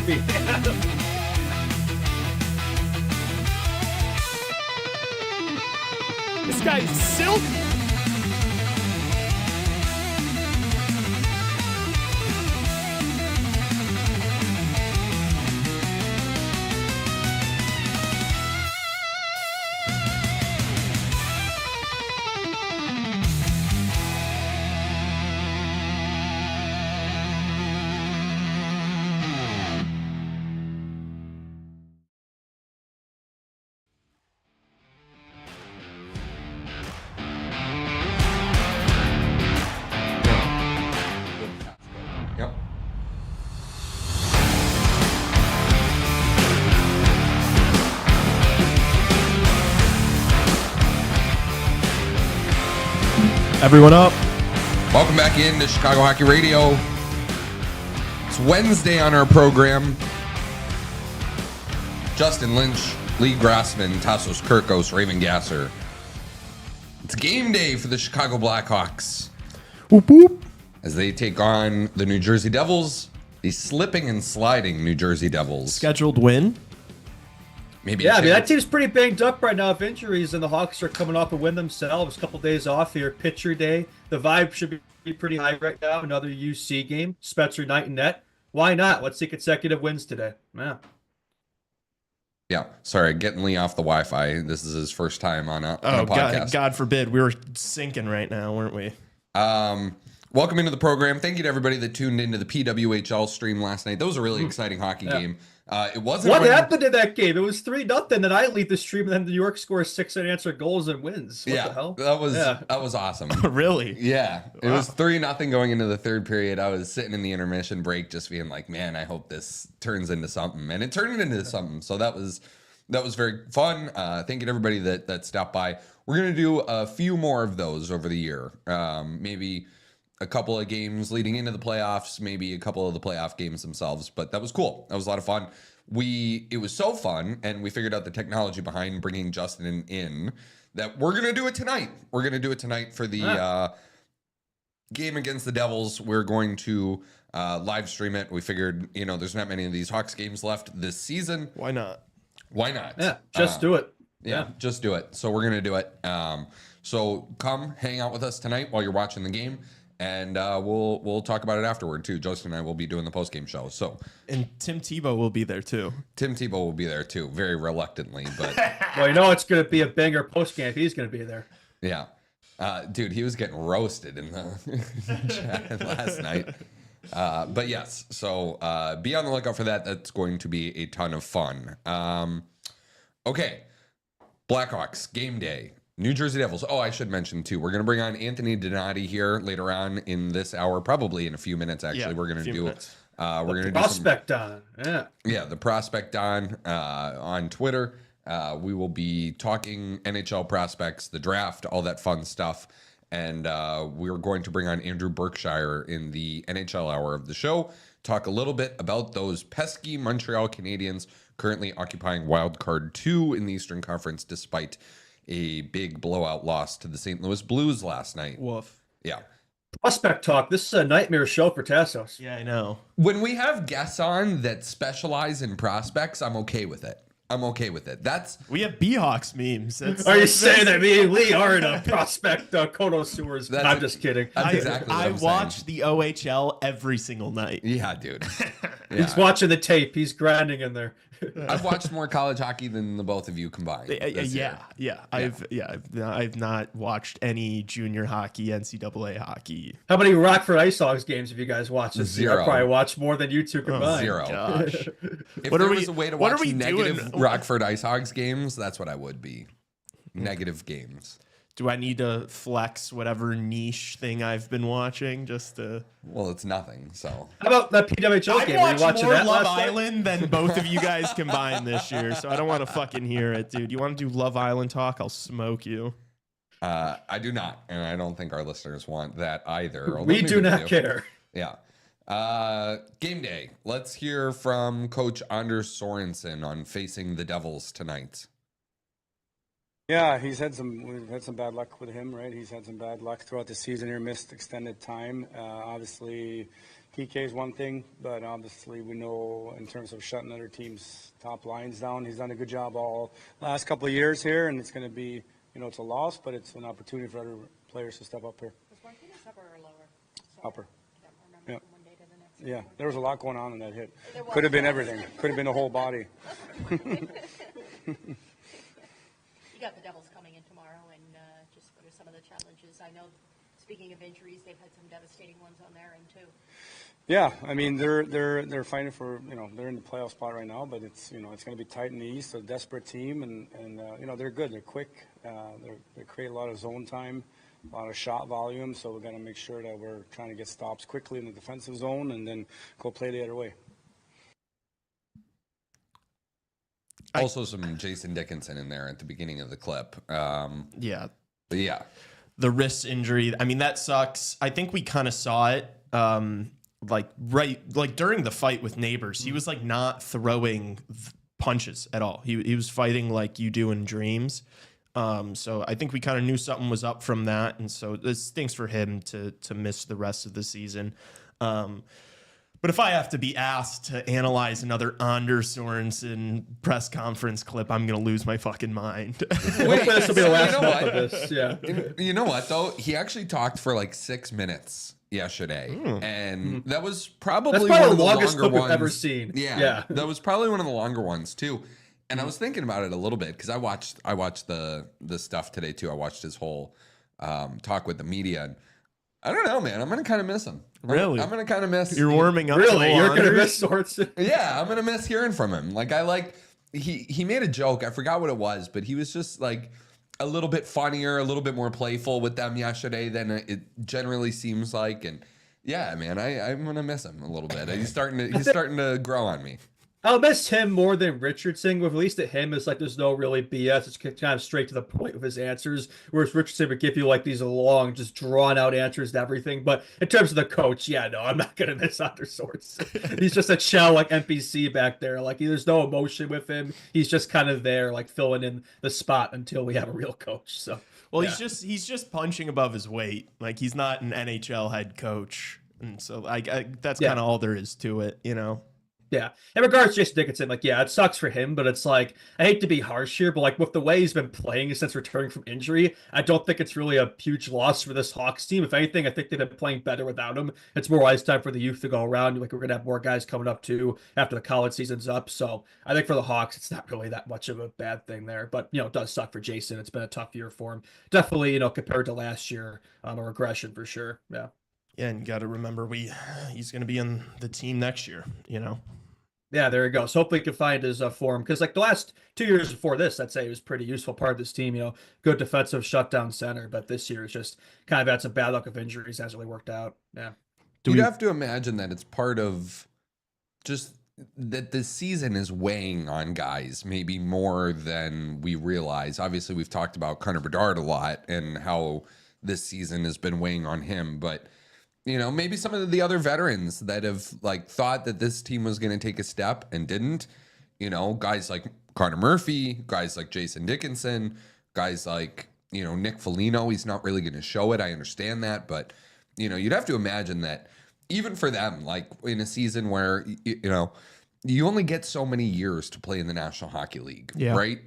me. This guy's silky. Yep. Everyone up. Welcome back in to Chicago Hockey Radio. It's Wednesday on our program. Justin Lynch, Lee Grassman, Tassos Kirkos, Raven Gasser. It's game day for the Chicago Blackhawks Whoop, whoop. as they take on the New Jersey Devils, the slipping and sliding New Jersey Devils. Scheduled win. Maybe Yeah, I mean, that team's pretty banged up right now with injuries, and the Hawks are coming off a win themselves. A couple days off here, pitcher day. The vibe should be pretty high right now. Another UC game. Spencer Knight and net. Why not? Let's see consecutive wins today. Yeah, sorry, getting Lee off the Wi-Fi. This is his first time on a podcast. God forbid. We were sinking right now, weren't we? Welcome into the program. Thank you to everybody that tuned into the PWHL stream last night. That was a really exciting hockey game. It wasn't. What happened in that game? It was 3-0. Then I lead the stream, and then New York scores 6 unanswered goals and wins. What the hell? That was awesome. Really? Yeah, it was 3-0 going into the third period. I was sitting in the intermission break, just being like, "Man, I hope this turns into something," and it turned into something. So that was very fun. Thank you to everybody that stopped by. We're gonna do a few more of those over the year. Maybe a couple of games leading into the playoffs, maybe a couple of the playoff games themselves, but that was cool. That was a lot of fun. It was so fun, and we figured out the technology behind bringing Justin in that we're going to do it tonight. We're going to do it tonight for the game against the Devils. We're going to live stream it. We figured, there's not many of these Hawks games left this season. Why not? Why not? Yeah, just do it. Yeah, just do it. So we're going to do it. So come hang out with us tonight while you're watching the game. And we'll talk about it afterward too. Justin and I will be doing the post game show. And Tim Tebow will be there too. Tim Tebow will be there too, very reluctantly, but Well, it's going to be a banger post game if he's going to be there. yeah, dude, he was getting roasted in the chat last night. But yes, so be on the lookout for that. That's going to be a ton of fun. Okay, Blackhawks game day. New Jersey Devils. Oh, I should mention, too, we're going to bring on Anthony Donati here later on in this hour, probably in a few minutes, actually. Yeah, we're going to do... we're going to do prospect on. Yeah, the prospect on Twitter. We will be talking NHL prospects, the draft, all that fun stuff. And we're going to bring on Andrew Berkshire in the NHL hour of the show, talk a little bit about those pesky Montreal Canadiens currently occupying Wild Card 2 in the Eastern Conference, despite a big blowout loss to the St. Louis Blues last night. Woof. Yeah. Prospect talk. This is a nightmare show for Tassos. Yeah, I know. When we have guests on that specialize in prospects, I'm okay with it. We have Beehawks memes. Are you saying that me and Lee aren't a prospect connoisseurs? I'm just kidding. That's exactly what I I'm watch saying. the OHL every single night. Yeah, dude. He's watching the tape. He's grinding in there. I've watched more college hockey than the both of you combined. Yeah. I've not watched any junior hockey, NCAA hockey. How many Rockford Ice Hogs games have you guys watched this year? Zero. I probably watched more than you two combined. Zero. Gosh. If What there are was we- a way to what are watch we negative doing? Rockford Ice Hogs games, that's what I would be. Negative games. Do I need to flex whatever niche thing I've been watching just to... Well, it's nothing, so. How about that PWHL I've game? Were you watched watching more that Love last night? Island than both of you guys combined this year, so I don't want to fucking hear it, dude. You want to do Love Island talk? I'll smoke you. I do not, and I don't think our listeners want that either. although We maybe do they not care. Yeah. Game day. Let's hear from Coach Anders Sorensen on facing the Devils tonight. Yeah, we've had some bad luck with him, right? He's had some bad luck throughout the season here, missed extended time. Obviously, PK is one thing, but obviously we know in terms of shutting other teams' top lines down, he's done a good job all last couple of years here, and it's going to be, it's a loss, but it's an opportunity for other players to step up here. Was Martinez upper or lower? Sorry. Upper. I don't remember Yeah. from one day to the next. Yeah, there was a lot going on in that hit. There was. Could have been everything. Could have been the whole body. You got the Devils coming in tomorrow, and just what are some of the challenges? I know, speaking of injuries, they've had some devastating ones on their end too. Yeah, I mean they're fighting for, they're in the playoff spot right now, but it's it's going to be tight in the East, a desperate team, and they're good, they're quick, they create a lot of zone time, a lot of shot volume, so we've got to make sure that we're trying to get stops quickly in the defensive zone and then go play the other way. Also, some Jason Dickinson in there at the beginning of the clip. Yeah. But yeah. The wrist injury, I mean, that sucks. I think we kind of saw it during the fight with Neighbors. He was like not throwing punches at all. He was fighting like you do in dreams. So I think we kind of knew something was up from that. And so it stinks for him to miss the rest of the season. But if I have to be asked to analyze another Anders Sorensen press conference clip, I'm going to lose my fucking mind. Hopefully this will be the last You know month what? of this. Yeah. You know what, though? He actually talked for like 6 minutes yesterday. And that was probably That's one probably of the the longest longer clip we've ones. ever seen. Yeah. That was probably one of the longer ones, too. And I was thinking about it a little bit because I watched the stuff today, too. I watched his whole talk with the media. And I don't know, man. I'm going to kind of miss him. Really? I'm going to kind of miss. You're warming up. Really, to you're gonna Anders? miss Sorensen. Yeah, I'm gonna miss hearing from him. He made a joke. I forgot what it was, but he was just like a little bit funnier, a little bit more playful with them yesterday than it generally seems like. And yeah, man, I'm gonna miss him a little bit. He's starting to grow on me. I'll miss him more than Richardson. With at least at him, it's like there's no really BS. It's kind of straight to the point with his answers. Whereas Richardson would give you like these long, just drawn out answers to everything. But in terms of the coach, yeah, no, I'm not gonna miss Anders Sorensen. He's just a shell like NPC back there. Like there's no emotion with him. He's just kind of there, like filling in the spot until we have a real coach. So Well, yeah. he's just punching above his weight. Like he's not an NHL head coach, and so that's Yeah. kind of all there is to it, you know. Yeah. In regards to Jason Dickinson, like, yeah, it sucks for him, but it's like, I hate to be harsh here, but like with the way he's been playing since returning from injury, I don't think it's really a huge loss for this Hawks team. If anything, I think they've been playing better without him. It's more ice time for the youth to go around. Like, we're going to have more guys coming up too after the college season's up. So I think for the Hawks, it's not really that much of a bad thing there. But, it does suck for Jason. It's been a tough year for him. Definitely, compared to last year, a regression for sure. Yeah. Yeah, and you got to remember he's going to be in the team next year, you know. Yeah, there he goes. Hopefully he can find his form. Because like the last 2 years before this, I'd say he was pretty useful part of this team, good defensive shutdown center. But this year it's just kind of had some bad luck of injuries. Hasn't really worked out. Yeah. You'd have to imagine that it's part of just that this season is weighing on guys maybe more than we realize. Obviously, we've talked about Connor Bedard a lot and how this season has been weighing on him. But maybe some of the other veterans that have thought that this team was going to take a step and didn't, guys like Connor Murphy, guys like Jason Dickinson, guys like, Nick Foligno, he's not really going to show it. I understand that. But, you'd have to imagine that even for them, like in a season where, you only get so many years to play in the National Hockey League, right?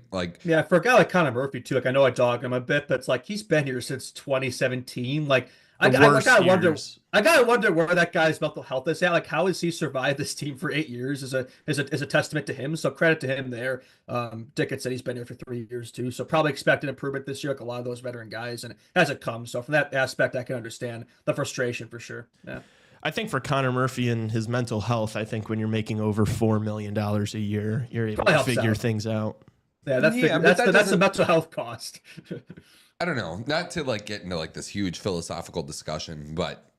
Yeah, for a guy like Connor Murphy too, I know I dog him a bit, but it's like he's been here since 2017. I gotta wonder where that guy's mental health is at. Like, how has he survived this team for 8 years? Is a testament to him. So credit to him there. Dickinson, he's been here for 3 years too. So probably expect an improvement this year, like a lot of those veteran guys, and it hasn't come. So from that aspect, I can understand the frustration for sure. Yeah. I think for Connor Murphy and his mental health, I think when you're making over $4 million a year, you're able to figure things out. Yeah, that's the mental health cost. I don't know, not to get into this huge philosophical discussion, but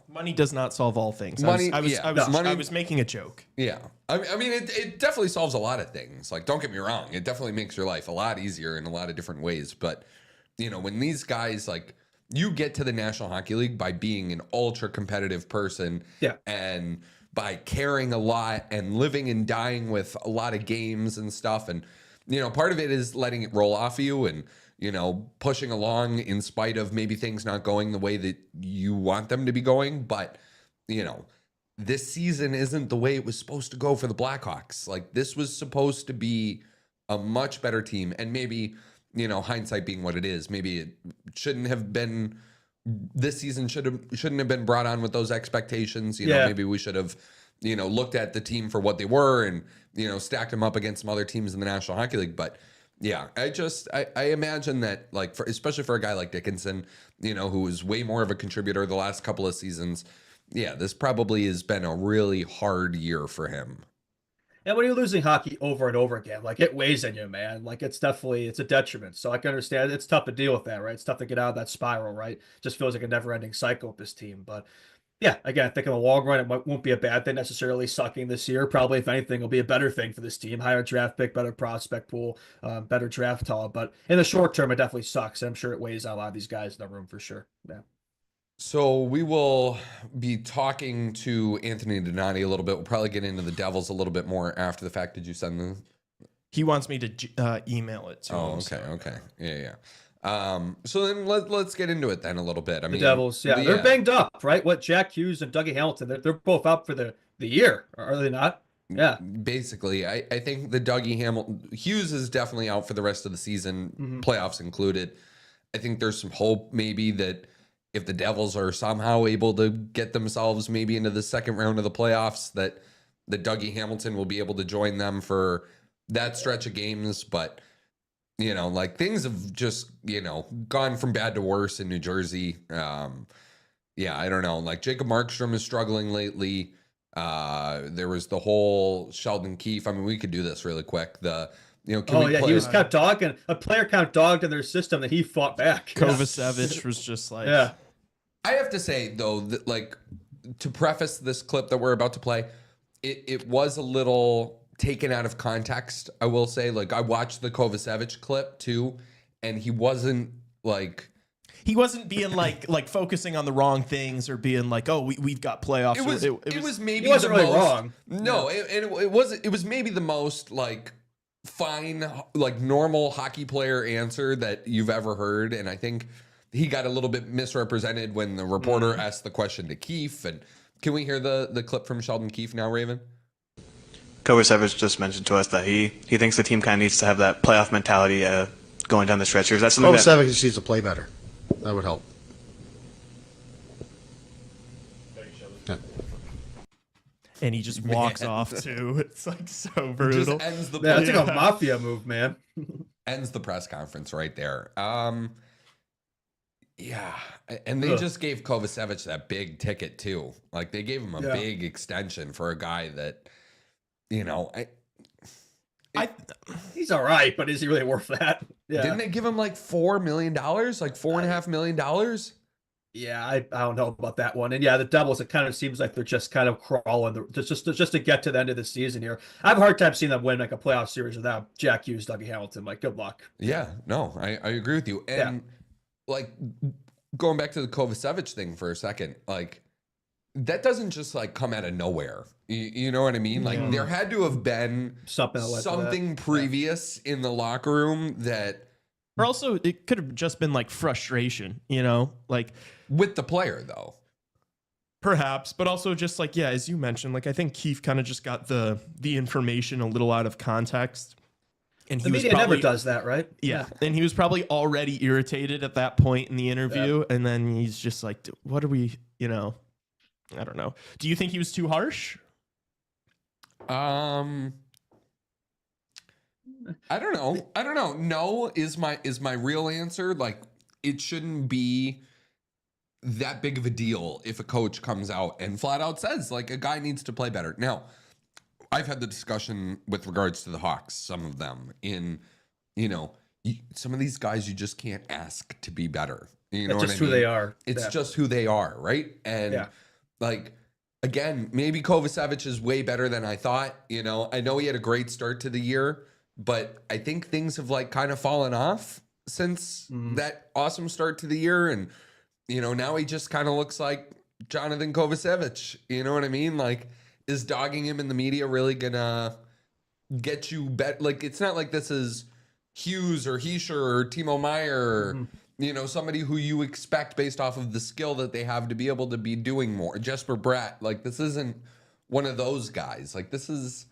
money does not solve all things. Money, I was making a joke. Yeah, I mean, it definitely solves a lot of things. Don't get me wrong, it definitely makes your life a lot easier in a lot of different ways. But when these guys you get to the National Hockey League by being an ultra competitive person, and by caring a lot and living and dying with a lot of games and stuff, and part of it is letting it roll off of you and pushing along in spite of maybe things not going the way that you want them to be going. But, this season isn't the way it was supposed to go for the Blackhawks. Like, this was supposed to be a much better team. And maybe, hindsight being what it is, maybe it shouldn't have been, this season shouldn't have been brought on with those expectations. Maybe we should have, looked at the team for what they were and, stacked them up against some other teams in the National Hockey League. But yeah, I imagine that, like, especially for a guy like Dickinson, who was way more of a contributor the last couple of seasons. Yeah, this probably has been a really hard year for him. And when you're losing hockey over and over again, like, it weighs on you, man. Like, it's a detriment. So I can understand it's tough to deal with that, right? It's tough to get out of that spiral, right? Just feels like a never-ending cycle with this team. But yeah, again, I think in the long run, it won't be a bad thing necessarily sucking this year. Probably, if anything, it'll be a better thing for this team. Higher draft pick, better prospect pool, better draft haul. But in the short term, it definitely sucks. And I'm sure it weighs on a lot of these guys in the room for sure. Yeah. So we will be talking to Anthony Donati a little bit. We'll probably get into the Devils a little bit more after the fact. Did you send them? He wants me to email it to him. Okay, okay. Yeah. So then let's get into it then a little bit. I mean, The Devils, they're banged up, right? What, Jack Hughes and Dougie Hamilton, they're both out for the year, are they not? Yeah. Basically, I think the Hughes is definitely out for the rest of the season, playoffs included. I think there's some hope maybe that if the Devils are somehow able to get themselves maybe into the second round of the playoffs, that the Dougie Hamilton will be able to join them for that stretch of games. But, like, things have just, gone from bad to worse in New Jersey. I don't know. Like, Jacob Markstrom is struggling lately. There was the whole Sheldon Keefe. I mean, we could do this really quick. He was kept dogging. A player count dogged in their system that he fought back. Kovacevic was just like, yeah. I have to say though that, like, to preface this clip that we're about to play, it was a little taken out of context. I will say, like, I watched the Kovacevic clip too, and he wasn't being like focusing on the wrong things or being like, oh, we've got playoffs. It was maybe he wasn't the really most, wrong. No, it was maybe the most, like, fine, like, normal hockey player answer that you've ever heard. And I think he got a little bit misrepresented when the reporter asked the question to Keefe. And can we hear the clip from Sheldon Keefe now, Raven? Kovacevic just mentioned to us that he thinks the team kind of needs to have that playoff mentality going down the stretch here. Is that something Kovacevic just needs to play better. That would help. Yeah. And he just walks off too. It's like so brutal. Just ends the It's like a mafia move, man. ends the press conference right there. And they just gave Kovacevic that big ticket too. Like, they gave him a big extension for a guy that, he's all right, but is he really worth that? Yeah. Didn't they give him like $4 million, like $4.5 million? Yeah, I don't know about that one. And yeah, the Devils, it kind of seems like they're just kind of crawling just to get to the end of the season here. I have a hard time seeing them win like a playoff series without Jack Hughes, Dougie Hamilton. Like, good luck. Yeah, no, I agree with you. And like, going back to the Kovacevic thing for a second, like, that doesn't just like come out of nowhere. You know what I mean? Like, there had to have been something previous in the locker room that. Or also, it could have just been like frustration, like with the player, though. Perhaps, but also just like, yeah, as you mentioned, like, I think Keefe kind of just got the information a little out of context. And the media never does that, right? Yeah. And he was probably already irritated at that point in the interview. And then he's just like, what are we, I don't know. Do you think he was too harsh? I don't know. No is my real answer. Like, it shouldn't be that big of a deal if a coach comes out and flat out says, like, a guy needs to play better. Now, I've had the discussion with regards to the Hawks, some of them, in, some of these guys you just can't ask to be better. You know what I mean? It's just who they are. It's just who they are, right? And like, again, maybe Kovacevic is way better than I thought. I know he had a great start to the year, but I think things have like kind of fallen off since that awesome start to the year. And, now he just kind of looks like Jonathan Kovacevic. You know what I mean? Like, is dogging him in the media really gonna get you bet? Like, it's not like this is Hughes or Heischer or Timo Meyer somebody who you expect based off of the skill that they have to be able to be doing more. Jesper Bratt, like this isn't one of those guys. Like this is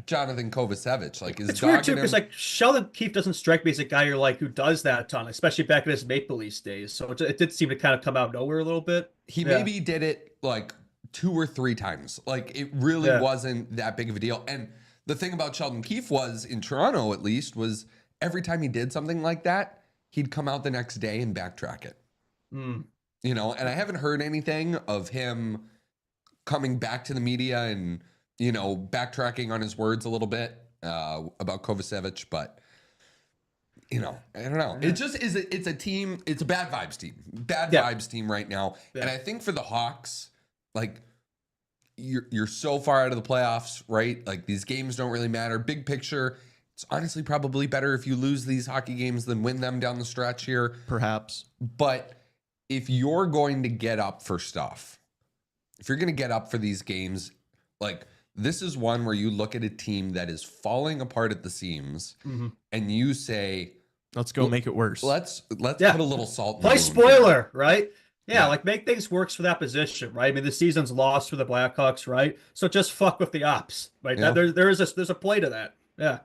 Jonathan Kovacevic. Like is It's weird too dogging because him. like Sheldon Keefe doesn't strike me as a guy you're like who does that a ton, especially back in his Maple Leafs days. So it did seem to kind of come out of nowhere a little bit. He maybe did it like 2 or 3 times. Like it really wasn't that big of a deal. And the thing about Sheldon Keefe was in Toronto, at least, was every time he did something like that, he'd come out the next day and backtrack it. And I haven't heard anything of him coming back to the media and, backtracking on his words a little bit about Kovacevic, but I don't know. It just is. It's a team. It's a bad vibes team. Bad vibes team right now. Yeah. And I think for the Hawks, like you're so far out of the playoffs, right? Like these games don't really matter. Big picture, it's honestly probably better if you lose these hockey games than win them down the stretch here. Perhaps. But if you're going to get up for stuff, if you're going to get up for these games, like this is one where you look at a team that is falling apart at the seams and you say, let's go make it worse. Let's put a little salt in the Play wound spoiler, here. right? Yeah, like make things worse for that position, right? I mean, the season's lost for the Blackhawks, right? So just fuck with the ops, right? Yeah. There's a play to that. Yeah.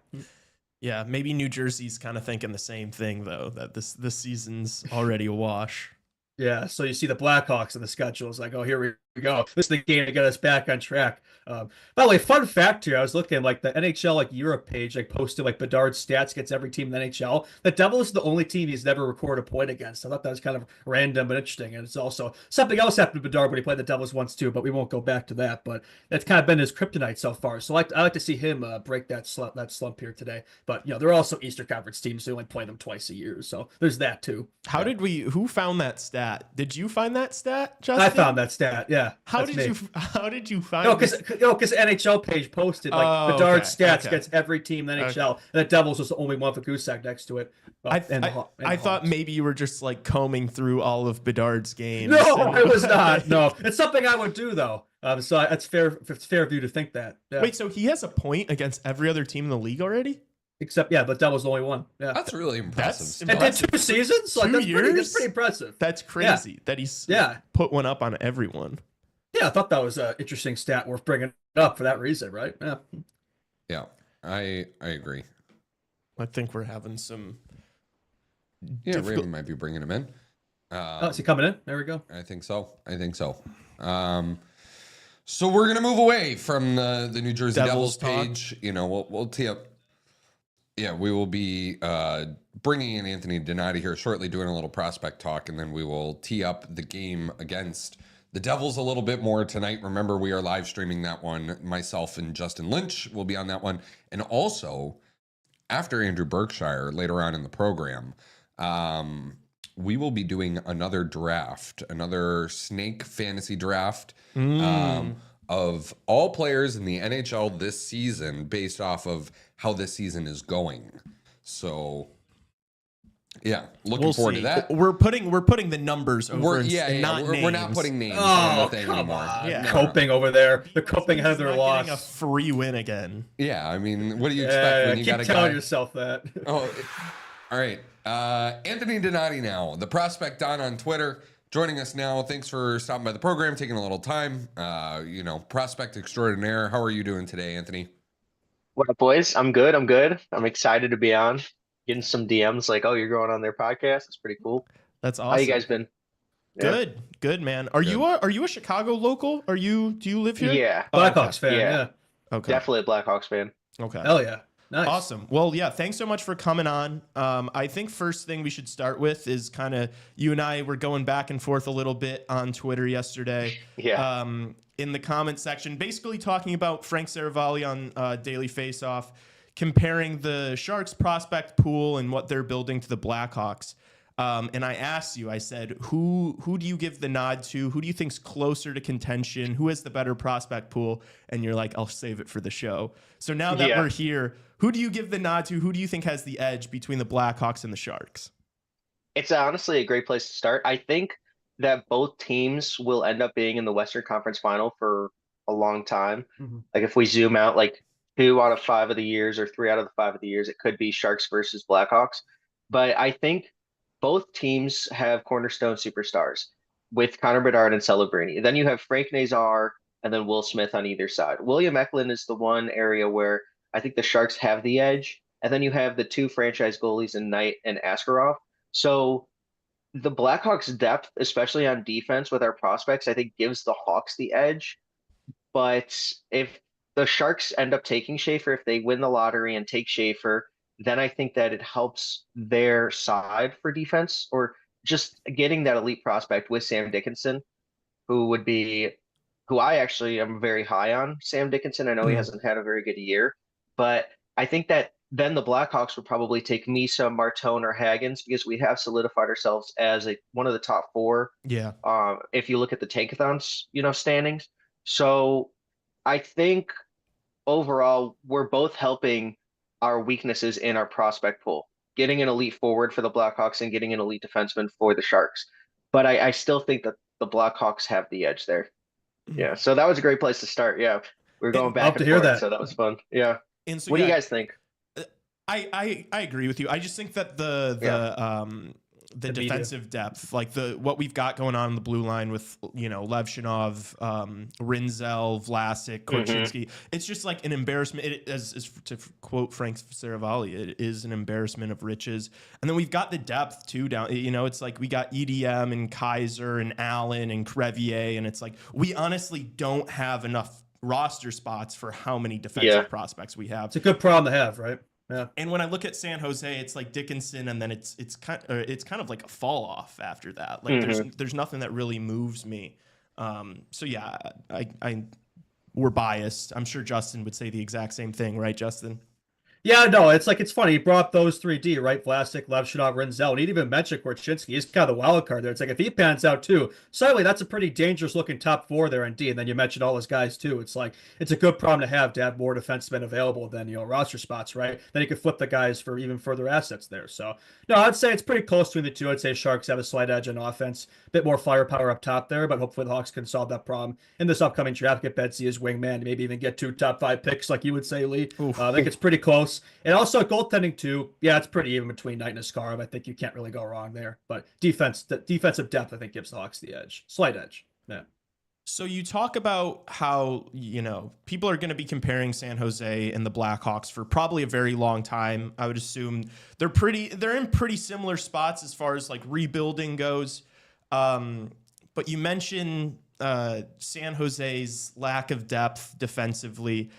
Yeah, maybe New Jersey's kind of thinking the same thing though, that this season's already a wash. Yeah, so you see the Blackhawks in the schedule. It's like, oh, here we go. This is the game to get us back on track. By the way, fun fact here, I was looking like the NHL like Europe page, like posted like Bedard's stats against every team in the NHL. The Devils is the only team he's never recorded a point against. I thought that was kind of random but interesting. And it's also something else happened to Bedard when he played the Devils once too, but we won't go back to that. But that's kind of been his kryptonite so far. So I like to see him break that slump here today. But they're also Eastern Conference teams, so they only play them twice a year. So there's that too. Who found that stat? Did you find that stat, Justin? I found that stat. Yeah. How did you find No, because NHL page posted like Bedard's stats against every team in the NHL, and the Devils was the only one with a goose egg next to it. I thought maybe you were just like combing through all of Bedard's games. No, it was not. No, it's something I would do though. So it's fair of you to think that. Yeah. Wait, so he has a point against every other team in the league already? Except, but that was the only one. Yeah, that's really impressive. And did 2 seasons? Like, 2 years? That's pretty impressive. That's crazy that he's put one up on everyone. Yeah, I thought that was an interesting stat worth bringing up for that reason, right? Yeah, I agree. I think we're having some. Yeah, Raymond might be bringing him in. Is he coming in? There we go. I think so. So we're gonna move away from the New Jersey Devils page. We'll tee up. Yeah, we will be bringing in Anthony Donati here shortly, doing a little prospect talk, and then we will tee up the game against the Devils a little bit more tonight. Remember, we are live streaming that one. Myself and Justin Lynch will be on that one. And also, after Andrew Berkshire, later on in the program, we will be doing another draft, another snake fantasy draft of all players in the NHL this season based off of how this season is going. So, yeah, looking forward to that. We're putting the numbers over. We're not putting names on the thing anymore. Yeah. Coping over there. They're coping ahead of their loss. Getting a free win again. Yeah, I mean, what do you expect when you got a guy? Keep telling yourself that. All right. Anthony Donati now, the prospect Don on Twitter, joining us now. Thanks for stopping by the program, taking a little time. Prospect extraordinaire. How are you doing today, Anthony? What up, boys? I'm good. I'm excited to be on. Getting some DMs like, "Oh, you're going on their podcast." It's pretty cool. That's awesome. How you guys been? Good, man. Are you a Chicago local? Do you live here? Yeah. Blackhawks fan. Yeah. Okay. Definitely a Blackhawks fan. Okay. Hell yeah. Nice. Awesome. Well, yeah, thanks so much for coming on. I think first thing we should start with is kind of you and I were going back and forth a little bit on Twitter yesterday. Yeah. In the comment section, basically talking about Frank Saravalli on Daily Faceoff, comparing the Sharks prospect pool and what they're building to the Blackhawks. And I asked you, I said, who do you give the nod to? Who do you think's closer to contention? Who has the better prospect pool? And you're like, I'll save it for the show. So now that we're here, who do you give the nod to? Who do you think has the edge between the Blackhawks and the Sharks? It's honestly a great place to start. I think that both teams will end up being in the Western Conference Final for a long time. Mm-hmm. Like if we zoom out, like 2 out of 5 of the years or 3 out of the 5 of the years, it could be Sharks versus Blackhawks. But I think both teams have cornerstone superstars with Connor Bedard and Celebrini. Then you have Frank Nazar and then Will Smith on either side. William Eklund is the one area where I think the Sharks have the edge. And then you have the two franchise goalies in Knight and Askarov. So the Blackhawks' depth, especially on defense with our prospects, I think gives the Hawks the edge. But if the Sharks end up taking Schaefer, if they win the lottery and take Schaefer, then I think that it helps their side for defense or just getting that elite prospect with Sam Dickinson, who would be who I actually am very high on. Sam Dickinson. I know he hasn't had a very good year, but I think that then the Blackhawks would probably take Misa, Martone, or Haggins because we have solidified ourselves as one of the top four. Yeah. If you look at the Tankathons, standings. So I think overall we're both helping our weaknesses in our prospect pool, getting an elite forward for the Blackhawks and getting an elite defenseman for the Sharks. But I still think that the Blackhawks have the edge there. Yeah. So that was a great place to start. Yeah. We were going back Love and to hear forth, that. so that was fun. Yeah. And so, What do you guys think? I agree with you. I just think that the The defensive depth, like what we've got going on in the blue line with Levshinov, Rinzel, Vlasic, Korchinski, it's just like an embarrassment. As to quote Frank Saravalli, it is an embarrassment of riches. And then we've got the depth too down. It's like we got EDM and Kaiser and Allen and Crevier, and it's like we honestly don't have enough roster spots for how many defensive prospects we have. It's a good problem to have, right? Yeah. And when I look at San Jose, it's like Dickinson, and then it's kind of like a fall off after that. Like there's nothing that really moves me. So yeah, we're biased. I'm sure Justin would say the exact same thing, right, Justin? Yeah, no, it's funny. He brought up those 3D, right? Vlasic, Levshinov, Rinzel, and he'd even mentioned Korchinski. He's kind of the wild card there. It's like if he pans out too, suddenly that's a pretty dangerous looking top four there in D. And then you mentioned all his guys too. It's like it's a good problem to have more defensemen available than roster spots, right? Then you can flip the guys for even further assets there. So no, I'd say it's pretty close between the two. I'd say Sharks have a slight edge on offense, a bit more firepower up top there, but hopefully the Hawks can solve that problem in this upcoming draft. Get Betsy as wingman, maybe even get 2 top 5 picks, like you would say, Lee. I think it's pretty close. And also goaltending too. Yeah, it's pretty even between Knight and Askarov. I think you can't really go wrong there. But defensive depth, I think, gives the Hawks the edge, slight edge. Yeah. So you talk about how, people are going to be comparing San Jose and the Blackhawks for probably a very long time. I would assume they're in pretty similar spots as far as like rebuilding goes. But you mentioned San Jose's lack of depth defensively.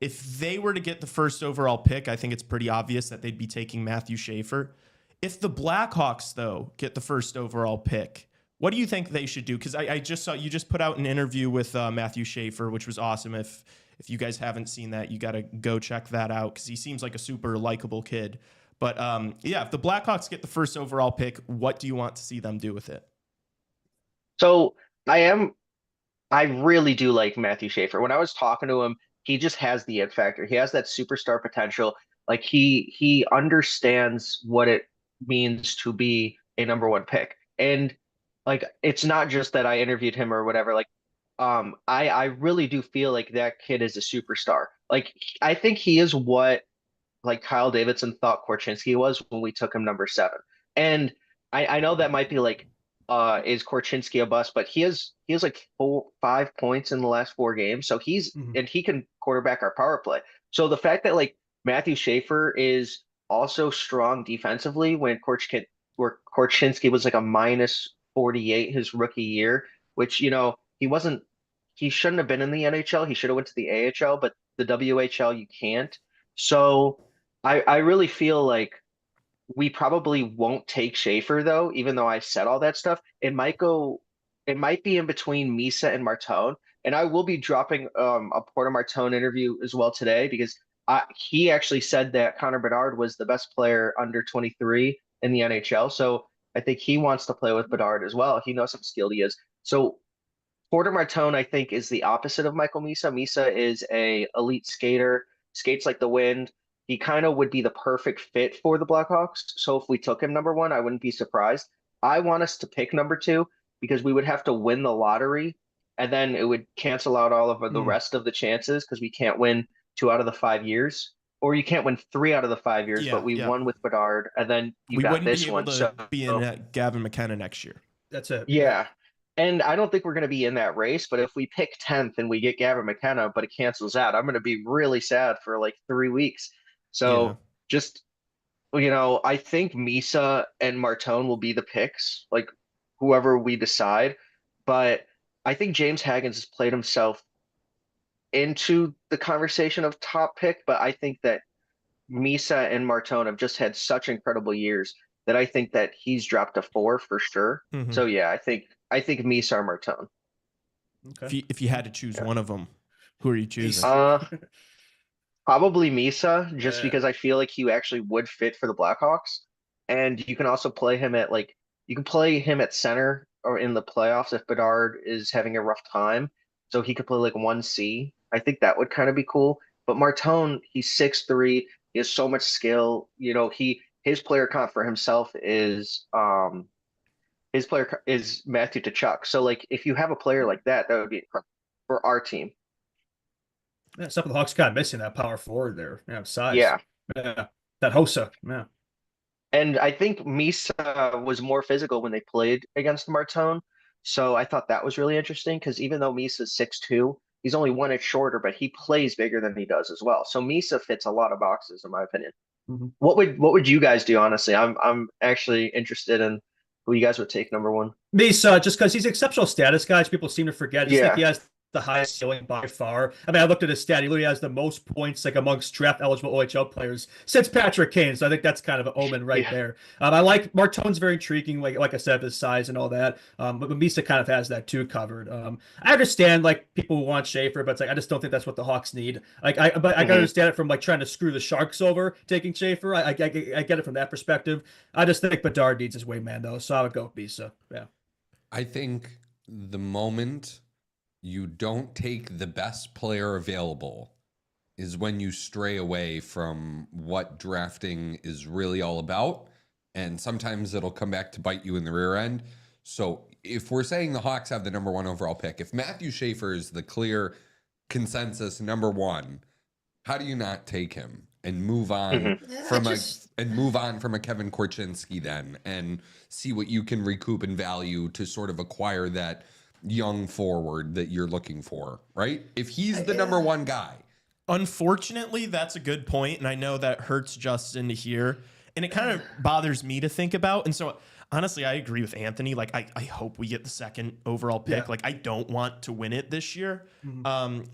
If they were to get the first overall pick, I think it's pretty obvious that they'd be taking Matthew Schaefer. If the Blackhawks, though, get the first overall pick, what do you think they should do? Because I just saw you just put out an interview with Matthew Schaefer, which was awesome. If you guys haven't seen that, you got to go check that out because he seems like a super likable kid. But if the Blackhawks get the first overall pick, what do you want to see them do with it? So I really do like Matthew Schaefer. When I was talking to him, he just has the it factor. He has that superstar potential. Like he understands what it means to be a number 1 pick. And like it's not just that I interviewed him or whatever. Like I really do feel like that kid is a superstar. Like I think he is what like Kyle Davidson thought Korchinski was when we took him number 7. And I know that might be like is Korchinski a bust, but he has like 5 points in the last 4 games. So and he can quarterback our power play. So the fact that like Matthew Schaefer is also strong defensively when Korchinski was like a minus 48 his rookie year, which he shouldn't have been in the NHL. He should have went to the AHL, but the WHL you can't. So I really feel like we probably won't take Schaefer though, even though I said all that stuff. It might be in between Misa and Martone. And I will be dropping a Porter Martone interview as well today because he actually said that Connor Bedard was the best player under 23 in the NHL. So I think he wants to play with Bedard as well. He knows how skilled he is. So Porter Martone, I think, is the opposite of Michael Misa. Misa is a elite skater, skates like the wind. He kind of would be the perfect fit for the Blackhawks. So if we took him number 1, I wouldn't be surprised. I want us to pick number 2 because we would have to win the lottery and then it would cancel out all of the rest of the chances because we can't win 2 out of the 5 years. or you can't win 3 out of the 5 years, Yeah, but we yeah. won with Bedard, and then you We got wouldn't be this able one. So to be in Gavin McKenna next year. That's it. yeah. And I don't think we're going to be in that race, but if we pick 10th and we get Gavin McKenna, but it cancels out, I'm going to be really sad for like 3 weeks. Yeah. So just, I think Misa and Martone will be the picks, like whoever we decide. But I think James Haggins has played himself into the conversation of top pick, but I think that Misa and Martone have just had such incredible years that I think that he's dropped a 4 for sure. Mhm. So yeah, I think Misa or Martone. If you had to choose one of them, who are you choosing? Probably Misa, just Yeah. because I feel like he actually would fit for the Blackhawks. And you can also play him at center or in the playoffs if Bedard is having a rough time. So he could play like 1C. I think that would kind of be cool. But Martone, he's 6'3". He has so much skill. His player comp for himself is Matthew Tkachuk. So like if you have a player like that, that would be incredible for our team. Yeah, some of the Hawks kind of missing that power forward there. Yeah, size. Yeah. Yeah. That Hossa. Yeah. And I think Misa was more physical when they played against Martone. So I thought that was really interesting because even though Misa's 6'2", he's only 1 inch shorter, but he plays bigger than he does as well. So Misa fits a lot of boxes, in my opinion. Mhm. What would you guys do, honestly? I'm actually interested in who you guys would take number one. Misa, just because he's exceptional status, guys, people seem to forget. I just think Yeah. he has the highest ceiling by far. I mean, I looked at his stat. He literally has the most points like amongst draft eligible OHL players since Patrick Kane. So I think that's kind of an omen right Yeah. there. I like Martone's very intriguing, like I said, his size and all that. But Misa kind of has that too covered. I understand like people who want Schaefer, but it's like I just don't think that's what the Hawks need. But I can understand it from like trying to screw the Sharks over taking Schaefer. I get it from that perspective. I just think Bedard needs his wingman though, so I would go with Misa. Yeah. I think the moment you don't take the best player available is when you stray away from what drafting is really all about. And sometimes it'll come back to bite you in the rear end. So if we're saying the Hawks have the number 1 overall pick, if Matthew Schaefer is the clear consensus number 1, how do you not take him and move on from a Kevin Korchinski then and see what you can recoup in value to sort of acquire that young forward that you're looking for, right? If he's the number 1 guy. Unfortunately, that's a good point, and I know that hurts Justin to hear, and it kind of bothers me to think about. And so, honestly, I agree with Anthony. Like, I hope we get the 2nd overall pick. Yeah. Like, I don't want to win it this year,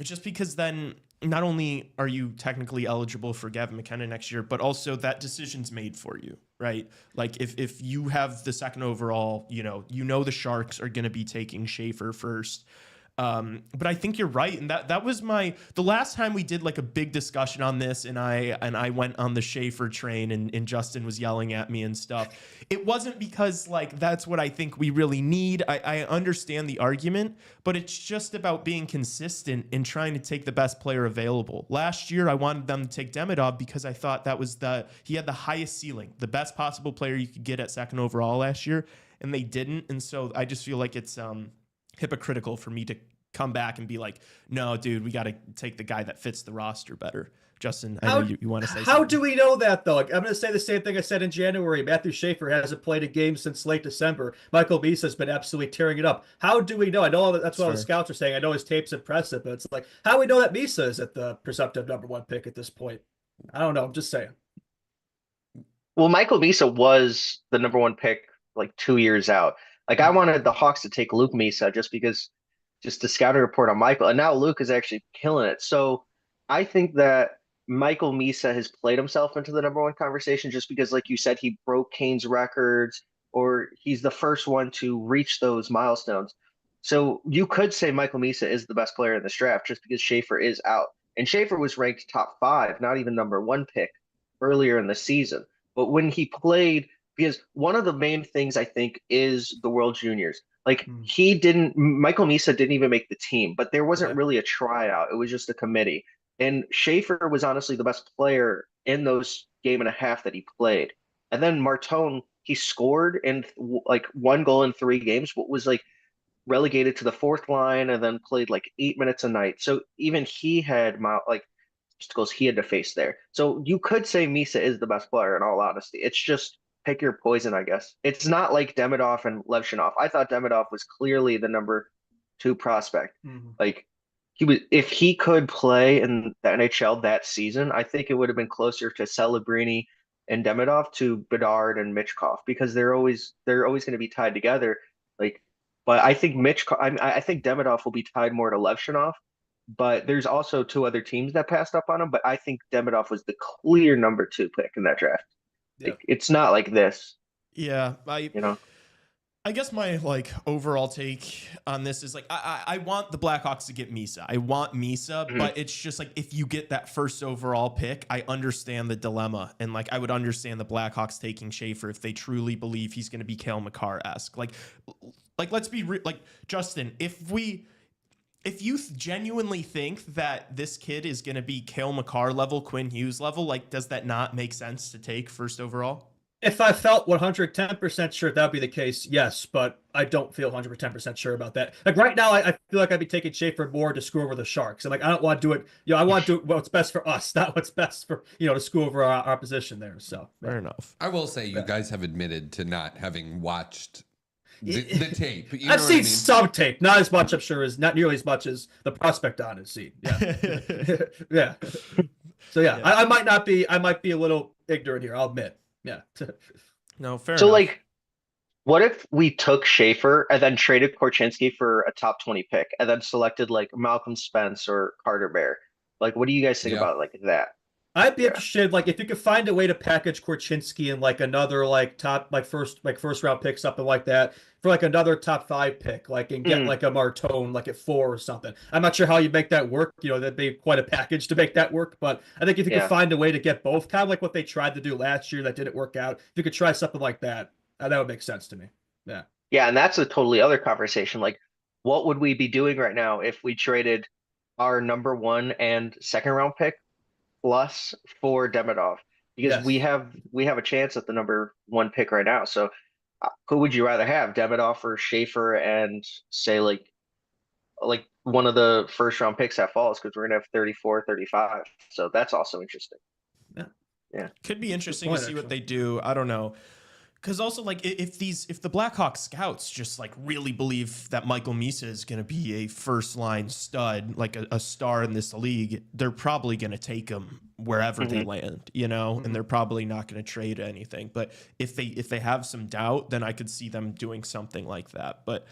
just because then not only are you technically eligible for Gavin McKenna next year, but also that decision's made for you, right? Like, if you have the 2nd overall, you know the Sharks are going to be taking Schaefer first. But I think you're right, and that was the last time we did like a big discussion on this, and I went on the Schaefer train, and Justin was yelling at me and stuff. It wasn't because like that's what I think we really need. I understand the argument, but it's just about being consistent and trying to take the best player available. Last year, I wanted them to take Demidov because I thought he had the highest ceiling, the best possible player you could get at 2nd overall last year, and they didn't. And so I just feel like it's hypocritical for me to come back and be like, no, dude, we got to take the guy that fits the roster better. Justin, I know you want to say How something. do we know that, though? Like, I'm going to say the same thing I said in January. Matthew Schaefer hasn't played a game since late December. Michael Misa has been absolutely tearing it up. How do we know? I know that's what all the scouts are saying. I know his tape's impressive, but it's like, how do we know that Misa is at the presumptive number 1 pick at this point? I don't know. I'm just saying. Well, Michael Misa was the number 1 pick like 2 years out. Like I wanted the Hawks to take Luke Misa just the scouting report on Michael, and now Luke is actually killing it. So I think that Michael Misa has played himself into the number 1 conversation just because, like you said, he broke Kane's records, or he's the first one to reach those milestones. So you could say Michael Misa is the best player in this draft just because Schaefer is out. And Schaefer was ranked top 5, not even number 1 pick earlier in the season. But when he played, because one of the main things I think is the World Juniors. Like Michael Misa didn't even make the team, but there wasn't really a tryout. It was just a committee. And Schaefer was honestly the best player in those game and a half that he played. And then Martone, he scored in like 1 goal in 3 games, but was like relegated to the 4th line and then played like 8 minutes a night. So even he had like obstacles he had to face there. So you could say Misa is the best player in all honesty. It's just pick your poison, I guess. It's not like Demidov and Levshinov. I thought Demidov was clearly the number two prospect. Like he was, if he could play in the NHL that season, I think it would have been closer to Celebrini and Demidov to Bedard and Mitchkov because they're always going to be tied together. Like, but I think I think Demidov will be tied more to Levshinov. But there's also two other teams that passed up on him. But I think Demidov was the clear number two pick in that draft. Yeah. Like, it's not like this, Yeah, you know. I guess my like overall take on this is like I want the Blackhawks to get Misa. I want Misa, but it's just like if you get that first overall pick, I understand the dilemma, and like I would understand the Blackhawks taking Schaefer if they truly believe he's going to be Cale Makar-esque. Like let's be like Justin, if you genuinely think that this kid is going to be Cale Makar level, Quinn Hughes level, like does that not make sense to take first overall? If I felt 110% sure that would be the case, yes, but I don't feel 110% sure about that. Like right now, I feel like I'd be taking Schaefer more to screw over the Sharks. And like, I don't want to do it. I want to do what's best for us, not what's best for, to screw over our position there. So Fair enough. I will say you guys have admitted to not having watched the tape. You know I've what seen I mean? some tape, not as much, I'm sure, as not nearly as much as the prospect on has seen. Yeah. Yeah. So yeah, I might be a little ignorant here, I'll admit. Yeah. No, fair So enough. like, what if we took Schaefer and then traded Korchinski for a top 20 pick and then selected like Malcolm Spence or Carter Bear? Like, what do you guys think Yeah. about like that? I'd be interested, like, if you could find a way to package Korchinski in like another like top first round pick, something like that, for like another top 5 pick, like and get like a Martone like at 4 or something. I'm not sure how you make that work. That'd be quite a package to make that work. But I think if you could find a way to get both, kind of like what they tried to do last year that didn't work out, if you could try something like that, that would make sense to me. Yeah. Yeah, and that's a totally other conversation. Like, what would we be doing right now if we traded our number 1 and second round pick plus for Demidov? Because Yes. we have a chance at the number 1 pick right now. So who would you rather have, Demidov or Schaefer, and say like one of the first round picks that falls, because we're gonna have 34, 35. So that's also interesting. Yeah. Could be interesting point, to see what actually. they do. I don't know. Because also, like, if the Blackhawks scouts just like really believe that Michael Misa is going to be a first line stud, like a star in this league, they're probably going to take him wherever they land, and they're probably not going to trade anything. But if they have some doubt, then I could see them doing something like that. But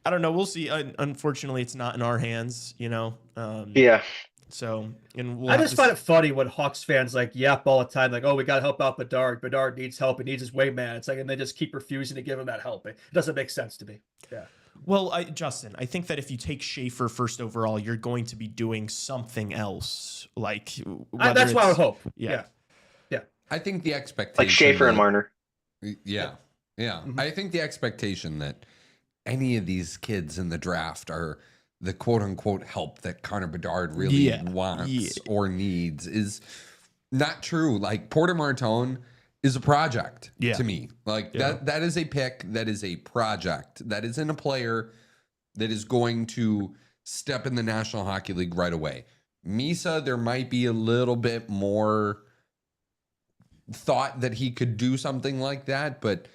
I don't know. We'll see. Unfortunately, it's not in our hands, Yeah. So, and I just find it funny when Hawks fans like yap all the time, like, "Oh, we got to help out Bedard. Bedard needs help. He needs his wingman." It's like, and they just keep refusing to give him that help. It doesn't make sense to me. Yeah. Well, Justin, I think that if you take Schaefer first overall, you're going to be doing something else. Like That's what I would hope. Yeah. I think the expectation, Like Schaefer and Marner. Yeah. I think the expectation that any of these kids in the draft are the quote unquote help that Connor Bedard really wants or needs is not true. Like Porter Martone is a project to me. Like that is a pick, that is a project, that isn't a player that is going to step in the National Hockey League right away. Misa, there might be a little bit more thought that he could do something like that, but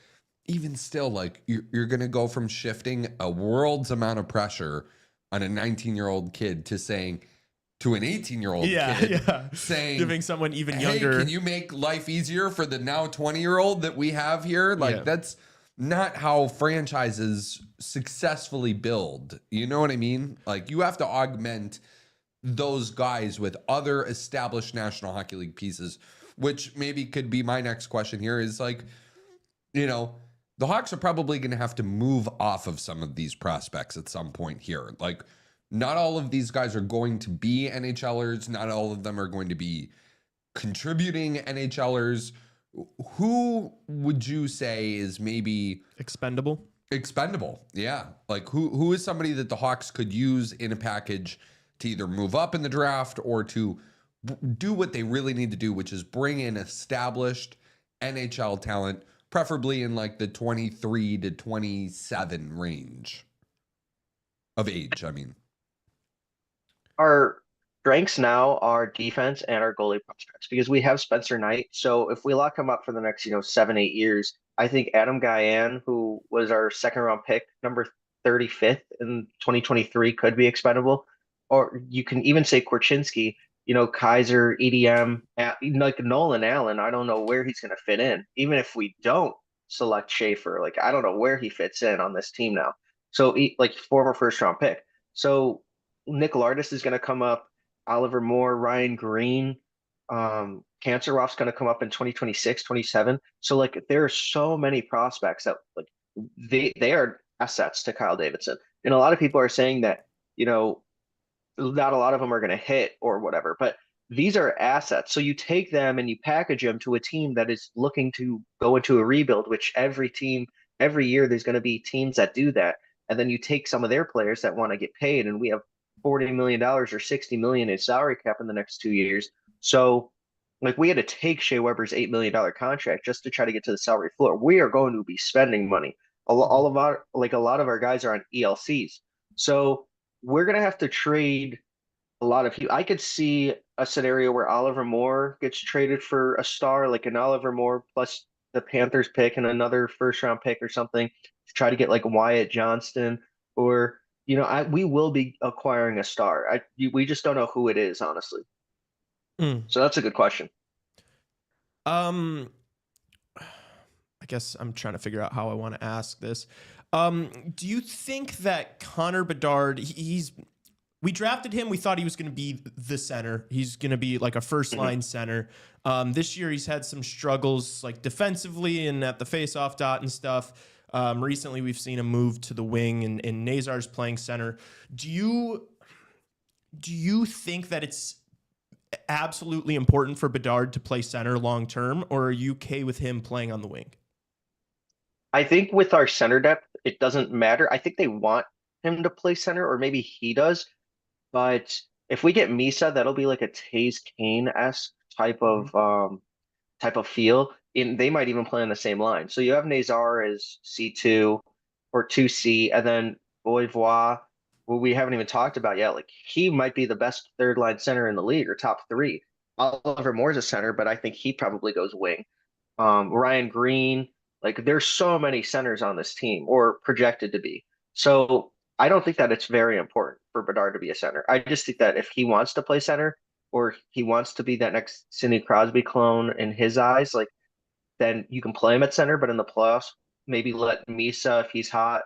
even still, like you're going to go from shifting a world's amount of pressure on a 19-year-old kid to saying to an 18-year-old kid, saying, giving someone even hey, younger. can you make life easier for the now 20-year-old that we have here? Like that's not how franchises successfully build. You know what I mean? Like you have to augment those guys with other established National Hockey League pieces, which maybe could be my next question here is like, the Hawks are probably going to have to move off of some of these prospects at some point here. Like, not all of these guys are going to be NHLers. Not all of them are going to be contributing NHLers. Who would you say is maybe expendable? Expendable, yeah. Like, who is somebody that the Hawks could use in a package to either move up in the draft or to do what they really need to do, which is bring in established NHL talent, preferably in like the 23 to 27 range of age. I mean, For strengths now are defense and our goalie prospects because we have Spencer Knight. So if we lock him up for the next, 7, 8 years, I think Adam Guyan, who was our second round pick, number 35th in 2023, could be expendable. Or you can even say Korchinski, Kaiser, EDM, like Nolan Allen. I don't know where he's going to fit in. Even if we don't select Schaefer, like I don't know where he fits in on this team now. So, like former first round pick. So Nick Lardis is going to come up. Oliver Moore, Ryan Green, Canceroff's going to come up in 2026, 27. So like there are so many prospects that like they are assets to Kyle Davidson. And a lot of people are saying that, not a lot of them are going to hit or whatever, but these are assets. So you take them and you package them to a team that is looking to go into a rebuild, which every team, every year, there's going to be teams that do that. And then you take some of their players that want to get paid, and we have $40 million or $60 million in salary cap in the next 2 years. So, like, we had to take Shea Weber's $8 million contract just to try to get to the salary floor. We are going to be spending money. All of our, like, a lot of our guys are on ELCs. So, we're going to have to trade a lot of people. I could see a scenario where Oliver Moore gets traded for a star, like an Oliver Moore plus the Panthers pick and another first round pick or something to try to get like Wyatt Johnston or we will be acquiring a star. We just don't know who it is, honestly. So that's a good question. I guess I'm trying to figure out how I want to ask this. Do you think that Connor Bedard, we drafted him, we thought he was going to be the center. He's going to be like a first line center. This year he's had some struggles like defensively and at the faceoff dot and stuff. Recently we've seen him move to the wing and Nazar's playing center. Do you think that it's absolutely important for Bedard to play center long term, or are you okay with him playing on the wing? I think with our center depth, it doesn't matter. I think they want him to play center, or maybe he does. But if we get Misa, that'll be like a Taze Kane-esque type of feel. They might even play on the same line. So you have Nazar as C2 or 2C, and then Boivois, who we haven't even talked about yet. Like he might be the best third line center in the league or top three. Oliver Moore's a center, but I think he probably goes wing. Ryan Green, like there's so many centers on this team or projected to be. So I don't think that it's very important for Bedard to be a center. I just think that if he wants to play center or he wants to be that next Sidney Crosby clone in his eyes, like then you can play him at center, but in the playoffs, maybe let Misa, if he's hot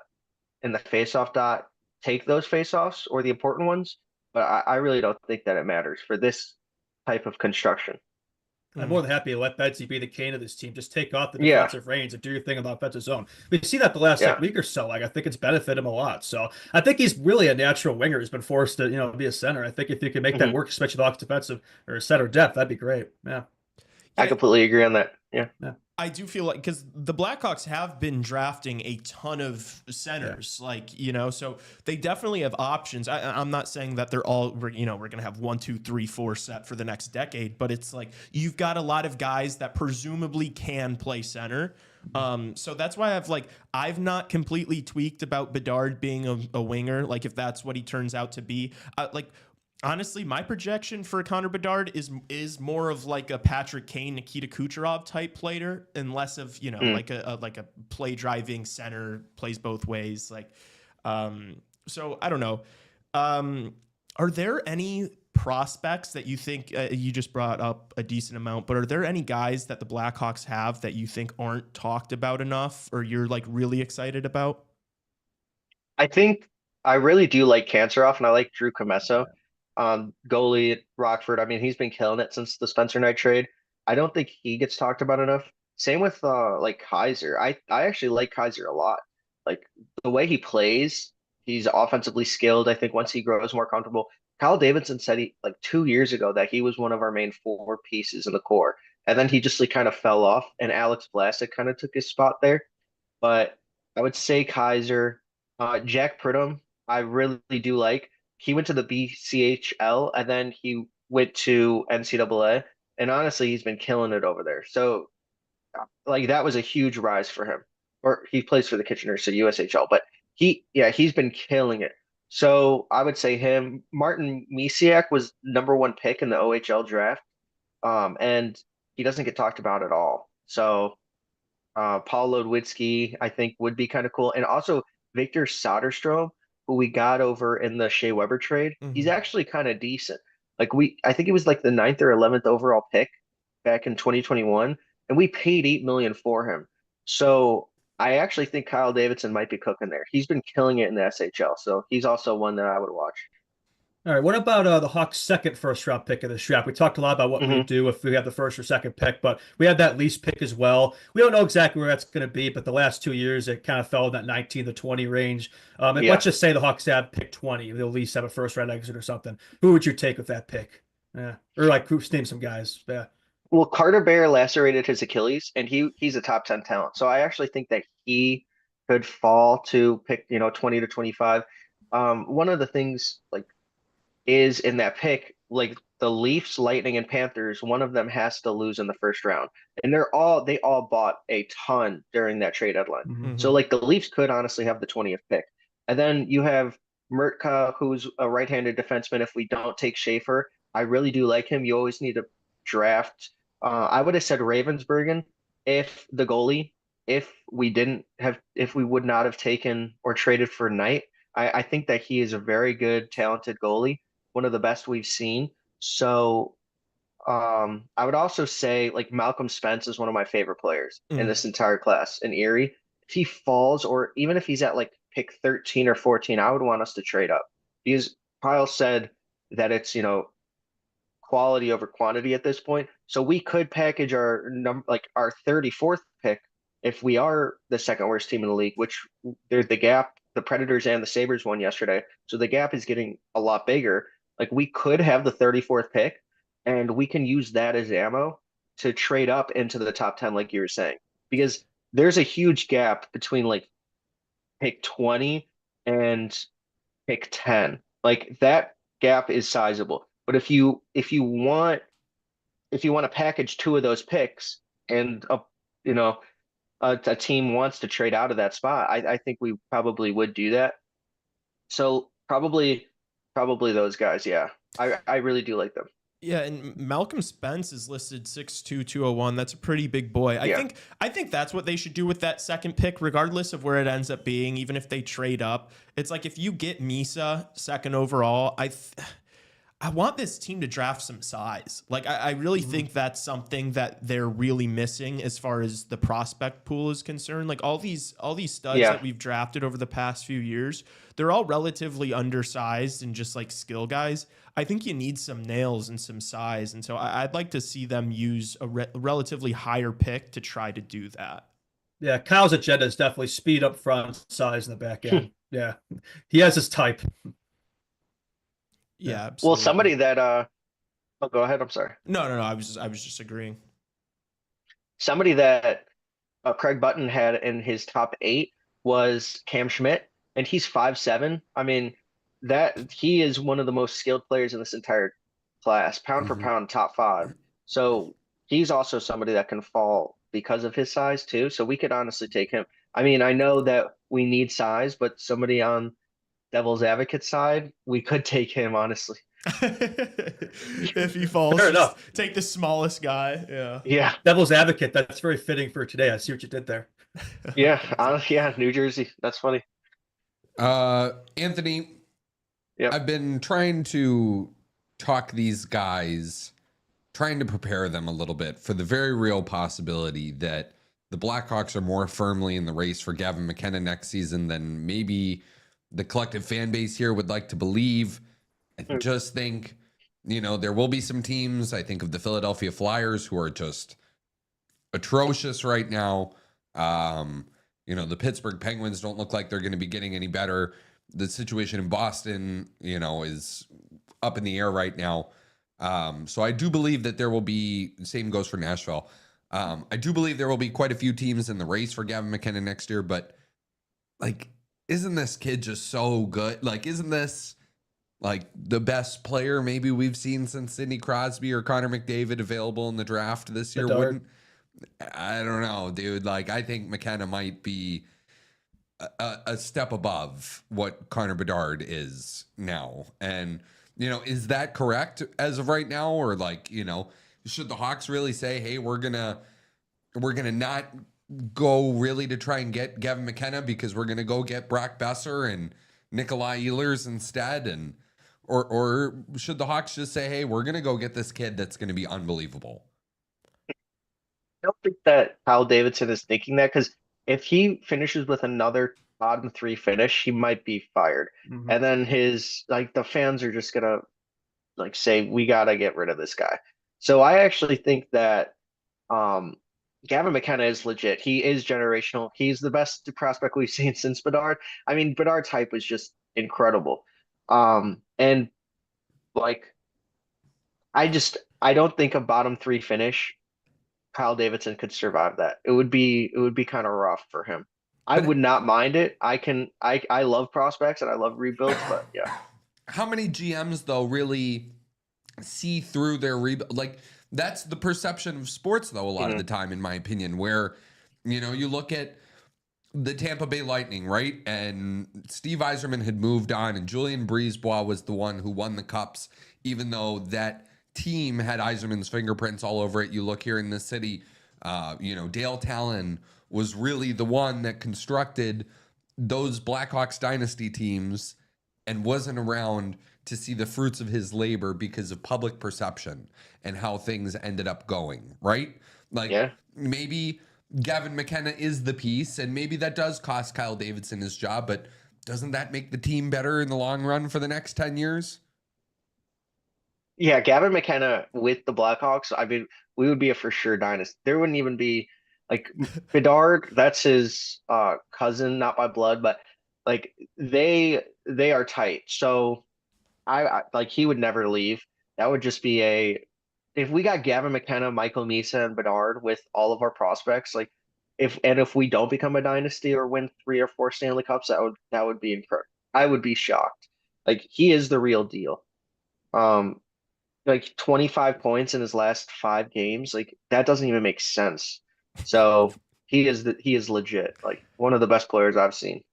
in the faceoff dot, take those faceoffs or the important ones. But I really don't think that it matters for this type of construction. I'm more than happy to let Betsy be the Kane of this team. Just take off the defensive reins and do your thing on the offensive zone. We see that the last week or so. Like I think it's benefited him a lot. So I think he's really a natural winger. He's been forced to be a center. I think if you can make that work, especially with defensive or center depth, that'd be great. Yeah, I completely agree on that. Yeah. I do feel like because the Blackhawks have been drafting a ton of centers, so they definitely have options. I'm not saying that they're all, we're going to have 1, 2, 3, 4 set for the next decade, but it's like you've got a lot of guys that presumably can play center. So that's why I've not completely tweaked about Bedard being a winger. Like if that's what he turns out to be, honestly, my projection for Connor Bedard is more of like a Patrick Kane, Nikita Kucherov type player, and less of like a play driving center, plays both ways. So I don't know. Are there any prospects that you think you just brought up a decent amount, but are there any guys that the Blackhawks have that you think aren't talked about enough, or you're like really excited about? I think I really do like Canceroff, and I like Drew Comesso. Goalie at Rockford. I mean, he's been killing it since the Spencer Knight trade. I don't think he gets talked about enough. Same with like Kaiser. I actually like Kaiser a lot. Like the way he plays, he's offensively skilled. I think once he grows more comfortable. Kyle Davidson said he like 2 years ago that he was one of our main 4 pieces in the core. And then he just like kind of fell off, and Alex Vlasic kind of took his spot there. But I would say Kaiser, Jack Pridham, I really do like. He went to the BCHL and then he went to NCAA. And honestly, he's been killing it over there. So, like, that was a huge rise for him. Or he plays for the Kitchener, so USHL. But he's been killing it. So I would say him. Martin Misiak was #1 pick in the OHL draft, and he doesn't get talked about at all. So Paul Lodwitzki, I think, would be kind of cool. And also Victor Soderstrom, who we got over in the Shea Weber trade, he's Mhm. actually kind of decent. I think he was like the 9th or 11th overall pick back in 2021, and we paid 8 million for him. So I actually think Kyle Davidson might be cooking there. He's been killing it in the SHL, so he's also one that I would watch. All right, what about the Hawks' second first round pick of this draft? We talked a lot about what we Hmm. would do if we have the first or second pick, but we had that lease pick as well. We don't know exactly where that's going to be, but the last 2 years it kind of fell in that 19 to 20 range. And Yeah. let's just say the Hawks have pick 20, they'll at least have a first round exit or something. Who would you take with that pick? Yeah, or like who's name some guys? Yeah. Well, Carter Bear lacerated his Achilles, and he's a top 10 talent. So I actually think that he could fall to pick, 20 to 25. One of the things like is in that pick, like the Leafs, Lightning, and Panthers, one of them has to lose in the first round. And they all bought a ton during that trade deadline. Mhm. So Mhm. like the Leafs could honestly have the 20th pick. And then you have Mertka, who's a right-handed defenseman. If we don't take Schaefer, I really do like him. You always need to draft. I would have said Ravensbergen if the goalie, if we would not have taken or traded for Knight. I think that he is a very good, talented goalie, one of the best we've seen. So I would also say like Malcolm Spence is one of my favorite players in Mm. this entire class in Erie. If he falls, or even if he's at like pick 13 or 14, I would want us to trade up because Kyle said that it's, quality over quantity at this point. So we could package our number like our 34th pick if we are the second worst team in the league, which there's the gap, the Predators and the Sabres won yesterday. So the gap is getting a lot bigger. Like we could have the 34th pick and we can use that as ammo to trade up into the top 10, like you were saying, because there's a huge gap between like pick 20 and pick 10. Like that gap is sizable. But if you want to package two of those picks and you know a team wants to trade out of that spot, I think we probably would do that. So probably those guys, yeah. I really do like them. Yeah, and Malcolm Spence is listed 6'2", 201. That's a pretty big boy. Yeah. I think that's what they should do with that second pick, regardless of where it ends up being, even if they trade up. It's like if you get Misa second overall, I want this team to draft some size. Like I really think that's something that they're really missing as far as the prospect pool is concerned. Like all these studs Yeah. that we've drafted over the past few years, they're all relatively undersized and just like skill guys. I think you need some nails and some size, and so I'd like to see them use a relatively higher pick to try to do that. Yeah, Kyle's agenda is definitely speed up front, size in the back end. Yeah, he has his type. Yeah, Yeah. Well, absolutely. somebody that oh, go ahead, I'm sorry. No. I was just agreeing. Somebody that Craig Button had in his top 8 was Cam Schmidt, and he's 5'7". I mean, that he is one of the most skilled players in this entire class, pound for Mhm. pound, top 5. So he's also somebody that can fall because of his size too. So we could honestly take him. I mean, I know that we need size, but somebody on Devil's Advocate side, we could take him honestly. If he falls, Fair just enough. take the smallest guy. Yeah. Yeah, Devil's advocate. That's very fitting for today. I see what you did there. yeah, yeah. New Jersey. That's funny. Anthony, Yep. I've been trying to talk these guys, trying to prepare them a little bit for the very real possibility that the Blackhawks are more firmly in the race for Gavin McKenna next season than maybe the collective fan base here would like to believe. I just think, there will be some teams. I think of the Philadelphia Flyers who are just atrocious right now. The Pittsburgh Penguins don't look like they're going to be getting any better. The situation in Boston, is up in the air right now. So I do believe that there will be, same goes for Nashville. I do believe there will be quite a few teams in the race for Gavin McKenna next year, but like, isn't this kid just so good? Like, isn't this like the best player maybe we've seen since Sidney Crosby or Connor McDavid available in the draft this year? Bedard. I don't know, dude. Like, I think McKenna might be a step above what Connor Bedard is now. And, is that correct as of right now? Or should the Hawks really say, hey, we're gonna not go really to try and get Gavin McKenna because we're gonna go get Brock Besser and Nikolai Ehlers instead? And or should the Hawks just say, hey, we're gonna go get this kid that's gonna be unbelievable? I don't think that Kyle Davidson is thinking that, because if he finishes with another bottom three finish, he might be fired. And then the fans are just gonna say, we gotta get rid of this guy. So I actually think that Gavin McKenna is legit. He is generational. He's the best prospect we've seen since Bedard. I mean, Bedard's hype was just incredible. And I don't think a bottom three finish, Kyle Davidson could survive that. It would be kind of rough for him. I would not mind it. I love prospects and I love rebuilds, but yeah. How many GMs though really see through their rebuild? That's the perception of sports though, a lot of the time, in my opinion, where you look at the Tampa Bay Lightning, right? And Steve Yzerman had moved on, and Julien Brisebois was the one who won the cups, even though that team had Yzerman's fingerprints all over it. You look here in the city, Dale Talon was really the one that constructed those Blackhawks dynasty teams and wasn't around to see the fruits of his labor because of public perception and how things ended up going, right? Maybe Gavin McKenna is the piece, and maybe that does cost Kyle Davidson his job, but doesn't that make the team better in the long run for the next 10 years? Yeah, Gavin McKenna with the Blackhawks, I mean, we would be a for sure dynasty. There wouldn't even be Bedard, that's his cousin, not by blood, but they are tight. So I he would never leave. That would just be if we got Gavin McKenna, Michael Misa, and Bedard with all of our prospects, if we don't become a dynasty or win 3 or 4 Stanley Cups, that would be incredible. I would be shocked. He is the real deal. 25 points in his last 5 games, that doesn't even make sense. So he is legit, one of the best players I've seen.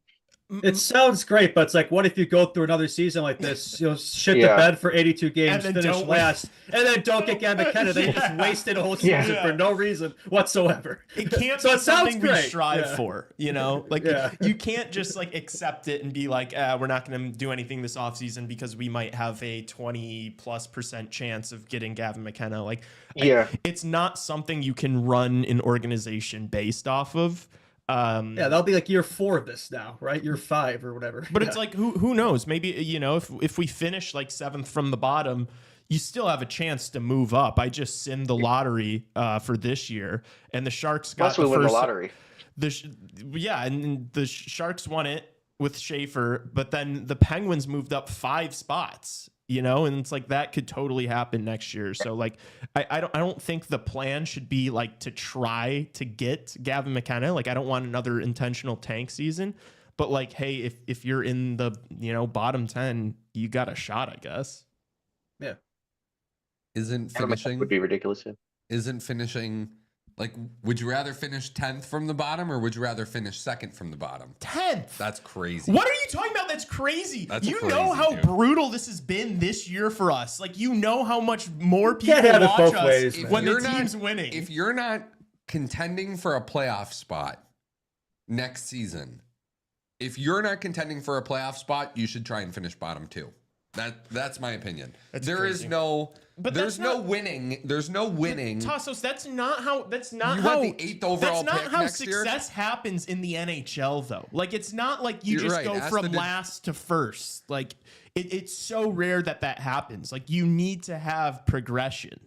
It sounds great, but it's what if you go through another season like this, shit the bed for 82 games, finish last, and then don't get Gavin McKenna. They just wasted a whole season for no reason whatsoever. It can't be something we strive for, you can't just accept it and be we're not going to do anything this offseason because we might have a 20+% chance of getting Gavin McKenna. It's not something you can run an organization based off of. That'll be year 4 of this now, right? Year 5 or whatever. But it's who knows? Maybe if we finish 7th from the bottom, you still have a chance to move up. I just simmed the lottery for this year, and the Sharks got the win the lottery. And the Sharks won it with Schaefer, but then the Penguins moved up 5 spots. And it's that could totally happen next year. So I don't think the plan should be to try to get Gavin McKenna. I don't want another intentional tank season, but hey, if you're in the bottom 10, you got a shot, I guess. Yeah. Isn't finishing would be ridiculous. Isn't finishing would you rather finish 10th from the bottom, or would you rather finish 2nd from the bottom? 10th. That's crazy. What are you talking about? That's crazy. That's crazy, know how dude. brutal this has been this year for us. You know how much more people Can't have it watch both us ways, when man. the team's winning. If you're not contending for a playoff spot next season, you should try and finish bottom 2. That's my opinion. There's crazy. no winning. There's no winning. Tassos, that's not how You want the 8th overall That's not pick how next year? success happens in the NHL, though. It's not you You're just right. go Ask from the last to first. It's so rare that happens. You need to have progression.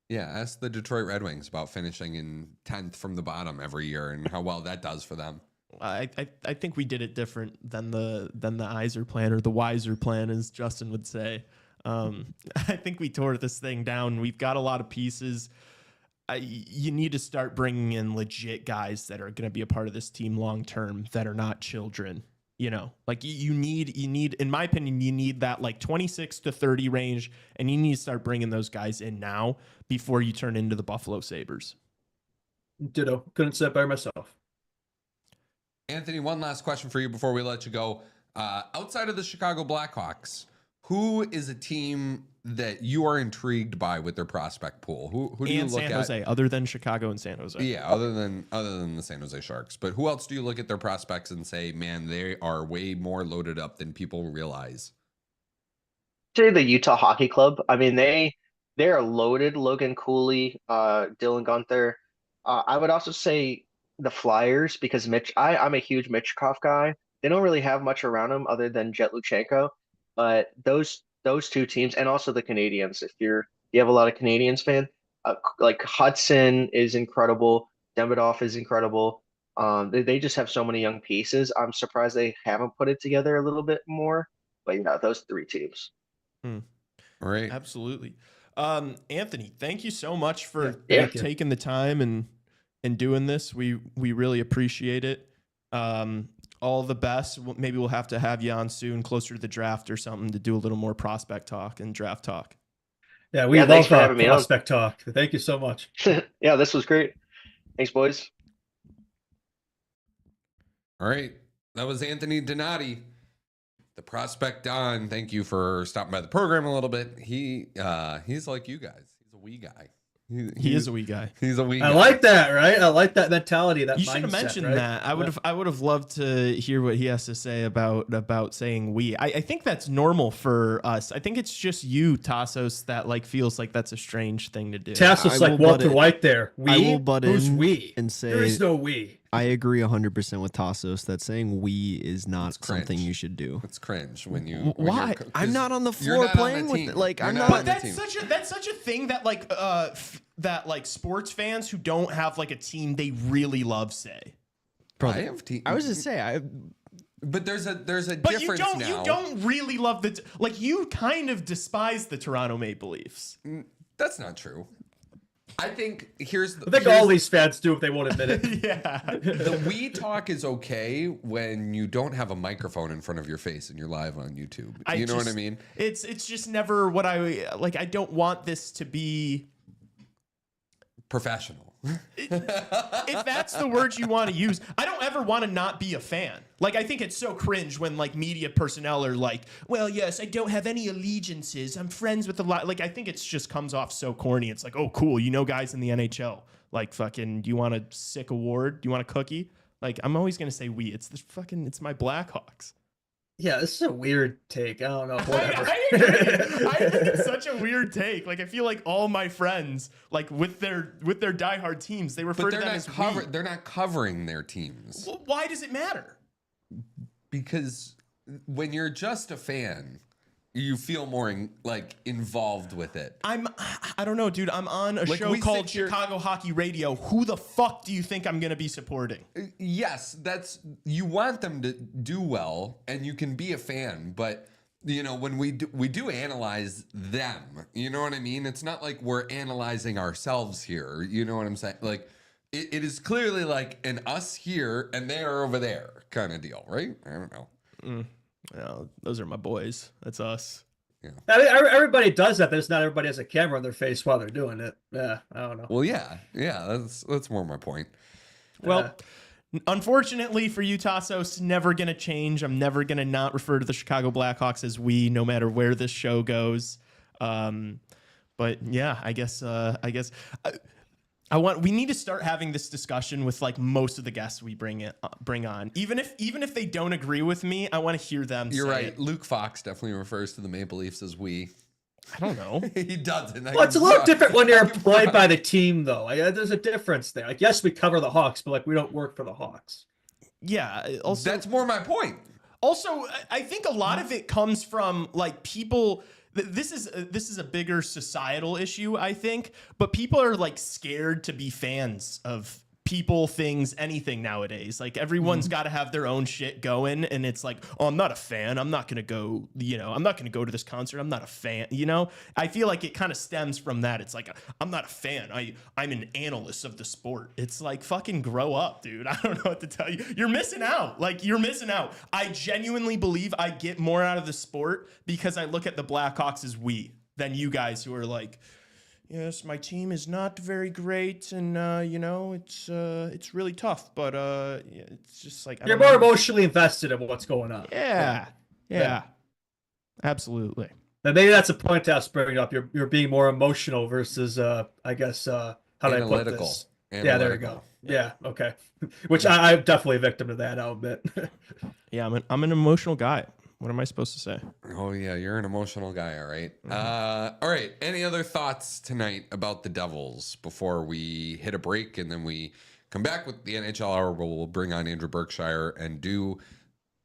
Yeah, ask the Detroit Red Wings about finishing in 10th from the bottom every year and how well that does for them. I think we did it different than the Iser plan, or the wiser plan, as Justin would say. I think we tore this thing down. We've got a lot of pieces. You need to start bringing in legit guys that are going to be a part of this team long term, that are not children. You need, in my opinion, you need that 26 to 30 range, and you need to start bringing those guys in now before you turn into the Buffalo Sabres. Ditto. Couldn't say it better myself. Anthony, one last question for you before we let you go. Outside of the Chicago Blackhawks, who is a team that you are intrigued by with their prospect pool? Who do you look San at? Jose, other than Chicago and San Jose. Yeah, other than the San Jose Sharks. But who else do you look at their prospects and say, man, they are way more loaded up than people realize? Say the Utah Hockey Club. I mean, they're loaded. Logan Cooley, Dylan Gunther. I would also say the Flyers because I'm a huge Michkov guy. They don't really have much around him other than Jet Luchenko, but those two teams and also the Canadians. If you have a lot of Canadians fan, like Hudson is incredible. Demidov is incredible. They just have so many young pieces. I'm surprised they haven't put it together a little bit more. But yeah, those three teams. All right. Absolutely. Anthony, thank you so much for thank you. taking the time and doing this. We really appreciate it. All the best. Maybe we'll have to have you on soon, closer to the draft or something, to do a little more prospect talk and draft talk. Yeah, we thanks love for having me on. prospect talk. Thank you so much. Yeah, this was great. Thanks, boys. All right. That was Anthony Donati, the prospect Don. Thank you for stopping by the program a little bit. He's like you guys. He's a wee guy. He is a wee guy. He's a wee guy. I like that, right? I like that mentality, that You mindset. should have mentioned right? that. I would have loved to hear what he has to say about saying we. I think that's normal for us. I think it's just you, Tassos, that like feels like that's a strange thing to do. Tassos like Walter White there. We? I will butt Who's in we? and say There is no we. I agree 100% with Tassos that saying we is not It's cringe. something you should do. It's cringe when you. Why? I'm not on the you're floor not on playing the with team. it. Like, You're I'm not not- on But the team. that's such a thing that like sports fans who don't have like a team they really love say. I have team. I was just say But there's a But difference now. you don't really love like you kind of despise the Toronto Maple Leafs. That's not true. I think here's the. I think all these fans do if they won't admit it. Yeah. The we talk is okay when you don't have a microphone in front of your face and you're live on YouTube. You know what I mean? It's just never what I like. I don't want this to be Professional. if that's the word you want to use. I don't ever want to not be a fan. Like, I think it's so cringe when like media personnel are like, well, yes, I don't have any allegiances. I'm friends with a lot. Like, I think it's just comes off so corny. It's like, oh, cool. You know, guys in the NHL, like fucking, do you want a sick award? Do you want a cookie? Like, I'm always going to say we. It's it's my Blackhawks. Yeah, this is a weird take. I don't know. Whatever. I agree. I think it's such a weird take. Like, I feel like all my friends, like with their diehard teams, they refer But to they're them not as we. they're not covering their teams. Well, why does it matter? Because when you're just a fan, you feel more involved with it. I don't know, dude. I'm on a Like, show we called sit here- Chicago Hockey Radio. Who the fuck do you think I'm gonna be supporting? Yes, you want them to do well, and you can be a fan, but you know when we do analyze them. You know what I mean? It's not like we're analyzing ourselves here. You know what I'm saying? Like it is clearly like an us here and they are over there kind of deal, right? I don't know. Well, those are my boys. That's us. I mean, everybody does that. There's not everybody has a camera on their face while they're doing it. Yeah, I don't know. Well, yeah, that's more my point. Well, unfortunately for you, Tassos, never gonna change. I'm never gonna not refer to the Chicago Blackhawks as we, no matter where this show goes. But yeah, I guess we need to start having this discussion with like most of the guests we bring on. Even if they don't agree with me, I want to hear them. You're say right. it. Luke Fox definitely refers to the Maple Leafs as we. I don't know. He doesn't. Well, it's a little different when you're employed by the team, though. There's a difference there. Like, yes, we cover the Hawks, but like we don't work for the Hawks. Yeah. Also, That's more my point. Also, I think a lot of it comes from like people. This is a bigger societal issue, I think. But people are like scared to be fans of people, things, anything nowadays. Like everyone's got to have their own shit going, and it's like, oh, I'm not a fan. I'm not gonna go. I'm not gonna go to this concert. I'm not a fan. I feel like it kind of stems from that. It's like I'm not a fan. I'm an analyst of the sport. It's like fucking grow up, dude. I don't know what to tell you. You're missing out. Like you're missing out. I genuinely believe I get more out of the sport because I look at the Blackhawks as we than you guys who are like, yes, my team is not very great, and it's really tough. But yeah, it's just like You're more emotionally invested in what's going on. Yeah, absolutely. And maybe that's a point to us bringing up. You're being more emotional versus I guess how do I put this? Yeah, there you go. Yeah, okay. Which I'm definitely a victim to that, I'll admit. Yeah, I'm an emotional guy. What am I supposed to say? Oh yeah, you're an emotional guy, all right. All right. Any other thoughts tonight about the Devils before we hit a break and then we come back with the NHL Hour where we'll bring on Andrew Berkshire and do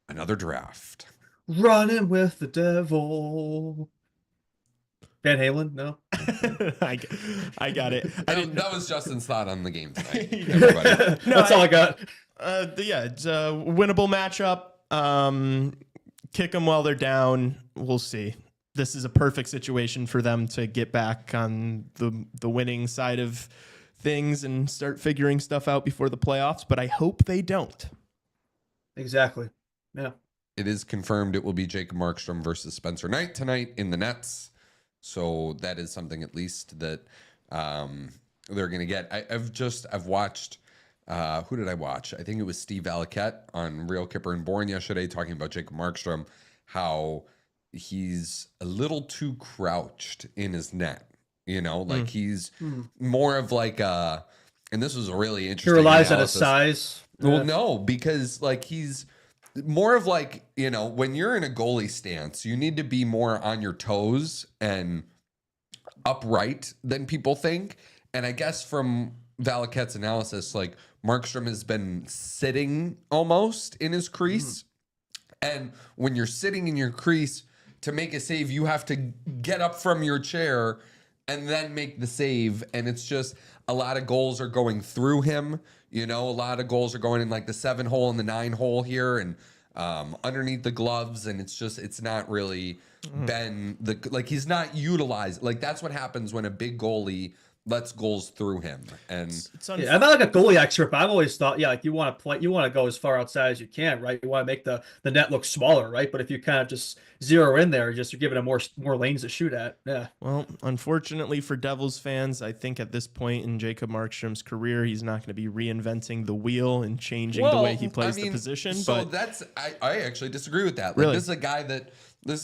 another draft. Running with the devil. Van Halen? No. I got it. That was Justin's thought on the game tonight. Everybody. That's all I got. Yeah, it's a winnable matchup. Kick them while they're down. We'll see. This is a perfect situation for them to get back on the winning side of things and start figuring stuff out before the playoffs, but I hope they don't. Exactly. Yeah. It is confirmed it will be Jacob Markstrom versus Spencer Knight tonight in the Nets. So that is something at least that they're going to get. I've watched, who did I watch? I think it was Steve Valiquette on Real Kipper and Bourne yesterday talking about Jacob Markstrom, how he's a little too crouched in his net. Like he's more of like and this was a really interesting He relies on his analysis. size. Well, no, because like he's more of like, when you're in a goalie stance, you need to be more on your toes and upright than people think. And I guess from Valiquette's analysis, like Markstrom has been sitting almost in his crease. And when you're sitting in your crease to make a save, you have to get up from your chair and then make the save. And it's just a lot of goals are going through him. A lot of goals are going in like the 7 hole and the 9 hole here and underneath the gloves. And it's not really been he's not utilized. Like that's what happens when a big goalie lets goals through him. And I'm not like a goalie expert, but I've always thought, like you want to go as far outside as you can, right? You want to make the net look smaller, right? But if you kind of just zero in there, you're giving them more lanes to shoot at. Yeah. Well, unfortunately for Devils fans, I think at this point in Jacob Markstrom's career, he's not going to be reinventing the wheel and changing the way he plays the position. So but I actually disagree with that. Like, really? This is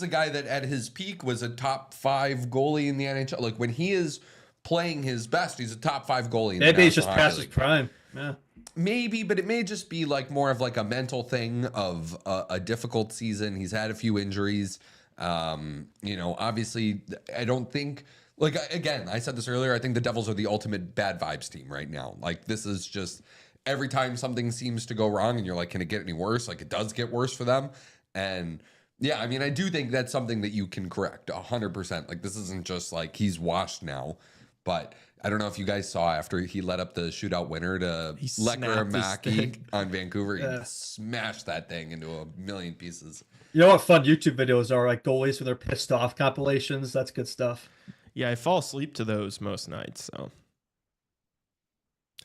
a guy that at his peak was a top 5 goalie in the NHL. Like when he is playing his best, he's a top 5 goalie in the Maybe he's National just past Hockey his League. prime. Yeah. Maybe, but it may just be like more of like a mental thing of a difficult season. He's had a few injuries. Obviously, I don't think, like, again, I said this earlier, I think the Devils are the ultimate bad vibes team right now. Like, this is just every time something seems to go wrong and you're like, can it get any worse? Like, it does get worse for them. And yeah, I mean, I do think that's something that you can correct 100%. Like, this isn't just like he's washed now. But I don't know if you guys saw after he let up the shootout winner to Lekra Mackey on Vancouver. He smashed that thing into a million pieces. You know what fun YouTube videos are, like goalies when they're pissed off compilations? That's good stuff. Yeah, I fall asleep to those most nights. So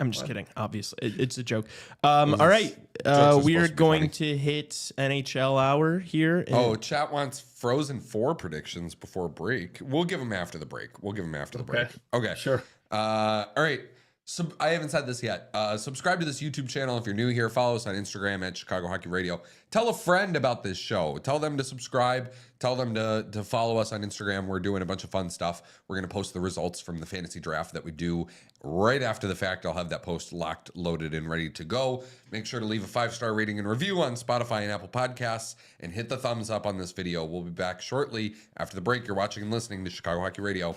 I'm just kidding. Obviously, it's a joke. All right, we are going to hit NHL hour here. Chat wants Frozen 4 predictions before break. We'll give them after the break. Okay, sure. All right. So I haven't said this yet. Subscribe to this YouTube channel if you're new here. Follow us on Instagram at Chicago Hockey Radio. Tell a friend about this show. Tell them to subscribe. Tell them to follow us on Instagram. We're doing a bunch of fun stuff. We're going to post the results from the fantasy draft that we do right after the fact. I'll have that post locked, loaded, and ready to go. Make sure to leave a 5-star rating and review on Spotify and Apple Podcasts, and hit the thumbs up on this video. We'll be back shortly after the break. You're watching and listening to Chicago Hockey Radio.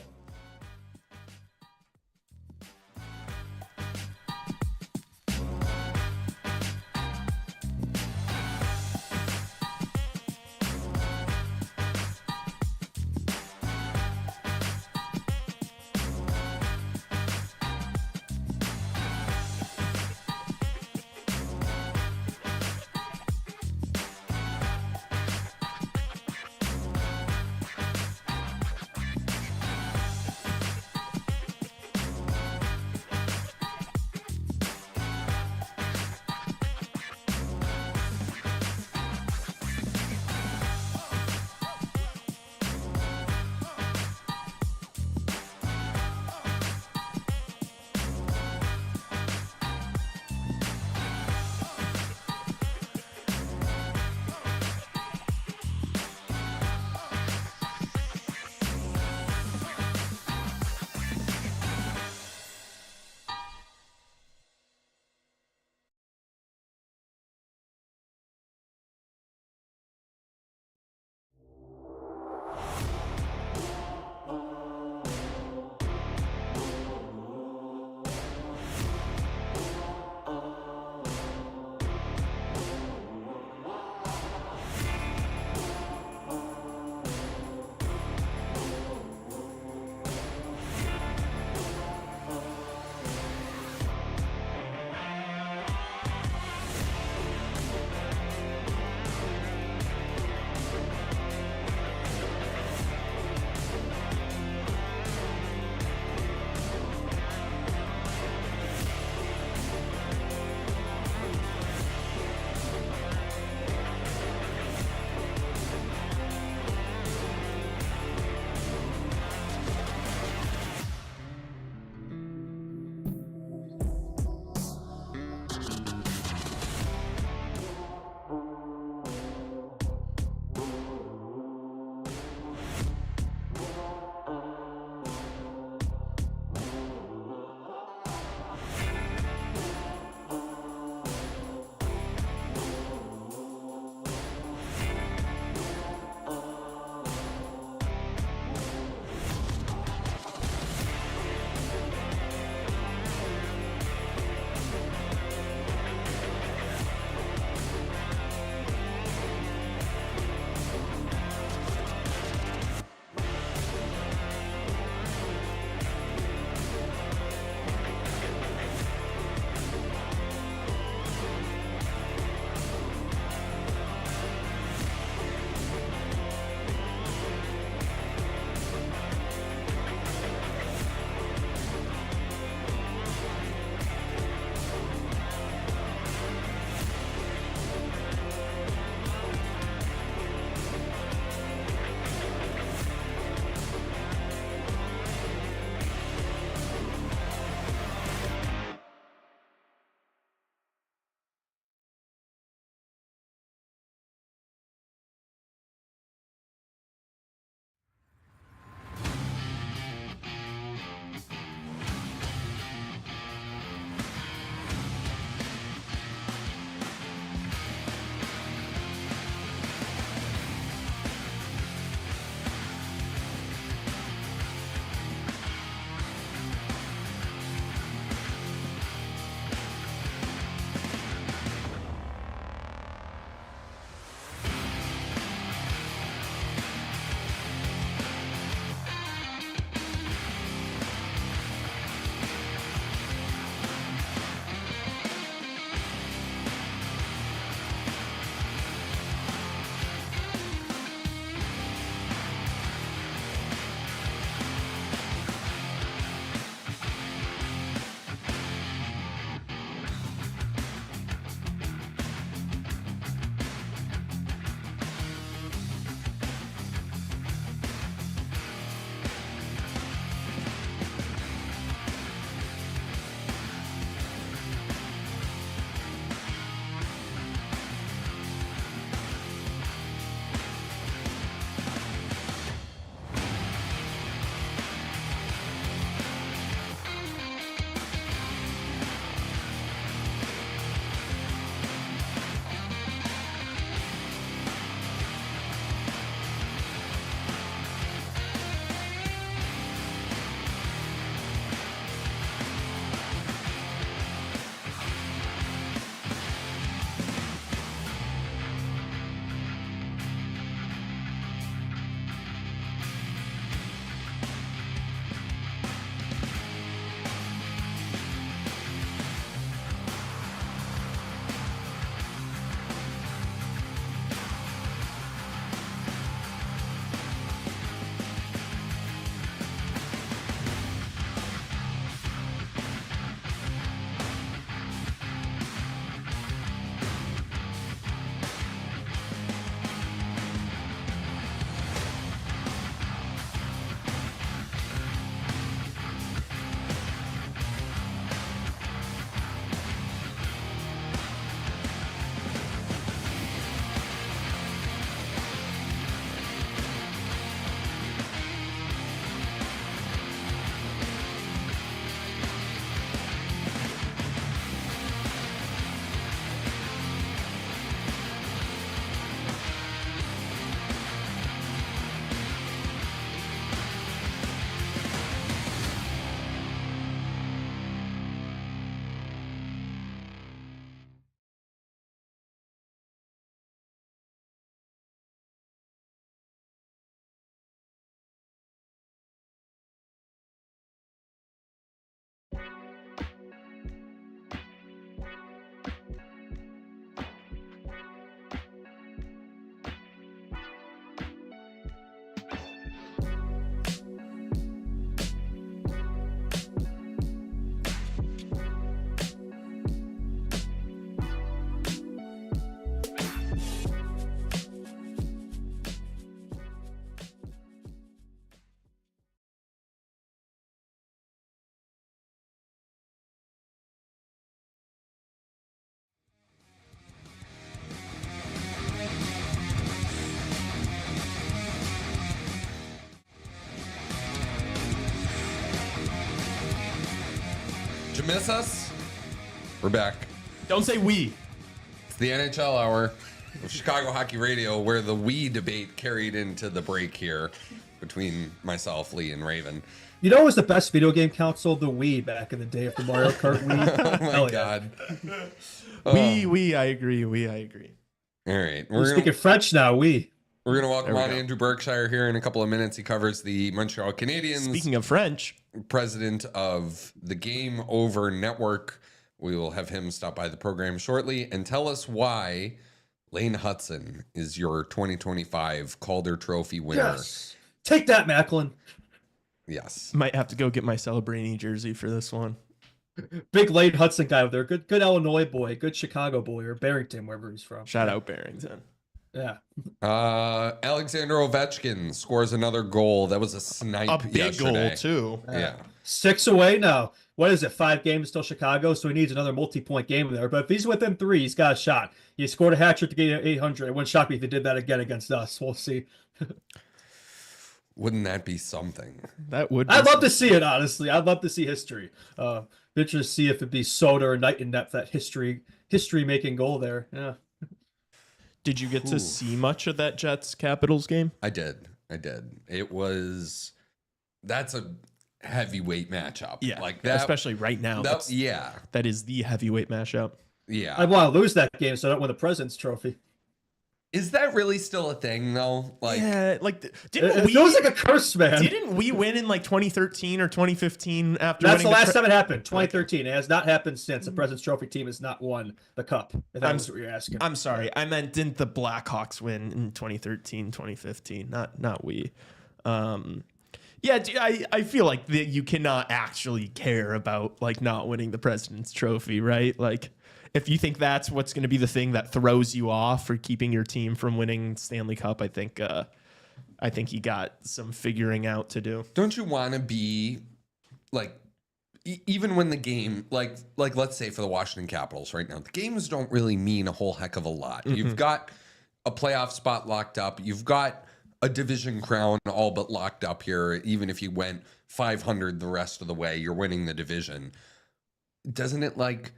you miss us? We're back. Don't say we. It's the NHL Hour of Chicago Hockey Radio, where the we debate carried into the break here between myself, Lee, and Raven. You know what was the best video game console? The Wii back in the day of the Mario Kart Wii. Oh my God. I agree. I agree. All right. We're speaking French now, We're going to welcome on Andrew Berkshire here in a couple of minutes. He covers the Montreal Canadiens. Speaking of French, president of the Game Over Network. We will have him stop by the program shortly and tell us why Lane Hutson is your 2025 Calder Trophy winner. Yes. Take that, Macklin. Yes. might have to go get my Celebrini jersey for this one. Big Lane Hudson guy over there. Good Illinois boy. Good Chicago boy, or Barrington, wherever he's from. Shout out Barrington. Yeah. Alexander Ovechkin scores another goal. That was a snipe. A big yesterday. goal too. Yeah. 6 away now. What is it? 5 games till Chicago, so he needs another multi-point game there. But if he's within 3, he's got a shot. He scored a hat trick to get 800. It wouldn't shock me if he did that again against us. We'll see. Wouldn't that be something? That would. I'd love to see it, honestly. I'd love to see history. Interested to see if it'd be Soda or Knight in that history-making goal there. Yeah. Did you get to see much of that Jets Capitals game? I did. That's a heavyweight matchup. Yeah, like that, especially right now. That is the heavyweight matchup. Yeah, I want to lose that game so I don't win the President's Trophy. Is that really still a thing though? Like, yeah, like it feels like a curse, man. Didn't we win in like 2013 or 2015 after? That's the last time it happened. 2013. It has not happened since. The President's Trophy team has not won the cup. If that's what you're asking. I'm sorry. I meant, didn't the Blackhawks win in 2013, 2015? Not we. Yeah, I feel like you cannot actually care about like not winning the President's Trophy, right? Like, if you think that's what's going to be the thing that throws you off for keeping your team from winning Stanley Cup, I think you got some figuring out to do. Don't you want to be like, even when the game, like let's say for the Washington Capitals right now, the games don't really mean a whole heck of a lot. Mm-hmm. You've got a playoff spot locked up. You've got a division crown all but locked up here. Even if you went 500 the rest of the way, you're winning the division. Doesn't it like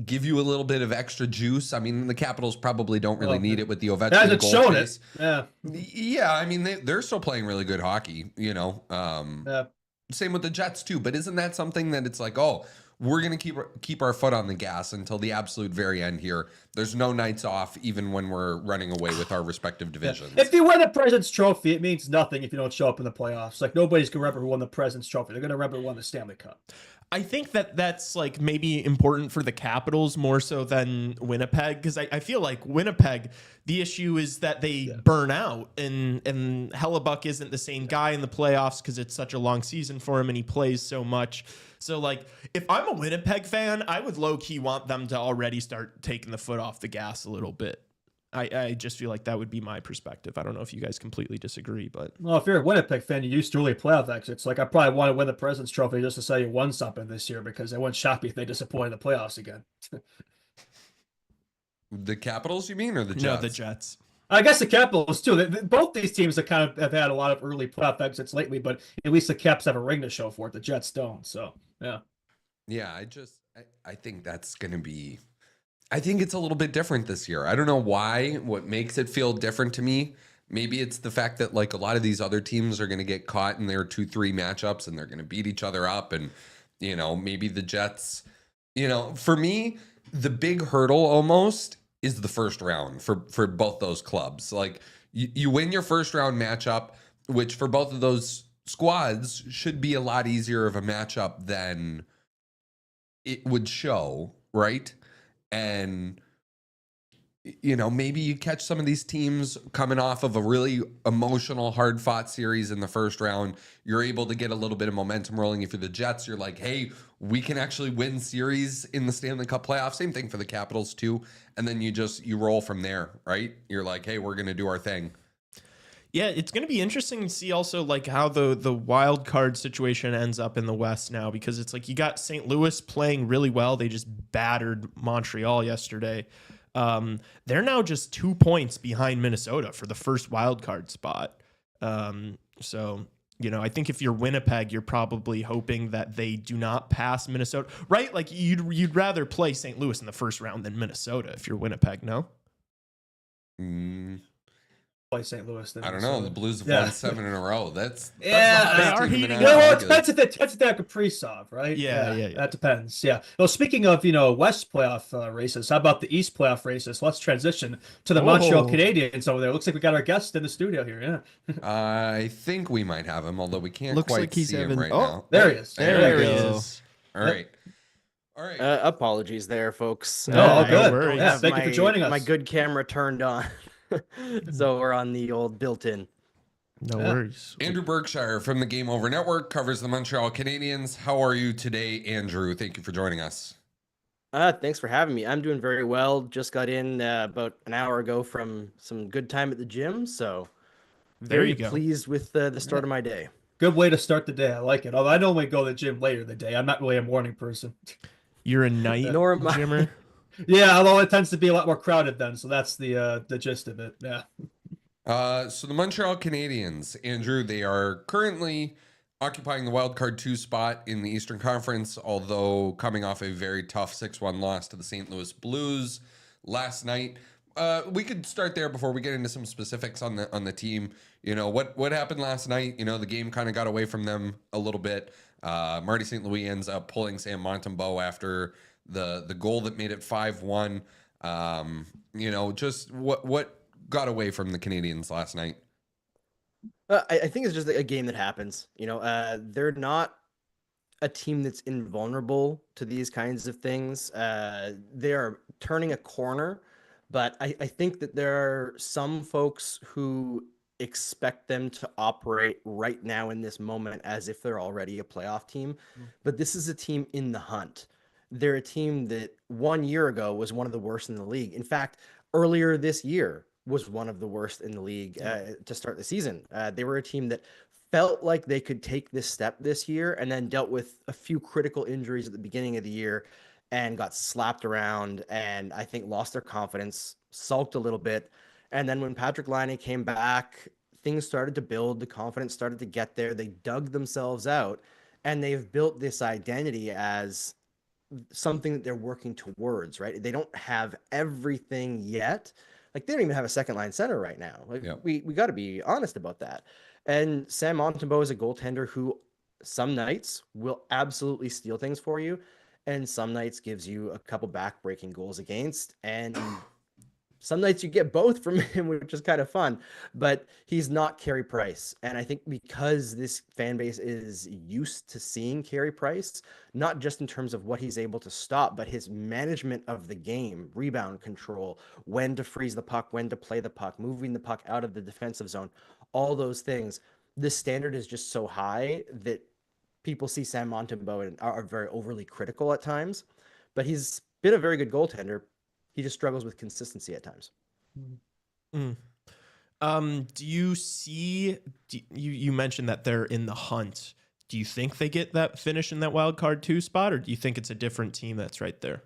give you a little bit of extra juice? I mean, the Capitals probably don't really need it with the Ovechkin goal chase. Yeah, I mean, they're still playing really good hockey, you know. Same with the Jets too. But isn't that something that it's like, oh, we're going to keep our foot on the gas until the absolute very end here. There's no nights off, even when we're running away with our respective divisions. If you win the President's Trophy, it means nothing if you don't show up in the playoffs. Like, nobody's going to remember who won the President's Trophy. They're going to remember who won the Stanley Cup. I think that's like maybe important for the Capitals more so than Winnipeg, because I feel like Winnipeg, the issue is that they burn out, and Hellebuck isn't the same guy in the playoffs because it's such a long season for him and he plays so much. So like, if I'm a Winnipeg fan, I would low-key want them to already start taking the foot off the gas a little bit. I just feel like that would be my perspective. I don't know if you guys completely disagree, but well, if you're a Winnipeg fan, you used to really playoff exits. Like, I probably want to win the President's Trophy just to say you won something this year, because it wouldn't shock me if they disappointed in the playoffs again. The Capitals, you mean, or the Jets? No, the Jets. I guess the Capitals too. Both these teams have have had a lot of early playoff exits lately, but at least the Caps have a ring to show for it. The Jets don't. So yeah. I think that's going to be. I think it's a little bit different this year. I don't know why. What makes it feel different to me? Maybe it's the fact that like a lot of these other teams are going to get caught in their 2-3 matchups and they're going to beat each other up, and maybe the Jets. For me, the big hurdle almost is the first round for both those clubs. Like you win your first round matchup, which for both of those squads should be a lot easier of a matchup than it would show, right? And maybe you catch some of these teams coming off of a really emotional, hard-fought series in the first round. You're able to get a little bit of momentum rolling. If you're the Jets, you're like, hey, we can actually win series in the Stanley Cup playoffs. Same thing for the Capitals too. And then you roll from there, right? You're like, hey, we're going to do our thing. Yeah, it's going to be interesting to see also like how the wild card situation ends up in the West now, because it's like you got St. Louis playing really well. They just battered Montreal yesterday. They're now just 2 points behind Minnesota for the first wild card spot. So You know, I think if you're Winnipeg, you're probably hoping that they do not pass Minnesota, right? Like you'd rather play St. Louis in the first round than Minnesota if you're Winnipeg, no? Play St. Louis. I don't know. The Blues have won 7 in a row. That's Yeah. the hottest They are team in the heating National up. Well, it League. depends if they have Kaprizov, right? Yeah. That depends. Yeah. Well, speaking of, West playoff races, how about the East playoff races? Let's transition to the Montreal Canadiens over there. Looks like we got our guest in the studio here. Yeah. I think we might have him, although we can't Looks quite like he's see him having- right oh, now. There he is. There we he go. is. All right. All right. Apologies there, folks. No, all no good. worries. Yeah, thank you for joining us. My good camera turned on. So we're on the old built-in. No worries. Andrew Berkshire from the Game Over Network covers the Montreal Canadiens. How are you today, Andrew? Thank you for joining us. Thanks for having me. I'm doing very well. Just got in about an hour ago from some good time at the gym, so There very you go. pleased with the start of my day. Good way to start the day. I like it. Although I normally go to the gym later in the day. I'm not really a morning person. You're a night Nor am I. gymmer. Yeah, although it tends to be a lot more crowded then, so that's the gist of it. Yeah. So the Montreal Canadiens, Andrew, they are currently occupying the wild card 2 spot in the Eastern Conference, although coming off a very tough 6-1 loss to the St. Louis Blues last night. We could start there before we get into some specifics on the team. You know, what happened last night? You know, the game kind of got away from them a little bit. Marty St. Louis ends up pulling Sam Montembeault after the goal that made it 5-1. You know, just what got away from the Canadiens last night? I think it's just a game that happens. You know, they're not a team that's invulnerable to these kinds of things. They are turning a corner, but I think that there are some folks who expect them to operate right now in this moment as if they're already a playoff team. But this is a team in the hunt. They're a team that 1 year ago was one of the worst in the league. In fact, earlier this year was one of the worst in the league to start the season. They were a team that felt like they could take this step this year and then dealt with a few critical injuries at the beginning of the year and got slapped around and I think lost their confidence, sulked a little bit. And then when Patrick Laine came back, things started to build, the confidence started to get there. They dug themselves out and they've built this identity as something that they're working towards, right? They don't have everything yet. Like they don't even have a second line center right now. Like we got to be honest about that. And Sam Montembeault is a goaltender who some nights will absolutely steal things for you, and some nights gives you a couple back-breaking goals against, and some nights you get both from him, which is kind of fun. But he's not Carey Price, and I think because this fan base is used to seeing Carey Price, not just in terms of what he's able to stop, but his management of the game, rebound control, when to freeze the puck, when to play the puck, moving the puck out of the defensive zone, all those things. The standard is just so high that people see Sam Montembeault and are very overly critical at times, but he's been a very good goaltender. He just struggles with consistency at times. Do you see? You mentioned that they're in the hunt. Do you think they get that finish in that wild card 2 spot, or do you think it's a different team that's right there?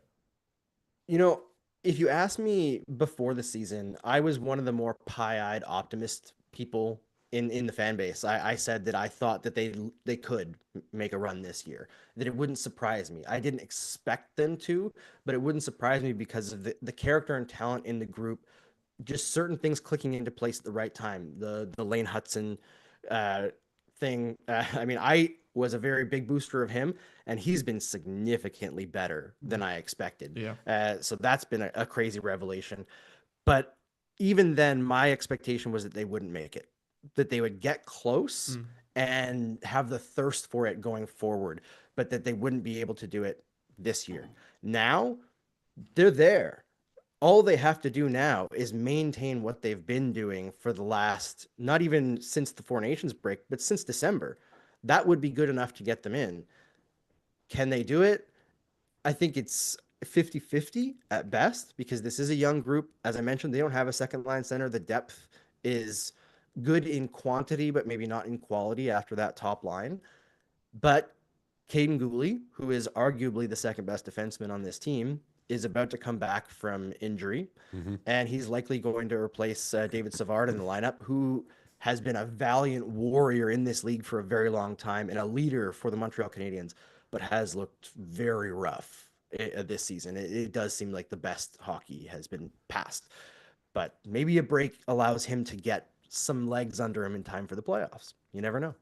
You know, if you asked me before the season, I was one of the more pie-eyed optimist people in the fan base. I said that I thought that they could make a run this year, that it wouldn't surprise me. I didn't expect them to, but it wouldn't surprise me because of the character and talent in the group, just certain things clicking into place at the right time. The Lane Hudson thing. I mean, I was a very big booster of him, and he's been significantly better than I expected. Yeah. So that's been a crazy revelation. But even then, my expectation was that they wouldn't make it, that they would get close and have the thirst for it going forward, but that they wouldn't be able to do it this year. Now they're there. All they have to do now is maintain what they've been doing for the last, not even since the Four Nations break, but since December. That would be good enough to get them in. Can they do it? I think it's 50-50 at best, because this is a young group. As I mentioned, they don't have a second line center. The depth is good in quantity, but maybe not in quality after that top line. But Caden Gooley, who is arguably the second best defenseman on this team, is about to come back from injury, and he's likely going to replace David Savard in the lineup, who has been a valiant warrior in this league for a very long time and a leader for the Montreal Canadiens, but has looked very rough this season. It does seem like the best hockey has been passed, but maybe a break allows him to get some legs under him in time for the playoffs. You never know.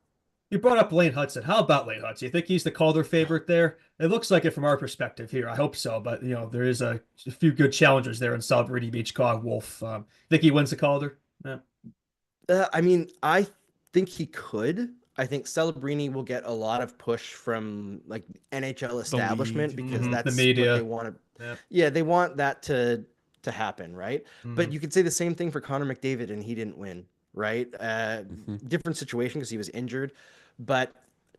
You brought up Lane Hudson. How about Lane Hudson? You think he's the Calder favorite there? It looks like it from our perspective here. I hope so, but there is a few good challengers there in Salverini, Beachcog, Wolf. Think he wins the Calder? Yeah. I mean, I think he could. I think Celebrini will get a lot of push from like NHL establishment because that's the media. what they want to. Yeah, they want that to happen, right? But you could say the same thing for Connor McDavid, and he didn't win, right? Different situation because he was injured, but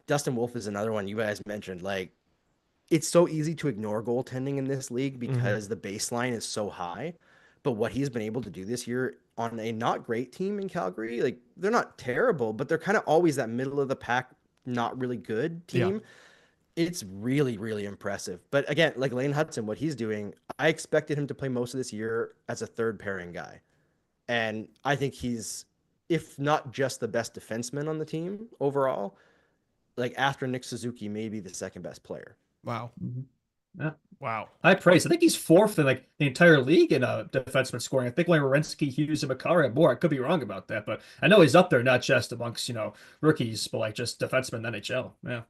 Dustin Wolf is another one you guys mentioned. Like, it's so easy to ignore goaltending in this league because the baseline is so high. But what he's been able to do this year on a not great team in Calgary, like they're not terrible, but they're kind of always that middle of the pack, not really good team. Yeah. It's really, really impressive. But again, like Lane Hudson, what he's doing, I expected him to play most of this year as a third pairing guy. And I think he's, if not just the best defenseman on the team overall, like after Nick Suzuki, maybe the second best player. Wow. Yeah. Wow. High praise. I think he's fourth in like the entire league in defenseman scoring. I think only Werenski, Hughes, and Makar have more. I could be wrong about that, but I know he's up there, not just amongst, rookies, but like just defensemen in the NHL. Yeah.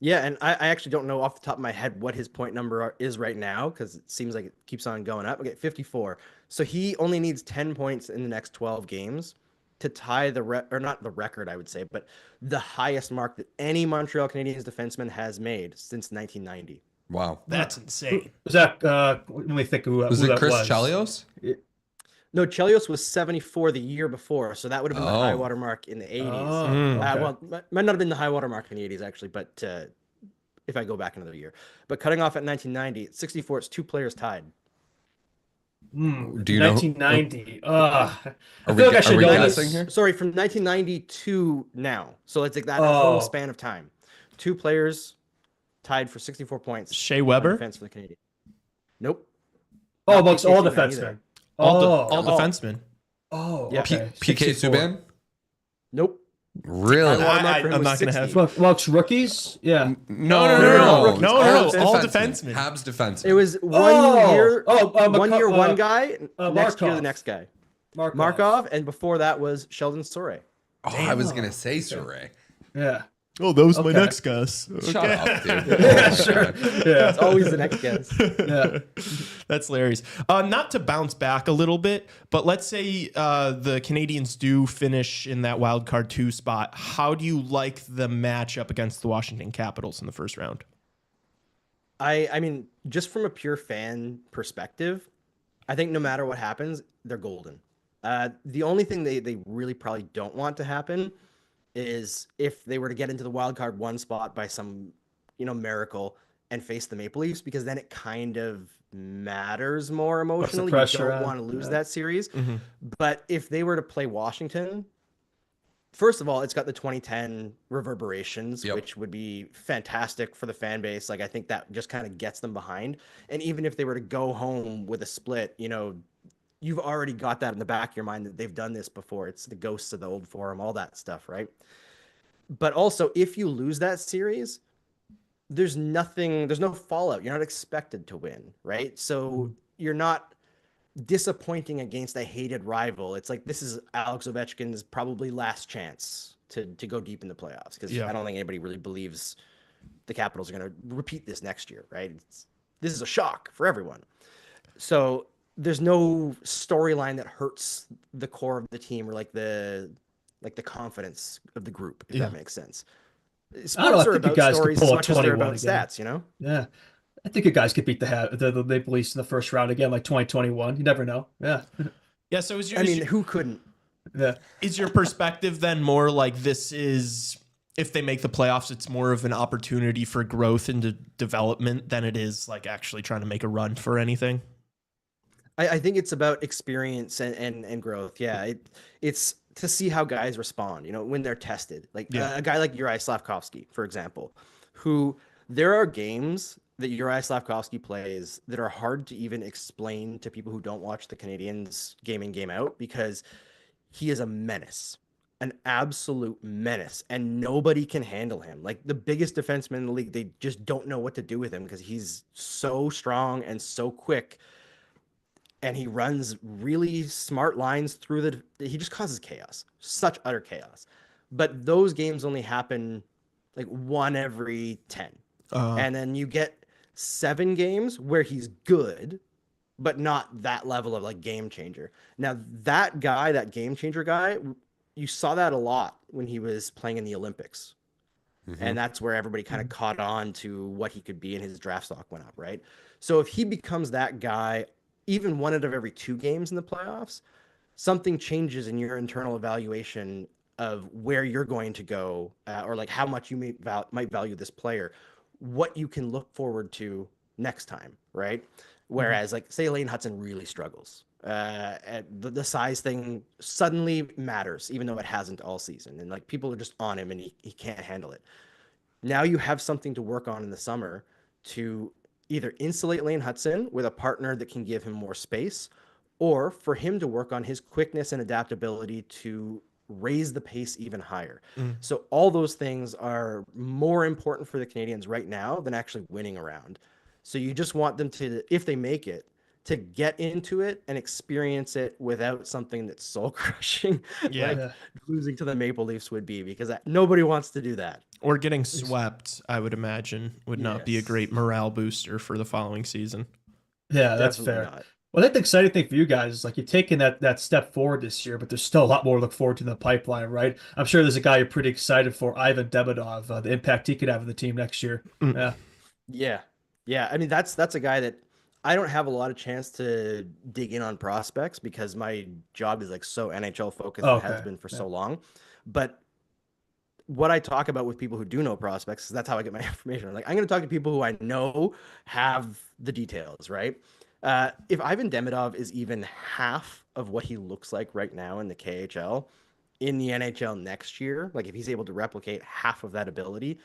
Yeah, and I actually don't know off the top of my head what his point number is right now because it seems like it keeps on going up. Okay, 54. So he only needs 10 points in the next 12 games to tie or not the record, I would say, but the highest mark that any Montreal Canadiens defenseman has made since 1990. Wow. That's insane. Was that, let me think who Was who it that Chris was. Chelios? No, Chelios was 74 the year before, so that would have been the high water mark in the 80s. Okay. Well, might not have been the high water mark in the 80s, actually, but if I go back another year. But cutting off at 1990, 64, it's two players tied. Do you know? 1990. I Are feel like I should know guessing this. here? Sorry, from 1990 to now. So it's like that whole span of time. Two players tied for 64 points. Shea Weber? Defense for the Canadiens. Nope. Oh, Not amongst PK all Subban defensemen. either. All defensemen. Oh, Yeah. okay. PK 64. Subban? Nope. Really? High water mark for him I'm was not going to 60. have. Amongst rookies? Yeah. No. Habs All defensemen. defensemen. Habs defensemen. It was one year. One year, one guy. Next year, Markov. the next guy. Markov. Markov, and before that was Sheldon Sore. Oh, I was gonna say Surrey. Yeah. Oh, that was my Okay. next guess. Shut up, dude. Yeah, sure. Yeah. It's always the next guess. Yeah. That's hilarious. Not to bounce back a little bit, but let's say the Canadians do finish in that wild card 2 spot. How do you like the matchup against the Washington Capitals in the first round? I mean, just from a pure fan perspective, I think no matter what happens, they're golden. The only thing they really probably don't want to happen is if they were to get into the wild card 1 spot by some, miracle and face the Maple Leafs, because then it kind of matters more emotionally. You don't want to lose that series. But if they were to play Washington, first of all, it's got the 2010 reverberations, which would be fantastic for the fan base. Like, I think that just kind of gets them behind. And even if they were to go home with a split, you've already got that in the back of your mind that they've done this before. It's the ghosts of the old forum, all that stuff, right? But also, if you lose that series, there's no fallout. You're not expected to win, right? So you're not disappointing against a hated rival. It's like, this is Alex Ovechkin's probably last chance to go deep in the playoffs, because I don't think anybody really believes the Capitals are going to repeat this next year, right? This is a shock for everyone. So there's no storyline that hurts the core of the team or like the confidence of the group, if that makes sense. Sports are about stories as much as they're about stats, Yeah. I think you guys could beat the Maple Leafs in the first round again, like 2021. You never know. Yeah. Yeah. So who couldn't? Yeah. Is your perspective then more like this is, if they make the playoffs, it's more of an opportunity for growth and development than it is like actually trying to make a run for anything? I think it's about experience and growth. Yeah, it's to see how guys respond, when they're tested. Like a guy like Uri Slavkovsky, for example, who there are games that Uri Slavkovsky plays that are hard to even explain to people who don't watch the Canadiens game in, game out, because he is a menace. an absolute menace, and nobody can handle him. Like the biggest defenseman in the league, they just don't know what to do with him because he's so strong and so quick, and he runs really smart lines through he just causes chaos, such utter chaos. But those games only happen like one every 10. And then you get 7 games where he's good, but not that level of like game changer. Now that guy, that game changer guy, you saw that a lot when he was playing in the Olympics. And that's where everybody kind of caught on to what he could be, and his draft stock went up, right? So if he becomes that guy, even one out of every 2 games in the playoffs, something changes in your internal evaluation of where you're going to go, or like how much you might value this player, what you can look forward to next time, right? Whereas, like, say Lane Hudson really struggles, the size thing suddenly matters, even though it hasn't all season, and like people are just on him, and he can't handle it. Now you have something to work on in the summer to either insulate Lane Hudson with a partner that can give him more space, or for him to work on his quickness and adaptability to raise the pace even higher. So all those things are more important for the Canadians right now than actually winning a round. So you just want them to, if they make it, to get into it and experience it without something that's soul crushing, like losing to the Maple Leafs would be, because nobody wants to do that. Or getting swept, I would imagine, would not be a great morale booster for the following season. Yeah, that's Definitely fair. not. Well, I think the exciting thing for you guys is like you're taking that step forward this year, but there's still a lot more to look forward to in the pipeline, right? I'm sure there's a guy you're pretty excited for, Ivan Demidov, the impact he could have in the team next year. Yeah. Yeah. I mean, that's a guy that I don't have a lot of chance to dig in on prospects because my job is like so NHL focused, Oh, and has okay. been for so long. But what I talk about with people who do know prospects, 'cause that's how I get my information. Like, I'm going to talk to people who I know have the details, right? If Ivan Demidov is even half of what he looks like right now in the KHL, in the NHL next year, like if he's able to replicate half of that ability,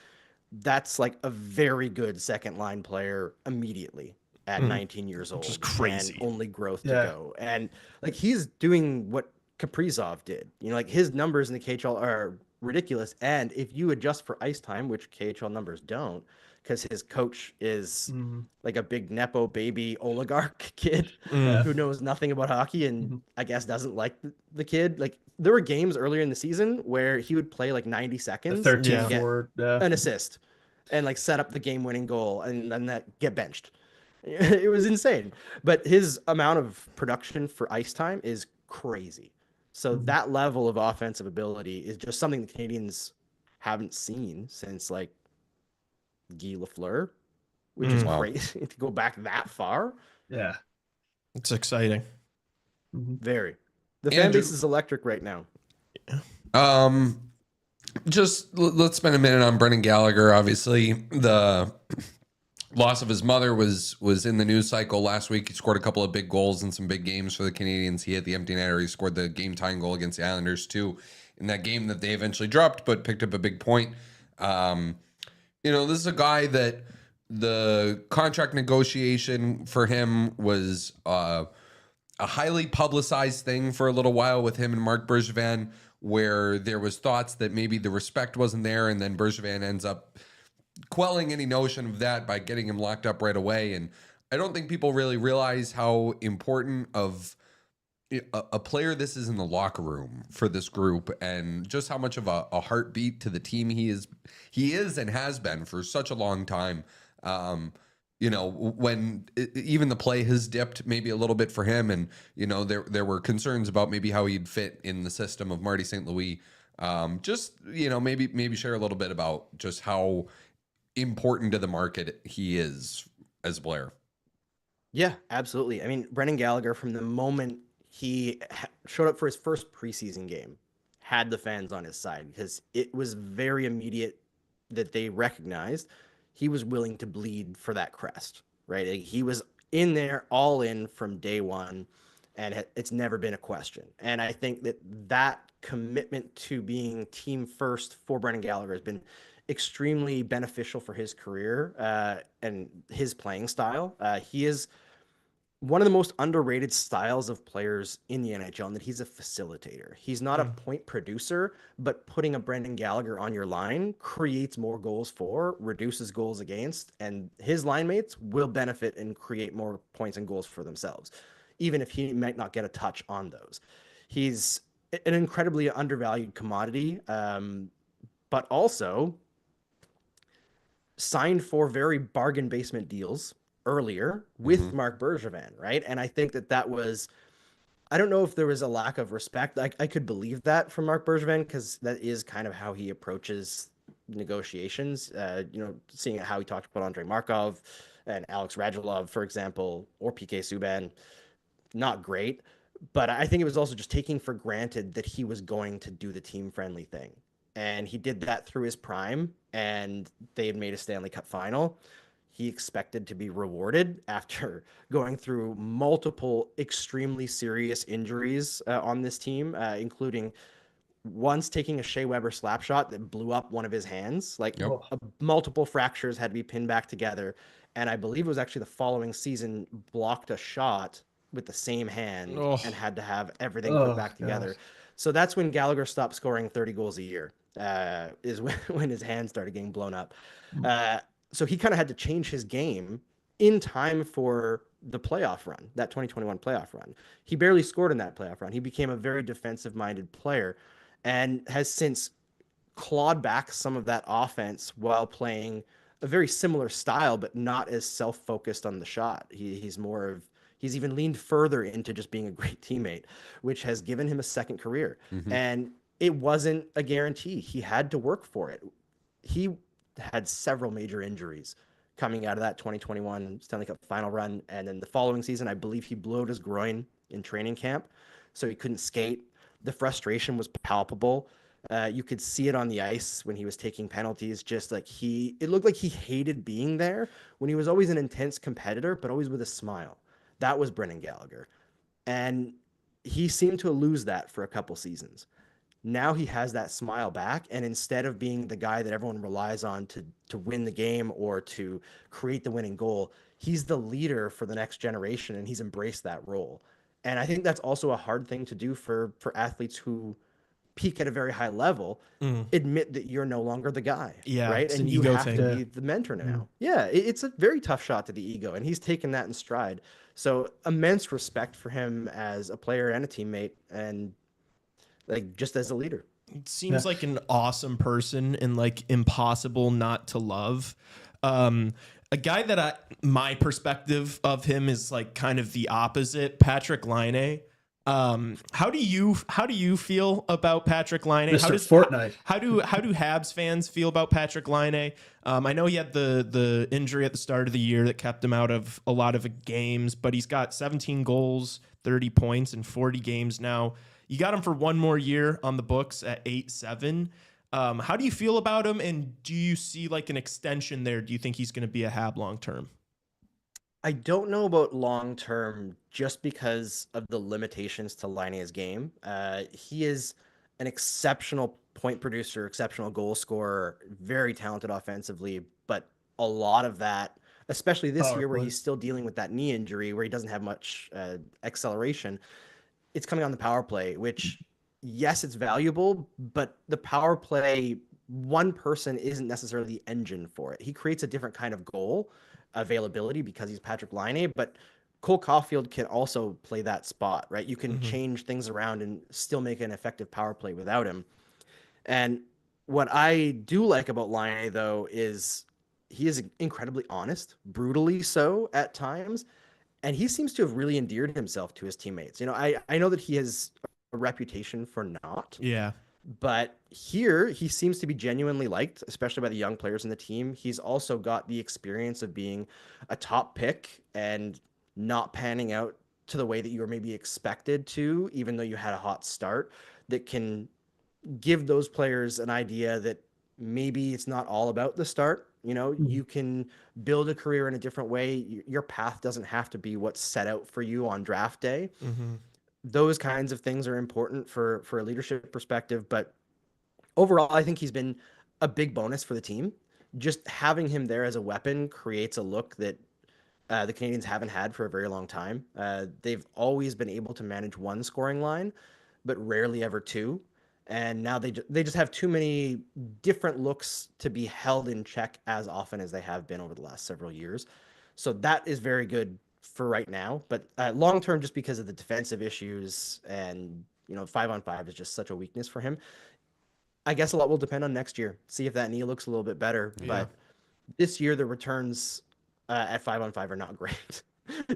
that's like a very good second line player immediately at 19 years old. is crazy. And only growth to Yeah. go. And like he's doing what Kaprizov did. You know, like his numbers in the KHL are ridiculous. And if you adjust for ice time, which KHL numbers don't, because his coach is like a big Nepo baby oligarch kid who knows nothing about hockey and I guess doesn't like the kid. Like there were games earlier in the season where he would play like 90 The seconds 13 and get forward. Yeah. an assist and like set up the game-winning goal and then that get benched. It was insane. But his amount of production for ice time is crazy. So that level of offensive ability is just something the Canadians haven't seen since like Guy Lafleur, which is crazy to go back that far. Yeah. It's exciting. Very. The fan Andrew- base is electric right now. Just let's spend a minute on Brendan Gallagher. Obviously, the loss of his mother was in the news cycle last week. He scored a couple of big goals in some big games for the Canadians. He hit the empty netter. He scored the game-tying goal against the Islanders too in that game that they eventually dropped, but picked up a big point. You know, this is a guy that the contract negotiation for him was a highly publicized thing for a little while with him and Mark Bergevin, where there was thoughts that maybe the respect wasn't there, and then Bergevin ends up quelling any notion of that by getting him locked up right away. And I don't think people really realize how important of a player this is in the locker room for this group, and just how much of a heartbeat to the team he is and has been for such a long time. You know, when even the play has dipped maybe a little bit for him, and you know there were concerns about maybe how he'd fit in the system of Marty St. Louis. Just you know maybe share a little bit about just how important to the market he is as a player. Yeah, absolutely. I mean, Brendan Gallagher, from the moment he showed up for his first preseason game, had the fans on his side because it was very immediate that they recognized he was willing to bleed for that crest, right? Like, he was in there all in from day one, and it's never been a question. And I think that commitment to being team first for Brendan Gallagher has been extremely beneficial for his career and his playing style. He is one of the most underrated styles of players in the NHL, and that he's a facilitator. He's not a point producer, but putting a Brendan Gallagher on your line creates more goals for, reduces goals against, and his line mates will benefit and create more points and goals for themselves, even if he might not get a touch on those. He's an incredibly undervalued commodity, but also signed for very bargain basement deals earlier with Marc Bergevin, right? And I think that was, I don't know if there was a lack of respect. I could believe that from Marc Bergevin because that is kind of how he approaches negotiations. Seeing how he talked about Andrei Markov and Alex Radulov, for example, or PK Subban, not great. But I think it was also just taking for granted that he was going to do the team friendly thing. And he did that through his prime, and they had made a Stanley Cup final. He expected to be rewarded after going through multiple extremely serious injuries on this team, including once taking a Shea Weber slap shot that blew up one of his hands. Like multiple fractures had to be pinned back together. And I believe it was actually the following season blocked a shot with the same hand and had to have everything put back together. So that's when Gallagher stopped scoring 30 goals a year, is when his hand started getting blown up. So he kind of had to change his game in time for the playoff run, that 2021 playoff run. He barely scored in that playoff run. He became a very defensive-minded player and has since clawed back some of that offense while playing a very similar style, but not as self-focused on the shot. He's even leaned further into just being a great teammate, which has given him a second career. And it wasn't a guarantee. He had to work for it. He had several major injuries coming out of that 2021 Stanley Cup final run. And then the following season, I believe he blew out his groin in training camp, so he couldn't skate. The frustration was palpable. You could see it on the ice when he was taking penalties. Just like it looked like he hated being there when he was always an intense competitor, but always with a smile. That was Brendan Gallagher. And he seemed to lose that for a couple seasons. Now he has that smile back. And instead of being the guy that everyone relies on to win the game or to create the winning goal, he's the leader for the next generation, and he's embraced that role. And I think that's also a hard thing to do for athletes who peak at a very high level. Admit that you're no longer the guy, right? It's And an you ego have thing. to be the mentor now. It's a very tough shot to the ego, and he's taken that in stride. So immense respect for him as a player and a teammate, and like just as a leader. It seems like an awesome person and like impossible not to love. A guy that my perspective of him is like kind of the opposite, Patrick Laine. How do you feel about Patrick Laine? Fortnite. How do Habs fans feel about Patrick Laine? I know he had the injury at the start of the year that kept him out of a lot of games, but he's got 17 goals, 30 points in 40 games now. You got him for one more year on the books at 8-7. How do you feel about him, and do you see like an extension there? Do you think he's going to be a Hab long term? I don't know about long term just because of the limitations to Laine's game. He is an exceptional point producer, exceptional goal scorer, very talented offensively, but a lot of that, especially this year where he's still dealing with that knee injury where he doesn't have much acceleration, it's coming on the power play, which, yes, it's valuable, but the power play, one person isn't necessarily the engine for it. He creates a different kind of goal availability because he's Patrick Laine, but Cole Caulfield can also play that spot, right? You can change things around and still make an effective power play without him. And what I do like about Laine, though, is he is incredibly honest, brutally so at times, and he seems to have really endeared himself to his teammates. I know that he has a reputation for not. Yeah. But here, he seems to be genuinely liked, especially by the young players in the team. He's also got the experience of being a top pick and not panning out to the way that you were maybe expected to, even though you had a hot start, that can give those players an idea that maybe it's not all about the start. You can build a career in a different way. Your path doesn't have to be what's set out for you on draft day. Those kinds of things are important for a leadership perspective. But overall, I think he's been a big bonus for the team. Just having him there as a weapon creates a look that the Canadians haven't had for a very long time. They've always been able to manage one scoring line, but rarely ever two. And now they just have too many different looks to be held in check as often as they have been over the last several years. So that is very good for right now. But long term, just because of the defensive issues and 5-on-5 is just such a weakness for him. I guess a lot will depend on next year. See if that knee looks a little bit better. Yeah. But this year, the returns at 5-on-5 are not great,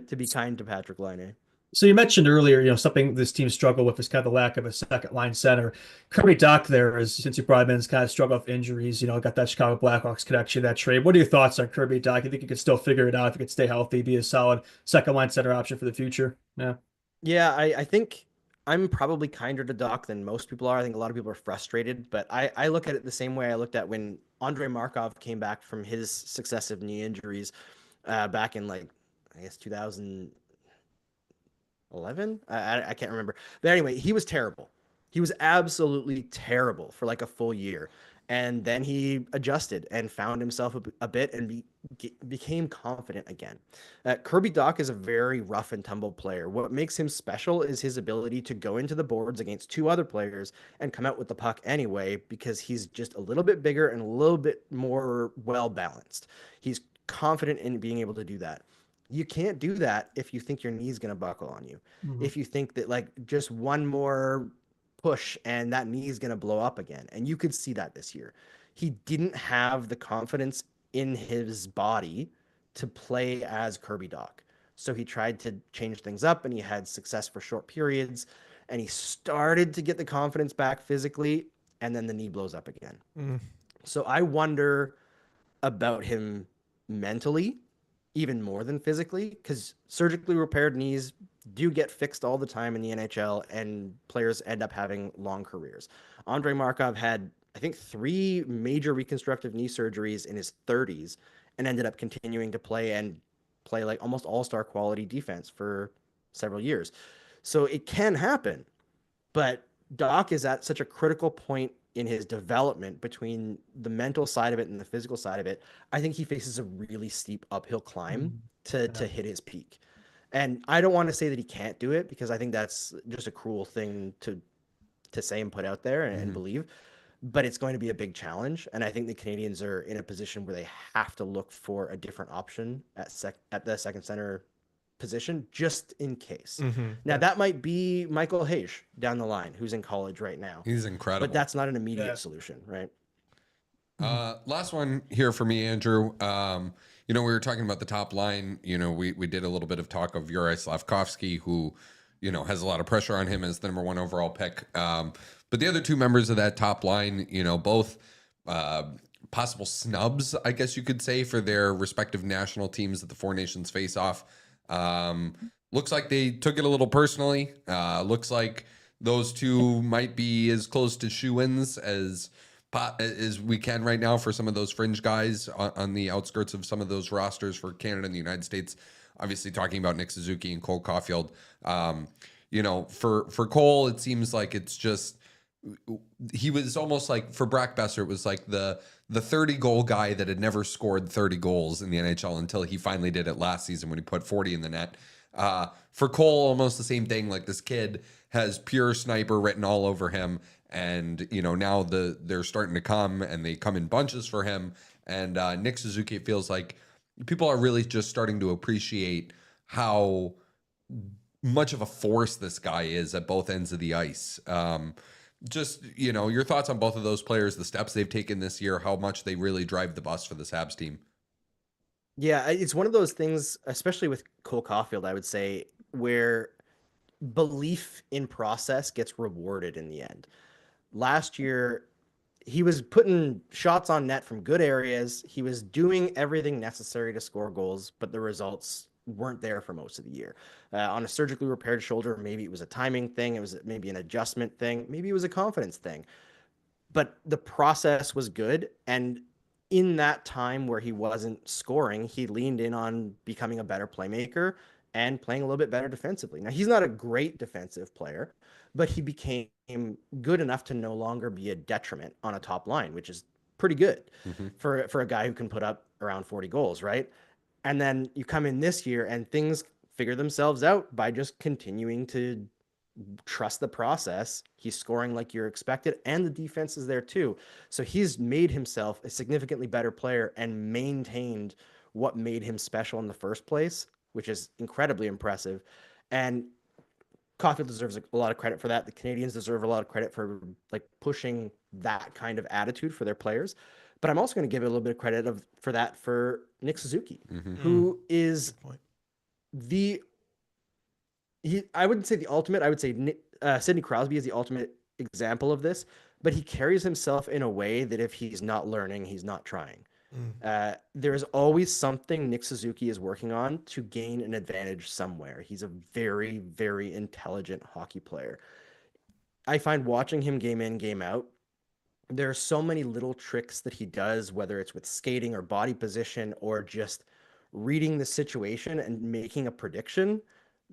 to be kind to Patrick Laine. So you mentioned earlier, something this team struggled with is kind of the lack of a second line center. Kirby Dach there is, since you brought him in, has kind of struggled with injuries, got that Chicago Blackhawks connection, that trade. What are your thoughts on Kirby Dach? You think he could still figure it out if he could stay healthy, be a solid second line center option for the future? Yeah. Yeah, I think I'm probably kinder to Doc than most people are. I think a lot of people are frustrated, but I look at it the same way I looked at when Andrei Markov came back from his successive knee injuries back in I guess 2011. I can't remember. But anyway, he was terrible. He was absolutely terrible for a full year. And then he adjusted and found himself a bit and became confident again. Kirby Dach is a very rough and tumble player. What makes him special is his ability to go into the boards against two other players and come out with the puck anyway, because he's just a little bit bigger and a little bit more well balanced. He's confident in being able to do that. You can't do that if you think your knee's going to buckle on you. Mhm. If you think that just one more push and that knee is going to blow up again. And you could see that this year. He didn't have the confidence in his body to play as Kirby Dach. So he tried to change things up and he had success for short periods and he started to get the confidence back physically and then the knee blows up again. So I wonder about him mentally even more than physically, because surgically repaired knees do get fixed all the time in the NHL and players end up having long careers. Andrei Markov had, I think, 3 major reconstructive knee surgeries in his 30s and ended up continuing to play almost all-star quality defense for several years. So it can happen, but Doc is at such a critical point in his development between the mental side of it and the physical side of it. I think he faces a really steep uphill climb to hit his peak. And I don't want to say that he can't do it, because I think that's just a cruel thing to say and put out there and believe. But it's going to be a big challenge. And I think the Canadians are in a position where they have to look for a different option at the second center position, just in case. Now, that might be Michael Hayes down the line, who's in college right now. He's incredible. But that's not an immediate solution, right? Last one here for me, Andrew. We were talking about the top line. We did a little bit of talk of Yuri Slafkovsky, who, has a lot of pressure on him as the number 1 overall pick. But the other 2 members of that top line, both possible snubs, I guess you could say, for their respective national teams at the Four Nations face-off. Looks like they took it a little personally. Looks like those 2 might be as close to shoo-ins as we can right now for some of those fringe guys on the outskirts of some of those rosters for Canada and the United States. Obviously talking about Nick Suzuki and Cole Caulfield. For Cole, it seems like it's just, he was almost like, for Brock Besser, it was like the 30-goal guy that had never scored 30 goals in the NHL until he finally did it last season when he put 40 in the net. For Cole, almost the same thing. Like, this kid has pure sniper written all over him. And, now they're starting to come and they come in bunches for him. And Nick Suzuki, it feels like people are really just starting to appreciate how much of a force this guy is at both ends of the ice. Just, your thoughts on both of those players, the steps they've taken this year, how much they really drive the bus for this Habs team. Yeah, it's one of those things, especially with Cole Caulfield, I would say, where belief in process gets rewarded in the end. Last year, he was putting shots on net from good areas. He was doing everything necessary to score goals, but the results weren't there for most of the year. On a surgically repaired shoulder, maybe it was a timing thing. It was maybe an adjustment thing. Maybe it was a confidence thing. But the process was good. And in that time where he wasn't scoring, he leaned in on becoming a better playmaker and playing a little bit better defensively. Now, he's not a great defensive player, but he became good enough to no longer be a detriment on a top line, which is pretty good for a guy who can put up around 40 goals, right? And then you come in this year and things figure themselves out by just continuing to trust the process. He's scoring like you're expected, and the defense is there too. So he's made himself a significantly better player and maintained what made him special in the first place, which is incredibly impressive. And Caulfield deserves a lot of credit for that. The Canadians deserve a lot of credit for like pushing that kind of attitude for their players. But I'm also going to give it a little bit of credit for that for Nick Suzuki, who is I wouldn't say the ultimate. I would say Sidney Crosby is the ultimate example of this, but he carries himself in a way that if he's not learning, he's not trying. There is always something Nick Suzuki is working on to gain an advantage somewhere. He's a very, very intelligent hockey player. I find watching him game in, game out, there are so many little tricks that he does, whether it's with skating or body position or just reading the situation and making a prediction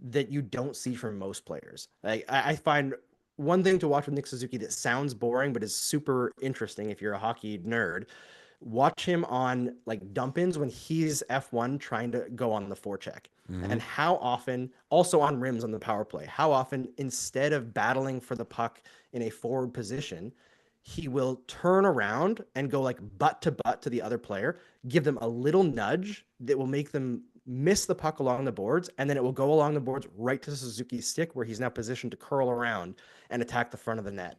that you don't see from most players. I find one thing to watch with Nick Suzuki that sounds boring but is super interesting if you're a hockey nerd. Watch him on like dump-ins when he's F1 trying to go on the forecheck. And how often, also on rims on the power play, how often instead of battling for the puck in a forward position, he will turn around and go like butt to the other player, give them a little nudge that will make them miss the puck along the boards, and then it will go along the boards right to Suzuki's stick where he's now positioned to curl around and attack the front of the net.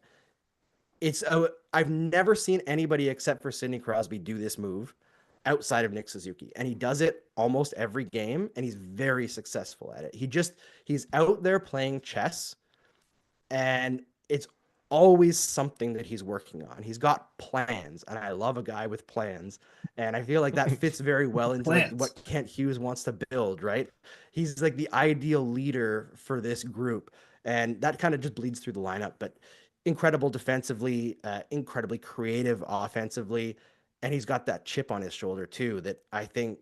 I've never seen anybody except for Sidney Crosby do this move outside of Nick Suzuki, and he does it almost every game, and he's very successful at it. He's out there playing chess, and it's always something that he's working on. He's got plans, and I love a guy with plans, and I feel like that fits very well into like what Kent Hughes wants to build, right? He's like the ideal leader for this group, and that kind of just bleeds through the lineup. But incredible defensively, incredibly creative offensively, and he's got that chip on his shoulder too that I think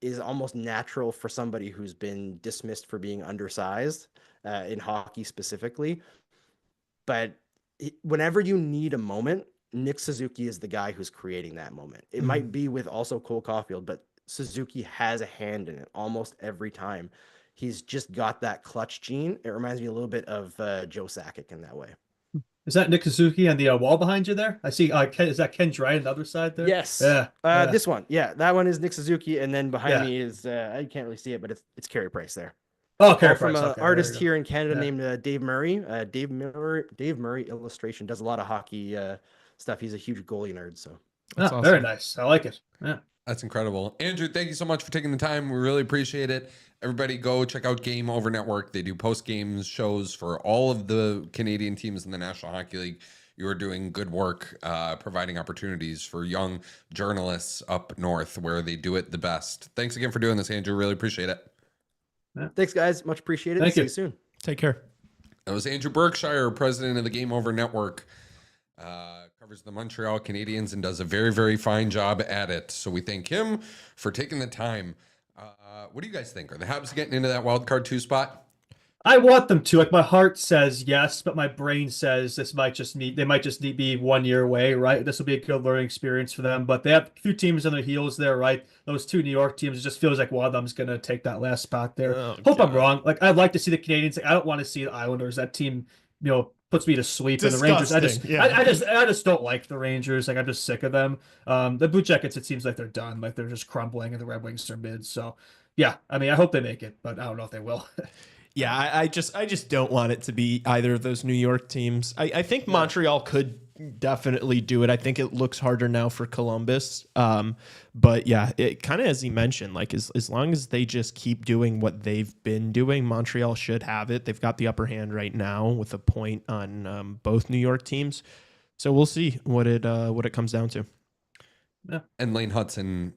is almost natural for somebody who's been dismissed for being undersized in hockey specifically. But whenever you need a moment, Nick Suzuki is the guy who's creating that moment. It might be with also Cole Caulfield, but Suzuki has a hand in it almost every time. He's just got that clutch gene. It reminds me a little bit of Joe Sakic in that way. Is that Nick Suzuki on the wall behind you there? I see. Is that Ken Dry on the other side there? Yes. Yeah. This one. Yeah, that one is Nick Suzuki, and then behind me is I can't really see it, but it's Carey Price there. Oh, Carey from Price. an Okay, artist here in Canada named Dave Murray. Dave Murray Illustration does a lot of hockey stuff. He's a huge goalie nerd. So that's awesome. Very nice. I like it. Yeah. That's incredible. Andrew, thank you so much for taking the time. We really appreciate it. Everybody go check out Game Over Network. They do post-game shows for all of the Canadian teams in the National Hockey League. You are doing good work providing opportunities for young journalists up north where they do it the best. Thanks again for doing this, Andrew. Really appreciate it. Yeah. Thanks, guys. Much appreciated. Thank you. See you soon. Take care. That was Andrew Berkshire, president of the Game Over Network. Covers the Montreal Canadiens and does a very, very fine job at it. So we thank him for taking the time. What do you guys think? Are the Habs getting into that wild card 2 spot? I want them to. Like my heart says yes, but my brain says they might just need to be 1 year away, right? This will be a good learning experience for them. But they have a few teams on their heels there, right? Those 2 New York teams, it just feels like one of them's gonna take that last spot there. Hope I'm wrong. Like I'd like to see the Canadians. Like, I don't want to see the Islanders. That team, puts me to sleep. Disgusting. And the Rangers, I just don't like the Rangers. Like I'm just sick of them. The Blue Jackets, it seems like they're done. Like they're just crumbling, and the Red Wings are mid. So yeah, I mean, I hope they make it, but I don't know if they will. Yeah, I just don't want it to be either of those New York teams. I think Montreal could definitely do it. I think it looks harder now for Columbus. But yeah, it kind of, as he mentioned, like as long as they just keep doing what they've been doing, Montreal should have it. They've got the upper hand right now with a point on both New York teams. So we'll see what it comes down to. Yeah. And Lane Hudson,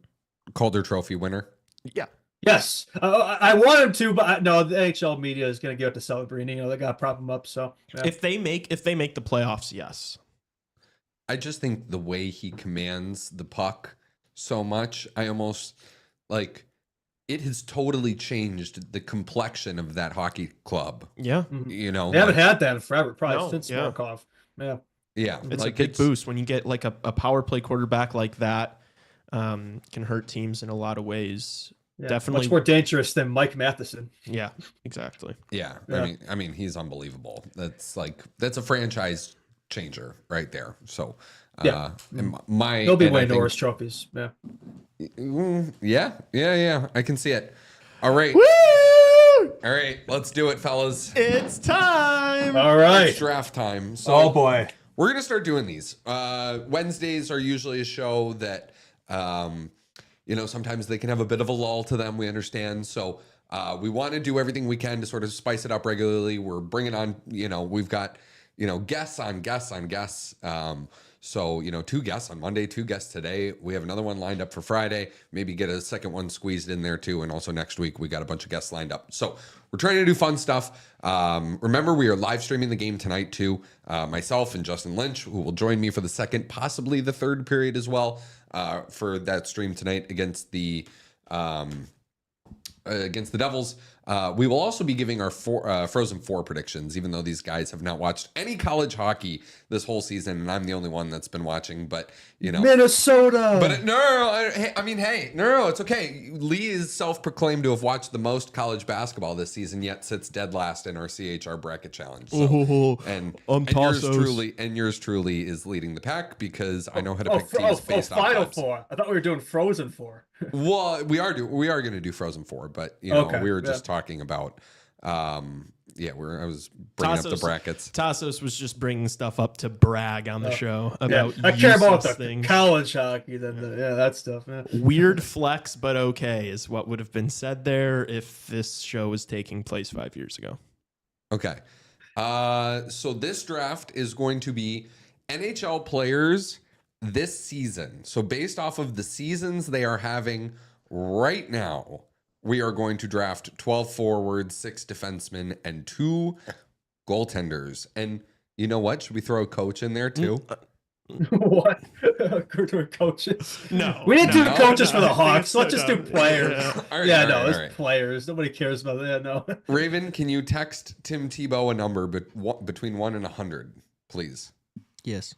Calder Trophy winner. Yeah. Yes, I want him to, but no, the NHL media is going to give it to Celebrini. They got to prop him up. So yeah. if they make the playoffs, yes. I just think the way he commands the puck so much, I almost like it has totally changed the complexion of that hockey club. Yeah, you know, they haven't had that in forever, probably since Markov. Yeah, it's like a big boost when you get like a power play quarterback like that. Can hurt teams in a lot of ways. Yeah, Definitely. much more dangerous than Mike Matheson. Yeah, exactly. Yeah, Yeah. I mean, he's unbelievable. That's a franchise changer right there. So, Yeah. and my He'll be and I winning think- Norris trophies. Yeah. Yeah. I can see it. All right, Woo! all right. Let's do it, fellas. It's time. All right. It's draft time. So Oh boy. we're gonna start doing these. Wednesdays are usually a show that sometimes they can have a bit of a lull to them. We understand. So we want to do everything we can to sort of spice it up regularly. We're bringing on, we've got, guests on guests. So, 2 guests on Monday, 2 guests today. We have another one lined up for Friday. Maybe get a second one squeezed in there too. And also next week, we got a bunch of guests lined up. So we're trying to do fun stuff. Remember, we are live streaming the game tonight too. Myself and Justin Lynch, who will join me for the second, possibly the third period as well, for that stream tonight against the Devils. We will also be giving our Frozen 4 predictions, even though these guys have not watched any college hockey this whole season, and I'm the only one that's been watching. But Minnesota. But no, it's okay. Lee is self-proclaimed to have watched the most college basketball this season, yet sits dead last in our CHR bracket challenge. So, and yours truly is leading the pack because I know how to pick teams based off Final vibes. Four. I thought we were doing Frozen 4. Well, we are going to do Frozen 4, but we were just talking about I was bringing up the brackets. Tassos was just bringing stuff up to brag on the show about I care about the things. college hockey that stuff. Yeah. Weird flex, but okay is what would have been said there if this show was taking place 5 years ago. Okay. So this draft is going to be NHL players this season. So based off of the seasons they are having right now, we are going to draft 12 forwards, 6 defensemen, and 2 goaltenders. And you know what? Should we throw a coach in there too? What? We're doing coaches? No. We didn't do coaches for the I think Hawks. it's so Let's just do dumb. players. Yeah. All right, It's all right. players. Nobody cares about that. No. Raven, can you text Tim Tebow a number between 1 and 100, please? Yes.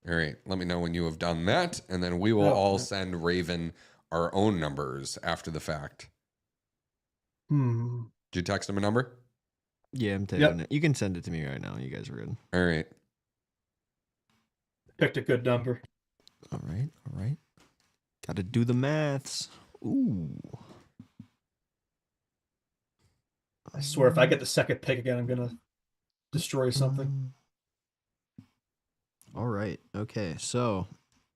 All right. Let me know when you have done that, and then we will all send Raven our own numbers after the fact. Did you text him a number? Yeah, I'm taking it. You can send it to me right now. You guys are good. All right. Picked a good number. All right. Got to do the maths. Ooh. I swear, if I get the second pick again, I'm gonna destroy something. All right. Okay. So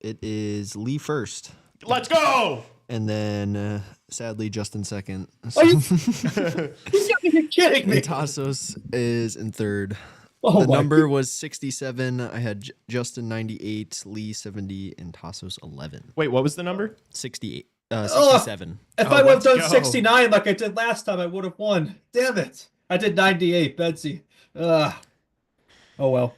it is Lee first, Let's go. and then sadly Justin second. Are you You're kidding me? And Tassos is in third. Oh The my number was 67. I had Justin 98, Lee 70, and Tassos 11. Wait, what was the number? 68. Oh, 67. If I would have done go. 69 like I did last time, I would have won. Damn it. I did 98, Betsy. Oh well.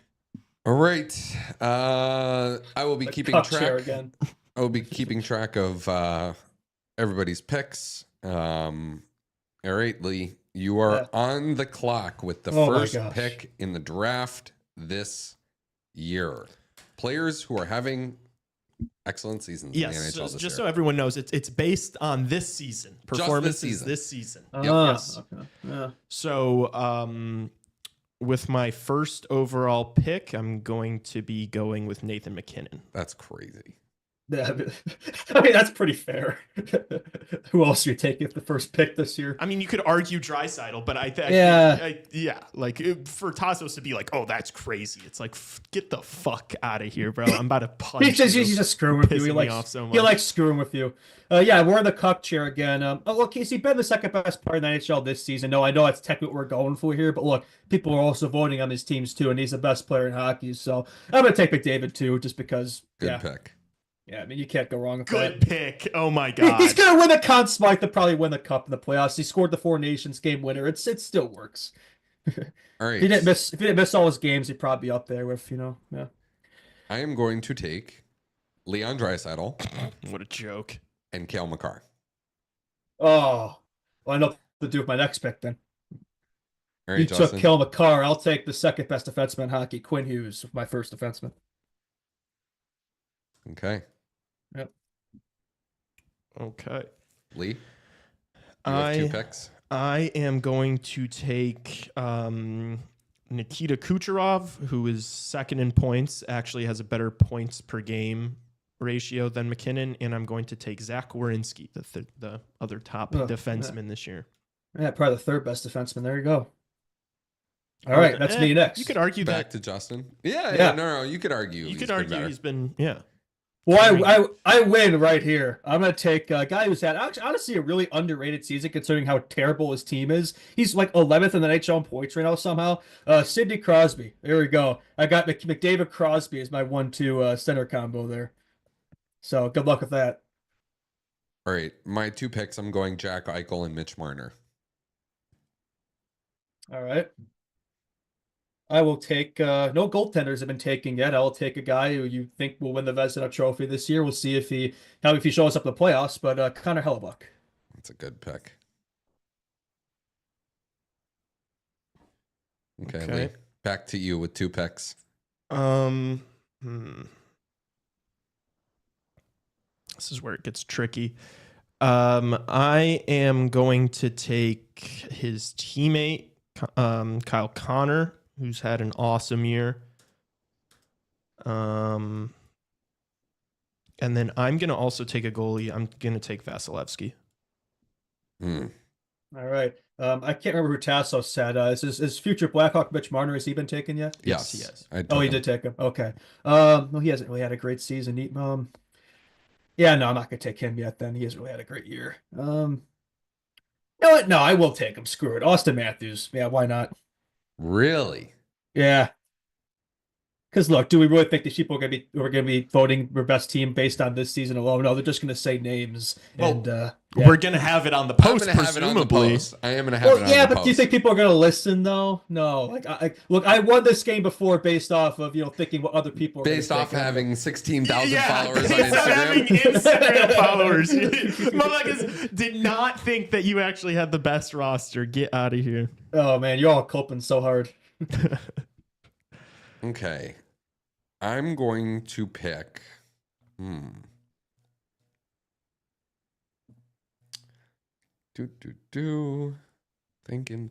All right. I will be keeping Cup chair track. again. I will be keeping track of everybody's picks. All right, Lee, you are on the clock with the Oh my first gosh. pick in the draft this year. Players who are having excellent seasons in the Yes, NHL this just year. so everyone knows, it's based on this season. Performances this season. Yes. Okay. Yeah. So, with my first overall pick, I'm going to be going with Nathan McKinnon. That's crazy. Yeah, I mean, that's pretty fair. Who else are you taking for the first pick this year? I mean, you could argue Draisaitl, but I think, for Tassos to be like, "Oh, that's crazy," it's like, get the fuck out of here, bro. I'm about to punch He's just you. screwing with you. Pissing He me likes off so he much. likes screwing with you. Yeah, we're in the cup chair again. Look, he's been the second best player in the NHL this season. No, I know that's technically what we're going for here, but look, people are also voting on his teams too, and he's the best player in hockey. So I'm gonna take McDavid too, just because. Good pick. Yeah, I mean, you can't go wrong with Good that. pick. Oh my god. He's gonna win the Conn Smythe to probably win the cup in the playoffs. He scored the Four Nations game winner. It still works. All right. If he didn't miss all his games, he'd probably be up there with, yeah. I am going to take Leon Draisaitl What a joke. and Cale Makar. Oh, well, I know what to do with my next pick then. All You right, took Justin. Cale Makar. I'll take the second best defenseman in hockey, Quinn Hughes, my first defenseman. Okay. Yep. Okay. Lee. You have two picks. I am going to take Nikita Kucherov, who is second in points, actually has a better points per game ratio than McKinnon, and I'm going to take Zach Werenski, the other top defenseman this year. Yeah, probably the third best defenseman. There you go. All right, that's me next. You could argue Back that. to Justin. Yeah. No. You could argue. You could argue he's been, Well, I win right here. I'm going to take a guy who's had honestly a really underrated season considering how terrible his team is. He's like 11th in the NHL in points right now somehow. Sidney Crosby. There we go. I got McDavid Crosby as my 1-2 center combo there. So good luck with that. All right. My two picks, I'm going Jack Eichel and Mitch Marner. All right. I will take no goaltenders have been taken yet. I will take a guy who you think will win the Vezina Trophy this year. We'll see if he shows up in the playoffs. But Connor Hellebuck. That's a good pick. Okay. Lee, back to you with two picks. This is where it gets tricky. I am going to take his teammate, Kyle Connor, who's had an awesome year. And then I'm going to also take a goalie. I'm going to take Vasilevsky. All right. I can't remember who Tassos said. Is future Blackhawk Mitch Marner, has he been taken yet? Yes, he has. He did take him. Okay. Well, he hasn't really had a great season. Yeah, no, I'm not going to take him yet then. He hasn't really had a great year. You know what? No, I will take him. Screw it. Austin Matthews. Yeah, why not? Really? Yeah. Because look, do we really think these people are going to be voting for best team based on this season alone? No, they're just going to say names. Well, and we're going to have it on the post, presumably. I am going to have it on the post. But do you think people are going to listen though? No. Look, I won this game before based off of thinking what other people are based off having 16,000 followers on based off having Instagram. Instagram followers. Motherfuckers did not think that you actually had the best roster. Get out of here. Oh man, you're all coping so hard. Okay. I'm going to pick. Thinking.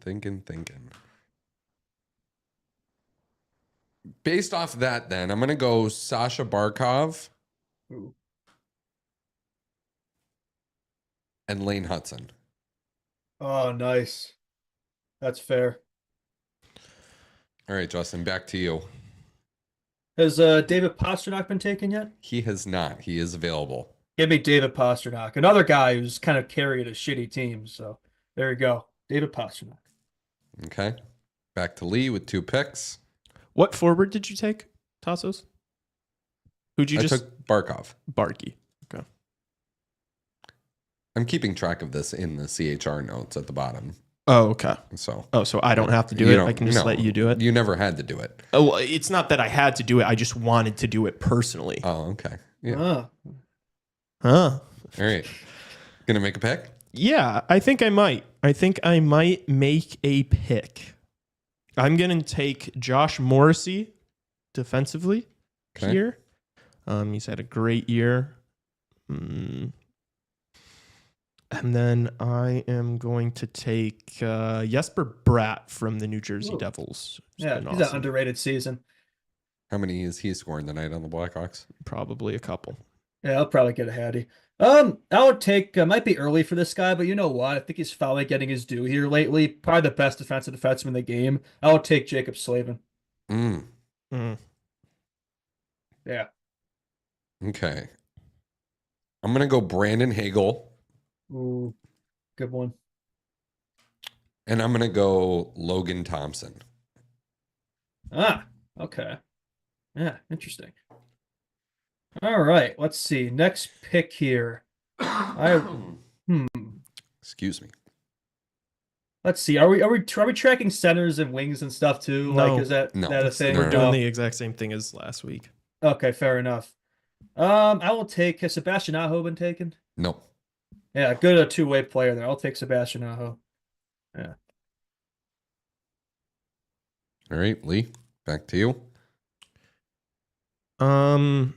Based off that, then, I'm going to go Sasha Barkov. Ooh. And Lane Hudson. Oh, nice. That's fair. All right, Justin, back to you. Has David Pastrnak been taken yet? He has not. He is available. Give me David Pastrnak, another guy who's kind of carried a shitty team. So there you go, David Pastrnak. Okay, back to Lee with two picks. What forward did you take, Tassos? Who'd you I took Barkov. Barkey. Okay. I'm keeping track of this in the CHR notes at the bottom. Oh, okay. So I don't have to do it. I can just let you do it. You never had to do it. Oh, well, it's not that I had to do it. I just wanted to do it personally. Oh, okay. Yeah. Huh. All right. Gonna make a pick? Yeah, I think I might. I think I might make a pick. I'm gonna take Josh Morrissey defensively here. He's had a great year. And then I am going to take Jesper Bratt from the New Jersey Devils. He's an underrated season. How many is he scoring tonight on the Blackhawks? Probably a couple. Yeah, I'll probably get a Hattie. I would take, might be early for this guy, but you know what? I think he's finally getting his due here lately. Probably the best defensive defenseman in the game. I would take Jacob Slavin. Yeah. Okay. I'm going to go Brandon Hagel. Ooh, good one. And I'm going to go Logan Thompson. Ah, okay. Yeah, interesting. All right, let's see. Next pick here. Excuse me. Let's see. Are we tracking centers and wings and stuff too? No. Like, is that a thing? We're doing the exact same thing as last week. Okay, fair enough. I will take. Has Sebastian Aho been taken? No. Yeah, good two-way player there. I'll take Sebastian Aho. Yeah. All right, Lee, back to you. I'm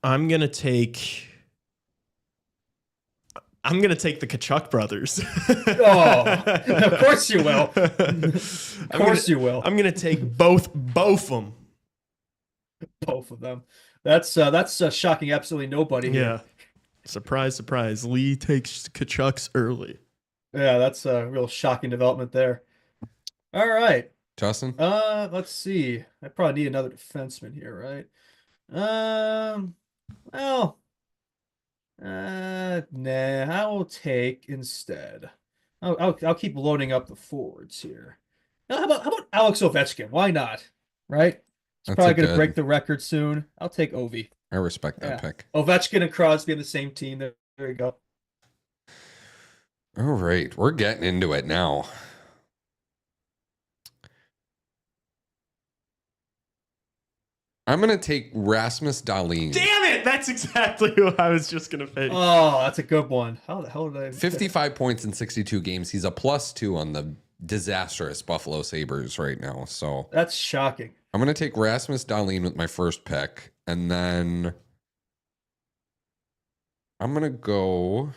gonna take I'm gonna take the Kachuk brothers. Oh, of course you will. Of course you will. I'm gonna take both of them. Both of them. That's shocking absolutely nobody here. Yeah. Surprise, surprise. Lee takes Kachuk's early. Yeah, that's a real shocking development there. All right. Justin? Let's see. I probably need another defenseman here, right? Well, nah, I will take instead. I'll keep loading up the forwards here. Now, how about Alex Ovechkin? Why not? Right? He's That's probably a going to good- break the record soon. I'll take Ovi. I respect that Yeah. pick. Ovechkin and Crosby in the same team. There you go. All right, we're getting into it now. I'm going to take Rasmus Dahlin. Damn it! That's exactly who I was just gonna pick. Oh, that's a good one. How the hell did I? 55 points in 62 games. He's a +2 on the disastrous Buffalo Sabres right now. So That's shocking. I'm going to take Rasmus Dahlin with my first pick. And then I'm going to go...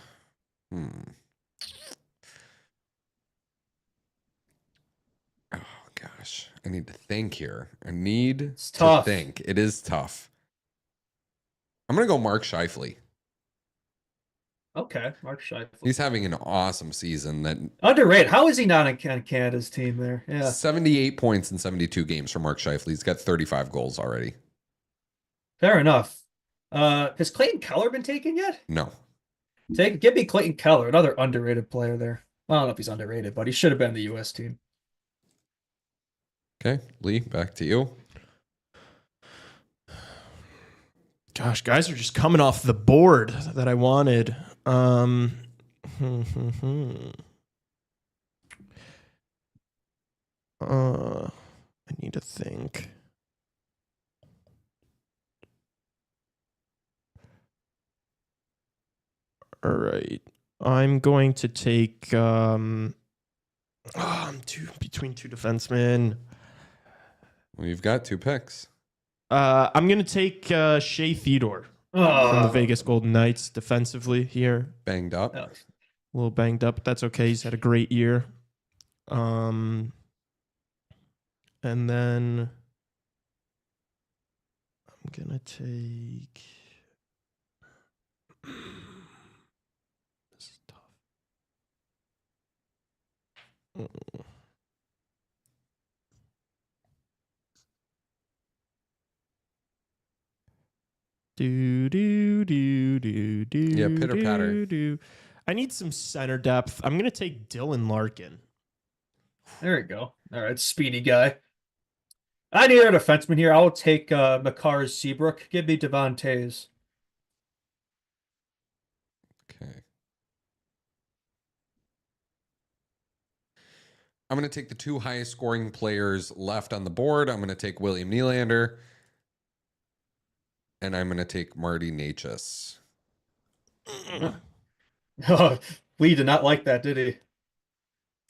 Oh, gosh. I need to think here. I need to tough. think. It is tough. I'm going to go Mark Scheifele. Okay, Mark Scheifele. He's having an awesome season. That Underrated. How is he not on Canada's team there? Yeah. 78 points in 72 games for Mark Scheifele. He's got 35 goals already. Fair enough. Has Clayton Keller been taken yet? No. Give me Clayton Keller, another underrated player there. Well, I don't know if he's underrated, but he should have been the U.S. team. Okay, Lee, back to you. Gosh, guys are just coming off the board that I wanted. I need to think. All right. I'm going to take I'm between two defensemen. Well, you've got 2 picks. I'm going to take Shea Theodore from the Vegas Golden Knights defensively here. Banged up. Oh. A little banged up, but that's okay. He's had a great year. And then I'm going to take... This is tough. Yeah, pitter patter. I need some center depth. I'm gonna take Dylan Larkin. There we go. All right, speedy guy. I need a defenseman here. I'll take Makar Seabrook. Give me Devon Tays. Okay. I'm going to take the 2 highest scoring players left on the board. I'm going to take William Nylander. And I'm going to take Marty Necas. Oh, Lee did not like that, did he?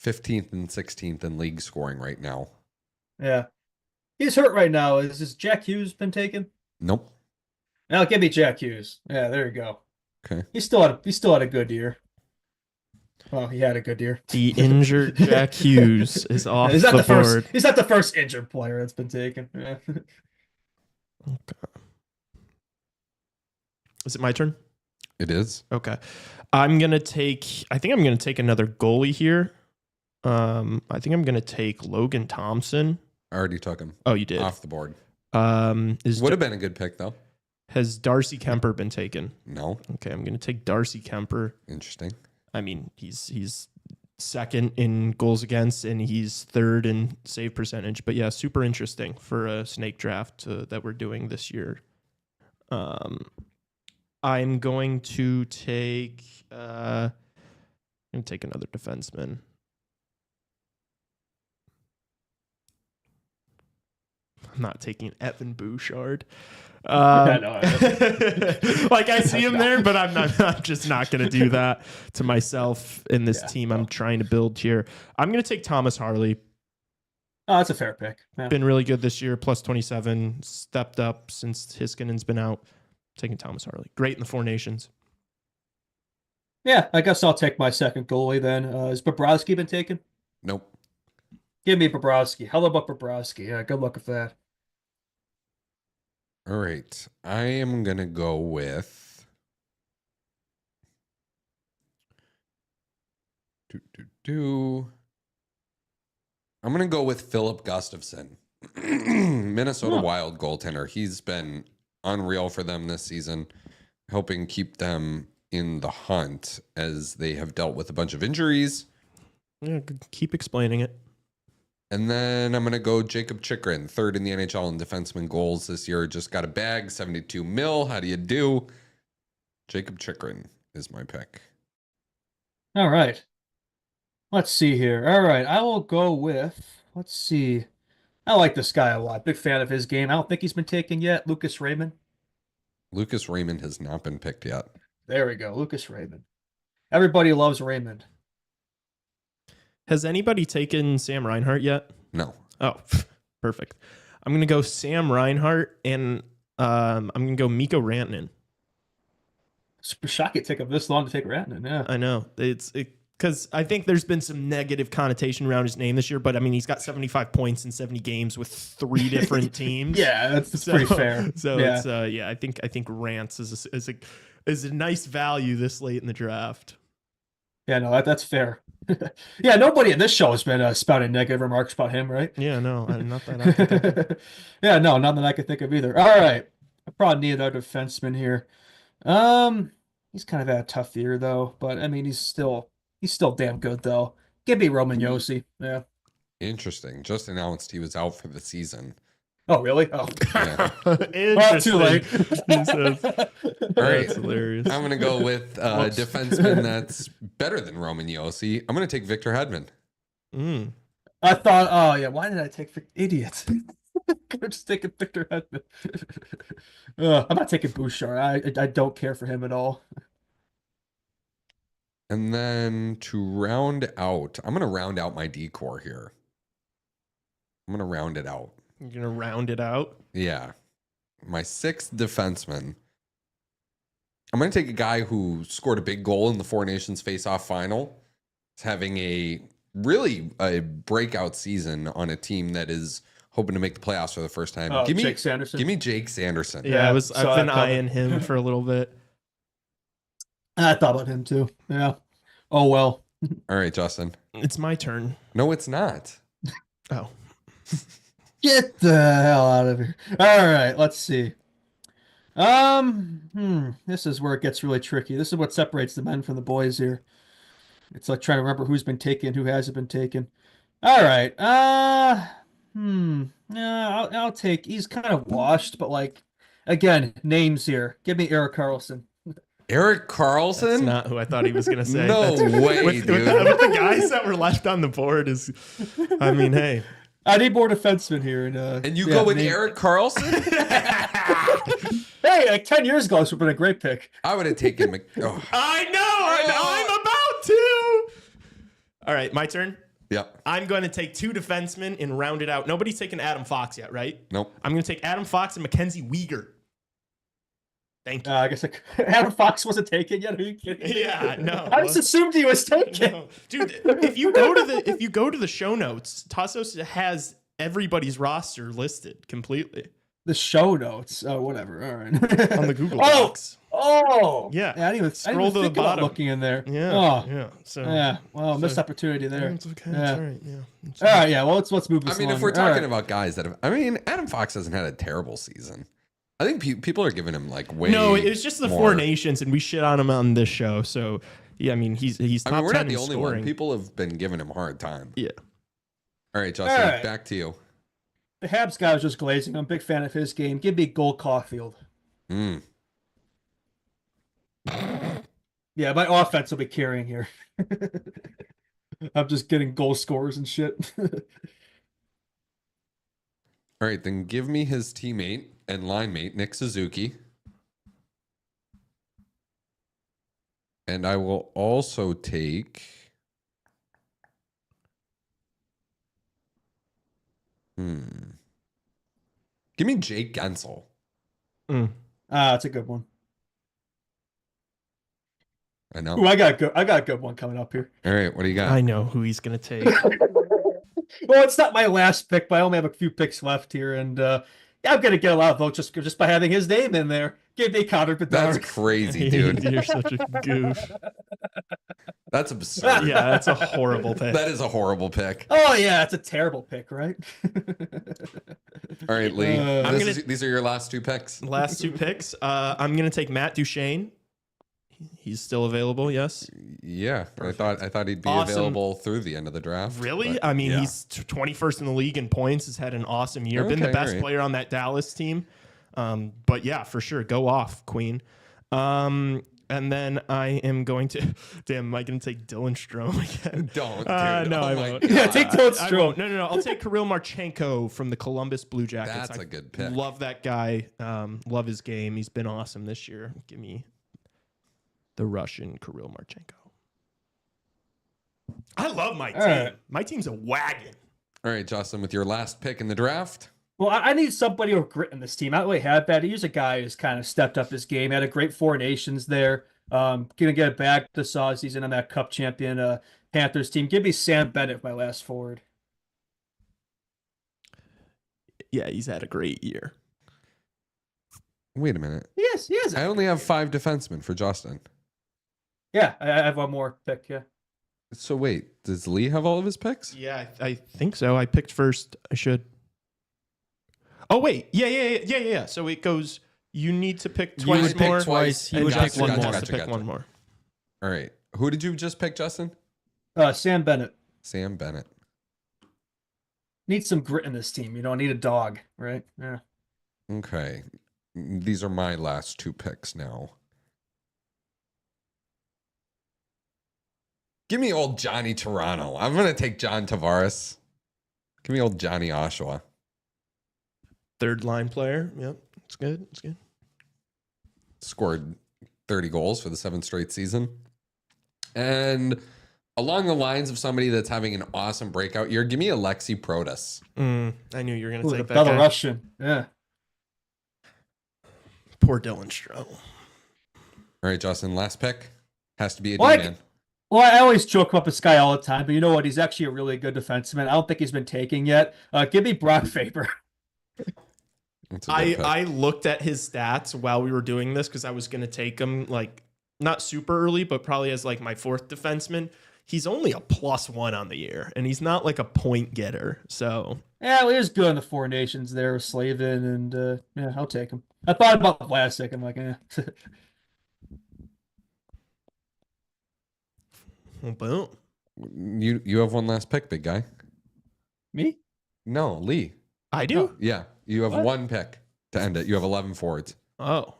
15th and 16th in league scoring right now. Yeah. He's hurt right now. Is this Jack Hughes been taken? Nope. Now give me Jack Hughes. Yeah, there you go. Okay. He still had a good year. Well, he had a good year. The injured Jack Hughes is off He's the not board. first. He's not the first injured player that's been taken. Yeah. Okay. Is it my turn? It is. Okay. I think I'm gonna take another goalie here. I think I'm gonna take Logan Thompson. I already took him. Oh, you did? Off the board. Would Would have been a good pick, though. Has Darcy Kemper been taken? No. Okay, I'm gonna take Darcy Kemper. Interesting. I mean, he's second in goals against and he's third in save percentage. But yeah, super interesting for a snake draft that we're doing this year. I'm going to take another defenseman. I'm not taking Evan Bouchard. Like I see him there, but I'm just not going to do that to myself in this team I'm trying to build here. I'm going to take Thomas Harley. Oh, that's a fair pick. Yeah. Been really good this year, plus 27, stepped up since Hiskinen's been out. Taking Thomas Harley. Great in the Four Nations. Yeah, I guess I'll take my second goalie then. Is Bobrovsky been taken? Nope. Give me Bobrovsky. Hello about Bobrovsky. Yeah, good luck with that. All right. I am going to go with. I'm going to go with Philip Gustafson, Minnesota Wild goaltender. He's been unreal for them this season, helping keep them in the hunt as they have dealt with a bunch of injuries. Yeah, keep explaining it. And then I'm going to go Jacob Chikrin, third in the NHL in defenseman goals this year. Just got a bag, 72 mil. How do you do? Jacob Chikrin is my pick. All right. Let's see here. All right, I will go with, let's see. I like this guy a lot. Big fan of his game. I don't think he's been taken yet. Lucas Raymond. Lucas Raymond has not been picked yet. There we go. Lucas Raymond. Everybody loves Raymond. Has anybody taken Sam Reinhart yet? No. Oh, perfect. I'm gonna go Sam Reinhart and I'm gonna go Mikko Rantanen. It's shocking it took him this long to take Rantanen. Yeah, I know because I think there's been some negative connotation around his name this year, but I mean he's got 75 points in 70 games with 3 different teams. Yeah, that's pretty fair. So yeah. it's I think Rance is a nice value this late in the draft. Yeah, no, that's fair. Yeah, nobody in this show has been spouting negative remarks about him, right? Yeah, no, not that I can think of. Yeah, no, none that I can think of either. All right, I probably need another defenseman here. He's kind of had a tough year though, but I mean he's still damn good though. Give me Roman Yossi. Yeah. Interesting. Just announced he was out for the season. Oh, really? Oh, Yeah. well, too late. He says, All right. That's hilarious. I'm going to go with a defenseman that's better than Roman Yossi. I'm going to take Victor Hedman. I thought, oh yeah, why did I take idiot? Could have just taken Victor Hedman. I'm not taking Bouchard. I don't care for him at all. And then to round out, I'm going to round out my decor here. I'm going to round it out. You're gonna round it out. Yeah. My 6th defenseman. I'm going to take a guy who scored a big goal in the Four Nations face-off final. He's having a breakout season on a team that is hoping to make the playoffs for the first time. Oh, Jake Sanderson. Give me Jake Sanderson. Yeah, I've been eyeing him for a little bit. I thought about him too. Yeah. Oh well. All right, Justin. It's my turn. No, it's not. Oh. Get the hell out of here. All right, let's see. This is where it gets really tricky. This is what separates the men from the boys here. It's like trying to remember who's been taken, who hasn't been taken. All right. Yeah, I'll take. He's kind of washed, but like, again, names here. Give me Erik Karlsson. Erik Karlsson? That's not who I thought he was going to say. No way, with dude. With the guys that were left on the board is, I mean, hey. I need more defensemen here. And you go with Erik Karlsson? Hey, like 10 years ago, this would have been a great pick. I would have taken I know. I'm about to. All right, my turn. Yep. I'm going to take 2 defensemen and round it out. Nobody's taken Adam Fox yet, right? Nope. I'm going to take Adam Fox and Mackenzie Weegar. Thank you. I guess Adam Fox wasn't taken yet. Are you kidding me? Yeah, no. I just assumed he was taken. No. Dude, if you go to the show notes, Tassos has everybody's roster listed completely. The show notes. Oh, whatever. All right. On the Google Docs. Oh. Yeah. I didn't even Scroll to the think about bottom. Looking in there. Yeah. Oh. Yeah. So yeah. Well, missed opportunity there. It's okay. Yeah. It's all right. Yeah. All right. Yeah. Well, let's move this I mean, along. if we're All talking right. about guys that have, I mean, Adam Fox hasn't had a terrible season. I think people are giving him like way. No, it's just the more. Four Nations, and we shit on him on this show. So yeah, I mean, he's top 10 we're not the in only scoring. one. People have been giving him a hard time. Yeah. All right, Justin, All right. back to you. The Habs guy was just glazing. I'm a big fan of his game. Give me Gold Caulfield. Yeah, my offense will be carrying here. I'm just getting goal scorers and shit. All right, then give me his teammate and line mate, Nick Suzuki. And I will also take... Give me Jake Gensel. That's a good one. I know. Ooh, I got a good one coming up here. All right, what do you got? I know who he's gonna take. Well, it's not my last pick, but I only have a few picks left here, and yeah, I'm gonna get a lot of votes just by having his name in there. Give me Connor Bedard. That's crazy, dude. You're such a goof. That's absurd. Yeah, that's a horrible pick. That is a horrible pick. Oh yeah, it's a terrible pick, right? All right, Lee. Uh, These are your last two picks. Last two picks. I'm gonna take Matt Duchene. He's still available, yes. Yeah, I thought he'd be Awesome. available through the end of the draft. Really? but I mean, yeah. he's 21st in the league in points. Has had an awesome year. Been the Okay, best all right. player on that Dallas team. But yeah, for sure, go off, Queen. And then I am going to. Damn, am I going to take Dylan Strome again? Don't. No, Dude. I my won't. God. Yeah, take Dylan I Strome. won't. No. I'll take Kirill Marchenko from the Columbus Blue Jackets. That's a good pick. Love that guy. Love his game. He's been awesome this year. Give me the Russian Kirill Marchenko. I love my team. right. My team's a wagon. All right, Justin, with your last pick in the draft. Well, I need somebody with grit in this team. I don't really have that. He's a guy who's kind of stepped up his game. Had a great Four Nations there. Gonna get it back this season on that Cup champion Panthers team. Give me Sam Bennett, my last forward. Yeah, he's had a great year. Wait a minute. Yes, he is. I only have 5 defensemen for Justin. Yeah, I have one more pick. Yeah. So wait, does Lee have all of his picks? Yeah, I think so. I picked first. I should. Oh wait, yeah. So it goes. You need to pick You twice would pick more. twice. He and would Justin pick one more. wants to pick one more. All right. Who did you just pick, Justin? Sam Bennett. Sam Bennett. Need some grit in this team. You know, I need a dog, right? Yeah. Okay. These are my last 2 picks now. Give me old Johnny Toronto. I'm going to take John Tavares. Give me old Johnny Oshawa. Third line player. Yep, it's good. It's good. Scored 30 goals for the 7th straight season. And along the lines of somebody that's having an awesome breakout year, give me Alexi Protas. I knew you were going Ooh, to the take that guy. Belarusian. Yeah. Poor Dylan Strome. All right, Justin, last pick. Has to be a What? D-man. Well, I always joke about this guy all the time, but you know what? He's actually a really good defenseman. I don't think he's been taken yet. Give me Brock Faber. That's a good pick. I looked at his stats while we were doing this because I was going to take him like not super early, but probably as like my 4th defenseman. He's only a +1 on the year, and he's not like a point getter. So Yeah, well, he was good in the Four Nations there with Slavin, and yeah, I'll take him. I thought about Vlasic. I'm like, eh. boom. You have one last pick, big guy. Me? No, Lee. I do. Yeah, you have What? one pick to end it. You have 11 forwards. Oh.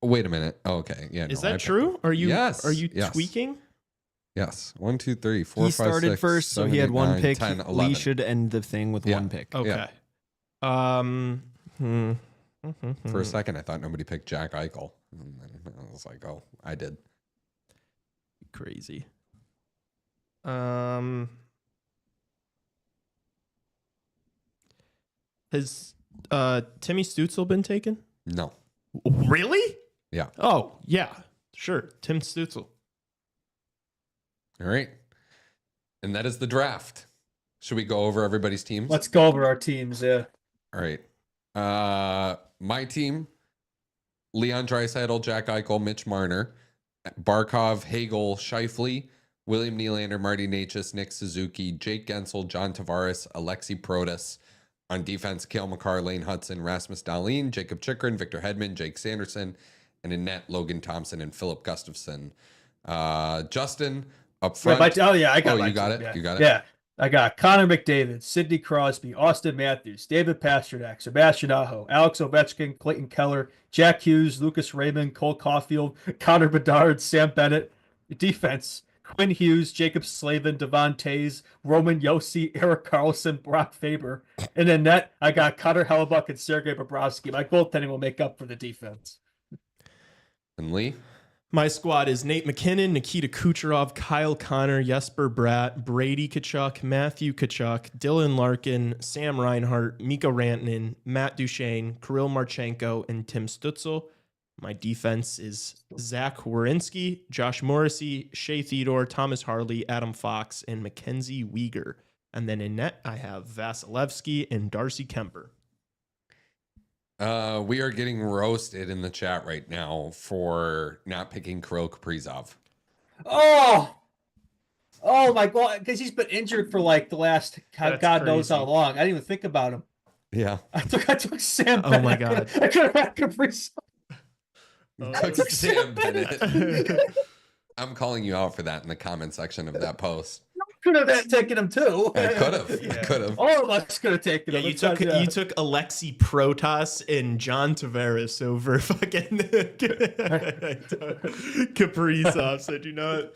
Wait a minute. Oh, okay. Yeah. Is no, I that picked true? it. Are you Yes. are you Yes. tweaking? Yes. 1, 2, 3, 4, He 5, started 6, first, so 7, he had 8, one 9, pick. 10, Lee 11. should end the thing with Yeah. one pick. Okay. For a second, I thought nobody picked Jack Eichel. And then I was like, oh, I did. Crazy. Has Timmy Stutzel been taken? No. Really? Yeah. Oh, yeah. Sure. Tim Stutzel. All right. And that is the draft. Should we go over everybody's teams? Let's go over our teams. Yeah. All right. My team, Leon Draisaitl, Jack Eichel, Mitch Marner, Barkov, Hagel, Scheifele, William Nylander, Marty Necas, Nick Suzuki, Jake Gensel, John Tavares, Alexi Protas. On defense, Cale Makar, Lane Hudson, Rasmus Dahlin, Jacob Chikrin, Victor Hedman, Jake Sanderson, and in net, Logan Thompson and Philip Gustafson. Justin, up front. I got my you got team, it? yeah. You got it? Yeah. I got Connor McDavid, Sidney Crosby, Austin Matthews, David Pastrnak, Sebastian Aho, Alex Ovechkin, Clayton Keller, Jack Hughes, Lucas Raymond, Cole Caulfield, Connor Bedard, Sam Bennett. Defense, Quinn Hughes, Jacob Slavin, Devon Tays, Roman Yossi, Eric Carlson, Brock Faber. And in net, I got Connor Hellebuck and Sergei Bobrovsky. My goaltending will make up for the defense. And Lee? My squad is Nate McKinnon, Nikita Kucherov, Kyle Connor, Jesper Bratt, Brady Tkachuk, Matthew Tkachuk, Dylan Larkin, Sam Reinhart, Mikko Rantanen, Matt Duchene, Kirill Marchenko, and Tim Stutzel. My defense is Zach Werenski, Josh Morrissey, Shea Theodore, Thomas Harley, Adam Fox, and Mackenzie Weegar. And then in net, I have Vasilevsky and Darcy Kemper. We are getting roasted in the chat right now for not picking Kirill Kaprizov. Oh my God! Because he's been injured for like the last God knows how long. I didn't even think about him. Yeah, I took Sam. Oh my God! I could have had Kaprizov. Took Sam Bennett. I'm calling you out for that in the comment section of that post. Could have taken him too. I could have. I could have. All of us could have taken him. You took Alexi Protas and John Tavares over fucking Kaprizov. So do not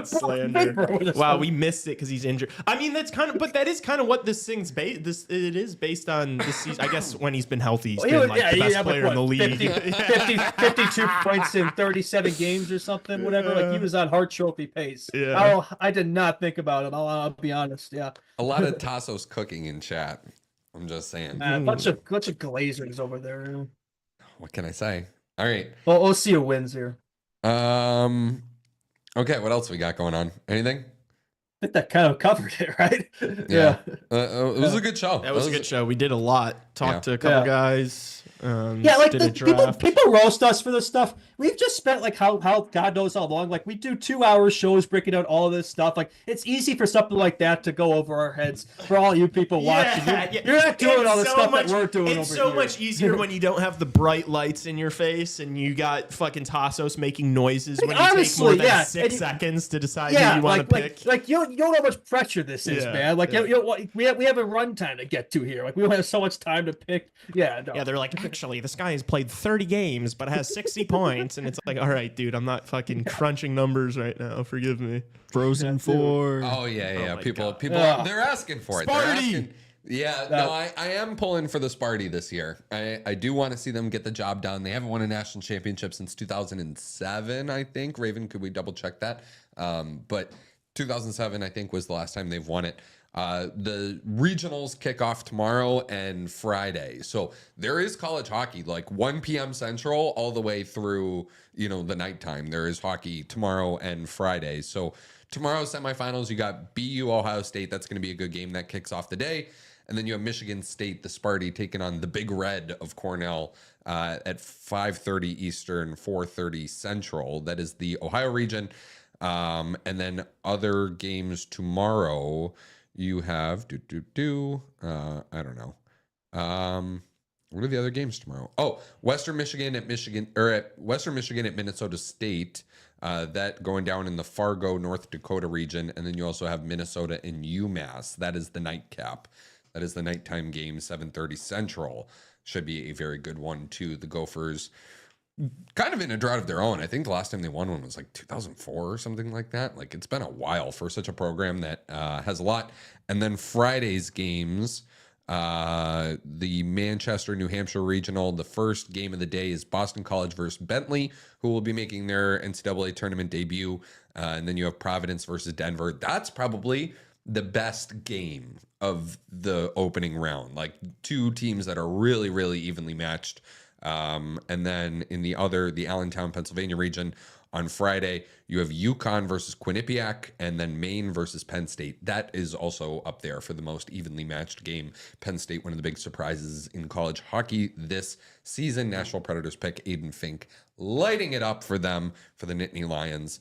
slander. Wow, we missed it because he's injured. I mean, that is kind of what this thing's based. It is based on this season. I guess when he's been healthy, he's been like the best player in the league. 52 points in 37 games or something, whatever. Like he was on Hart Trophy pace. Yeah. I did not think about it. I'll be honest. Yeah. A lot of Tassos cooking in chat. I'm just saying. A bunch of Glazers over there. What can I say? All right. Well, OCU wins here. Okay, what else we got going on? Anything? I think that kind of covered it, right? Yeah. It was a good show. That was a good show. We did a lot. Talked to a couple guys. Like did a draft. people roast us for this stuff. We've just spent like how God knows how long. Like we do 2-hour shows breaking out all this stuff. Like it's easy for something like that to go over our heads for all you people watching. You're not doing all the stuff that we're doing over here. It's so much easier when you don't have the bright lights in your face and you got fucking Tassos making noises when you take more than 6 seconds to decide who you want to pick. Like you don't know how much pressure this is, man. Like we have a runtime to get to here. Like we don't have so much time to pick. Yeah, no. Yeah, they're like, actually, this guy has played 30 games but has 60 points, and it's like, all right, dude, I'm not fucking crunching numbers right now. Forgive me. Frozen 4. Oh yeah. Oh people, they're asking for it. Sparty! I am pulling for the Sparty this year. I do want to see them get the job done. They haven't won a national championship since 2007, I think. Raven, could we double check that? But 2007, I think, was the last time they've won it. The regionals kick off tomorrow and Friday. So there is college hockey, like 1 p.m. Central all the way through, the nighttime. There is hockey tomorrow and Friday. So tomorrow's semifinals, you got BU Ohio State. That's going to be a good game that kicks off the day. And then you have Michigan State, the Sparty, taking on the Big Red of Cornell at 5:30 Eastern, 4:30 Central. That is the Ohio region. And then other games tomorrow. You have I don't know. What are the other games tomorrow? Oh, Western Michigan at Minnesota State. That going down in the Fargo, North Dakota region, and then you also have Minnesota and UMass. That is the nightcap. That is the nighttime game, 7:30 Central. Should be a very good one too. The Gophers, kind of in a drought of their own. I think the last time they won one was like 2004 or something like that. Like it's been a while for such a program that has a lot. And then Friday's games, the Manchester, New Hampshire regional. The first game of the day is Boston College versus Bentley, who will be making their NCAA tournament debut. And then you have Providence versus Denver. That's probably the best game of the opening round. Like two teams that are really, really evenly matched. And then in the Allentown, Pennsylvania region on Friday, you have UConn versus Quinnipiac, and then Maine versus Penn State. That is also up there for the most evenly matched game. Penn State, one of the big surprises in college hockey this season. Nashville Predators pick Aiden Fink, lighting it up for them for the Nittany Lions.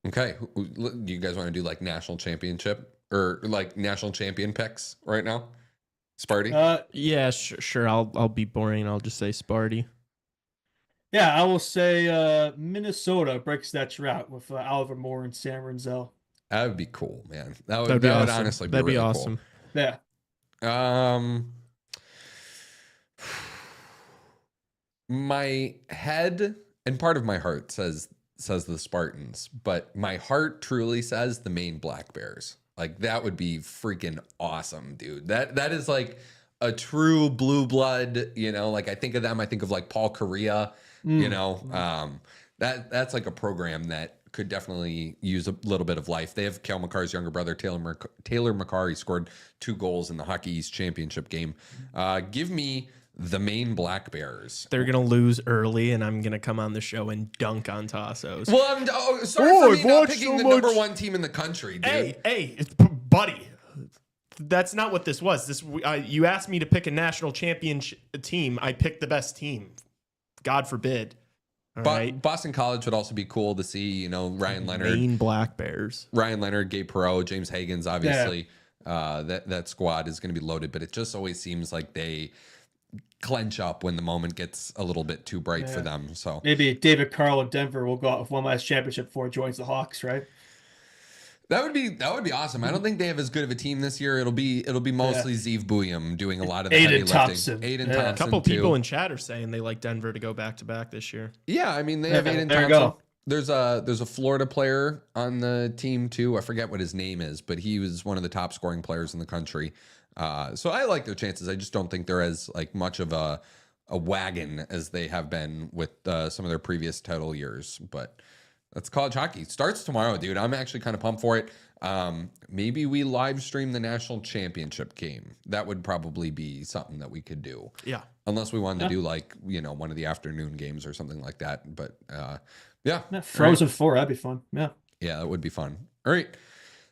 Okay, do you guys want to do like national championship or like national champion picks right now? Sparty? Yeah, sure. I'll be boring. I'll just say Sparty. Yeah, I will say Minnesota breaks that drought with Oliver Moore and Sam Renzel. That would be cool, man. That would honestly be really awesome. Cool. Yeah. My head and part of my heart says the Spartans, but my heart truly says the Maine Black Bears. Like that would be freaking awesome, dude. That is like a true blue blood, like I think of them, I think of like Paul Correa, that's like a program that could definitely use a little bit of life. They have Cale Makar's younger brother, Taylor Makar. He scored 2 goals in the Hockey East Championship game. Give me the Maine Black Bears. They're gonna lose early, and I'm gonna come on the show and dunk on Tassos. Well, sorry for me not picking the number one team in the country, dude. Hey, buddy. That's not what this was. You asked me to pick a national championship team. I picked the best team. God forbid. All right. Boston College would also be cool to see. You know, Ryan Leonard, Maine Black Bears, Ryan Leonard, Gabe Perreault, James Hagens. Obviously, that squad is going to be loaded. But it just always seems like they clench up when the moment gets a little bit too bright for them. So maybe David Carl in Denver will go out with one last championship before he joins the Hawks, right? That would be awesome. I don't think they have as good of a team this year. It'll be mostly Zeev Bouillon doing a lot of the heavy Thompson. lifting. Aiden Yeah. Thompson. a couple too. people in chat are saying they like Denver to go back to back this year. Yeah, I mean they have Aiden there you Thompson. go. There's a Florida player on the team too. I forget what his name is, but he was one of the top scoring players in the country. So I like their chances. I just don't think they're as like much of a wagon as they have been with some of their previous title years. But that's college hockey. Starts tomorrow, dude. I'm actually kind of pumped for it. Maybe we live stream the national championship game. That would probably be something that we could do. Yeah. Unless we wanted to do like, you know, one of the afternoon games or something like that. But yeah. Frozen 4, that'd be fun. Yeah. Yeah, that would be fun. All right.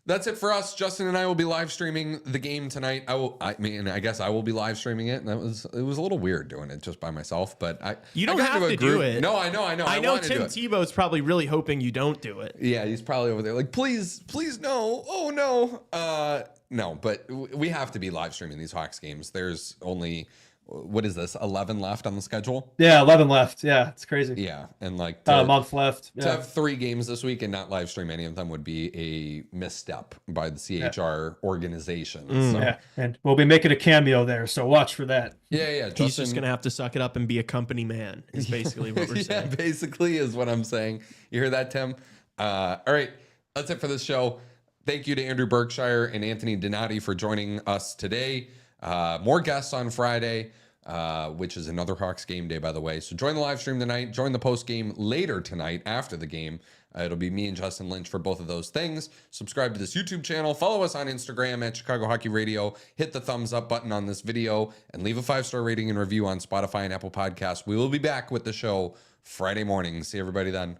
That's it for us. Justin and I will be live streaming the game tonight. I guess I will be live streaming it. And it was a little weird doing it just by myself, but You don't I got have to do it. No, I know. I know want to do Tim it. Tebow's probably really hoping you don't do it. Yeah, he's probably over there like, please, no. Oh no. No, but we have to be live streaming these Hawks games. There's only, what is this, 11 left on the schedule? Yeah, 11 left. Yeah, it's crazy. Yeah, and like a month left. To have 3 games this week and not live stream any of them would be a misstep by the CHR organization. So. Yeah, and we'll be making a cameo there, so watch for that. Yeah. He's just gonna have to suck it up and be a company man. Is basically what we're saying. Yeah, basically is what I'm saying. You hear that, Tim? All right, that's it for this show. Thank you to Andrew Berkshire and Anthony Donati for joining us today. More guests on Friday, which is another Hawks game day, by the way. So join the live stream tonight. Join the post game later tonight after the game. It'll be me and Justin Lynch for both of those things. Subscribe to this YouTube channel. Follow us on Instagram at Chicago Hockey Radio. Hit the thumbs up button on this video and leave a 5-star rating and review on Spotify and Apple Podcasts. We will be back with the show Friday morning. See everybody then.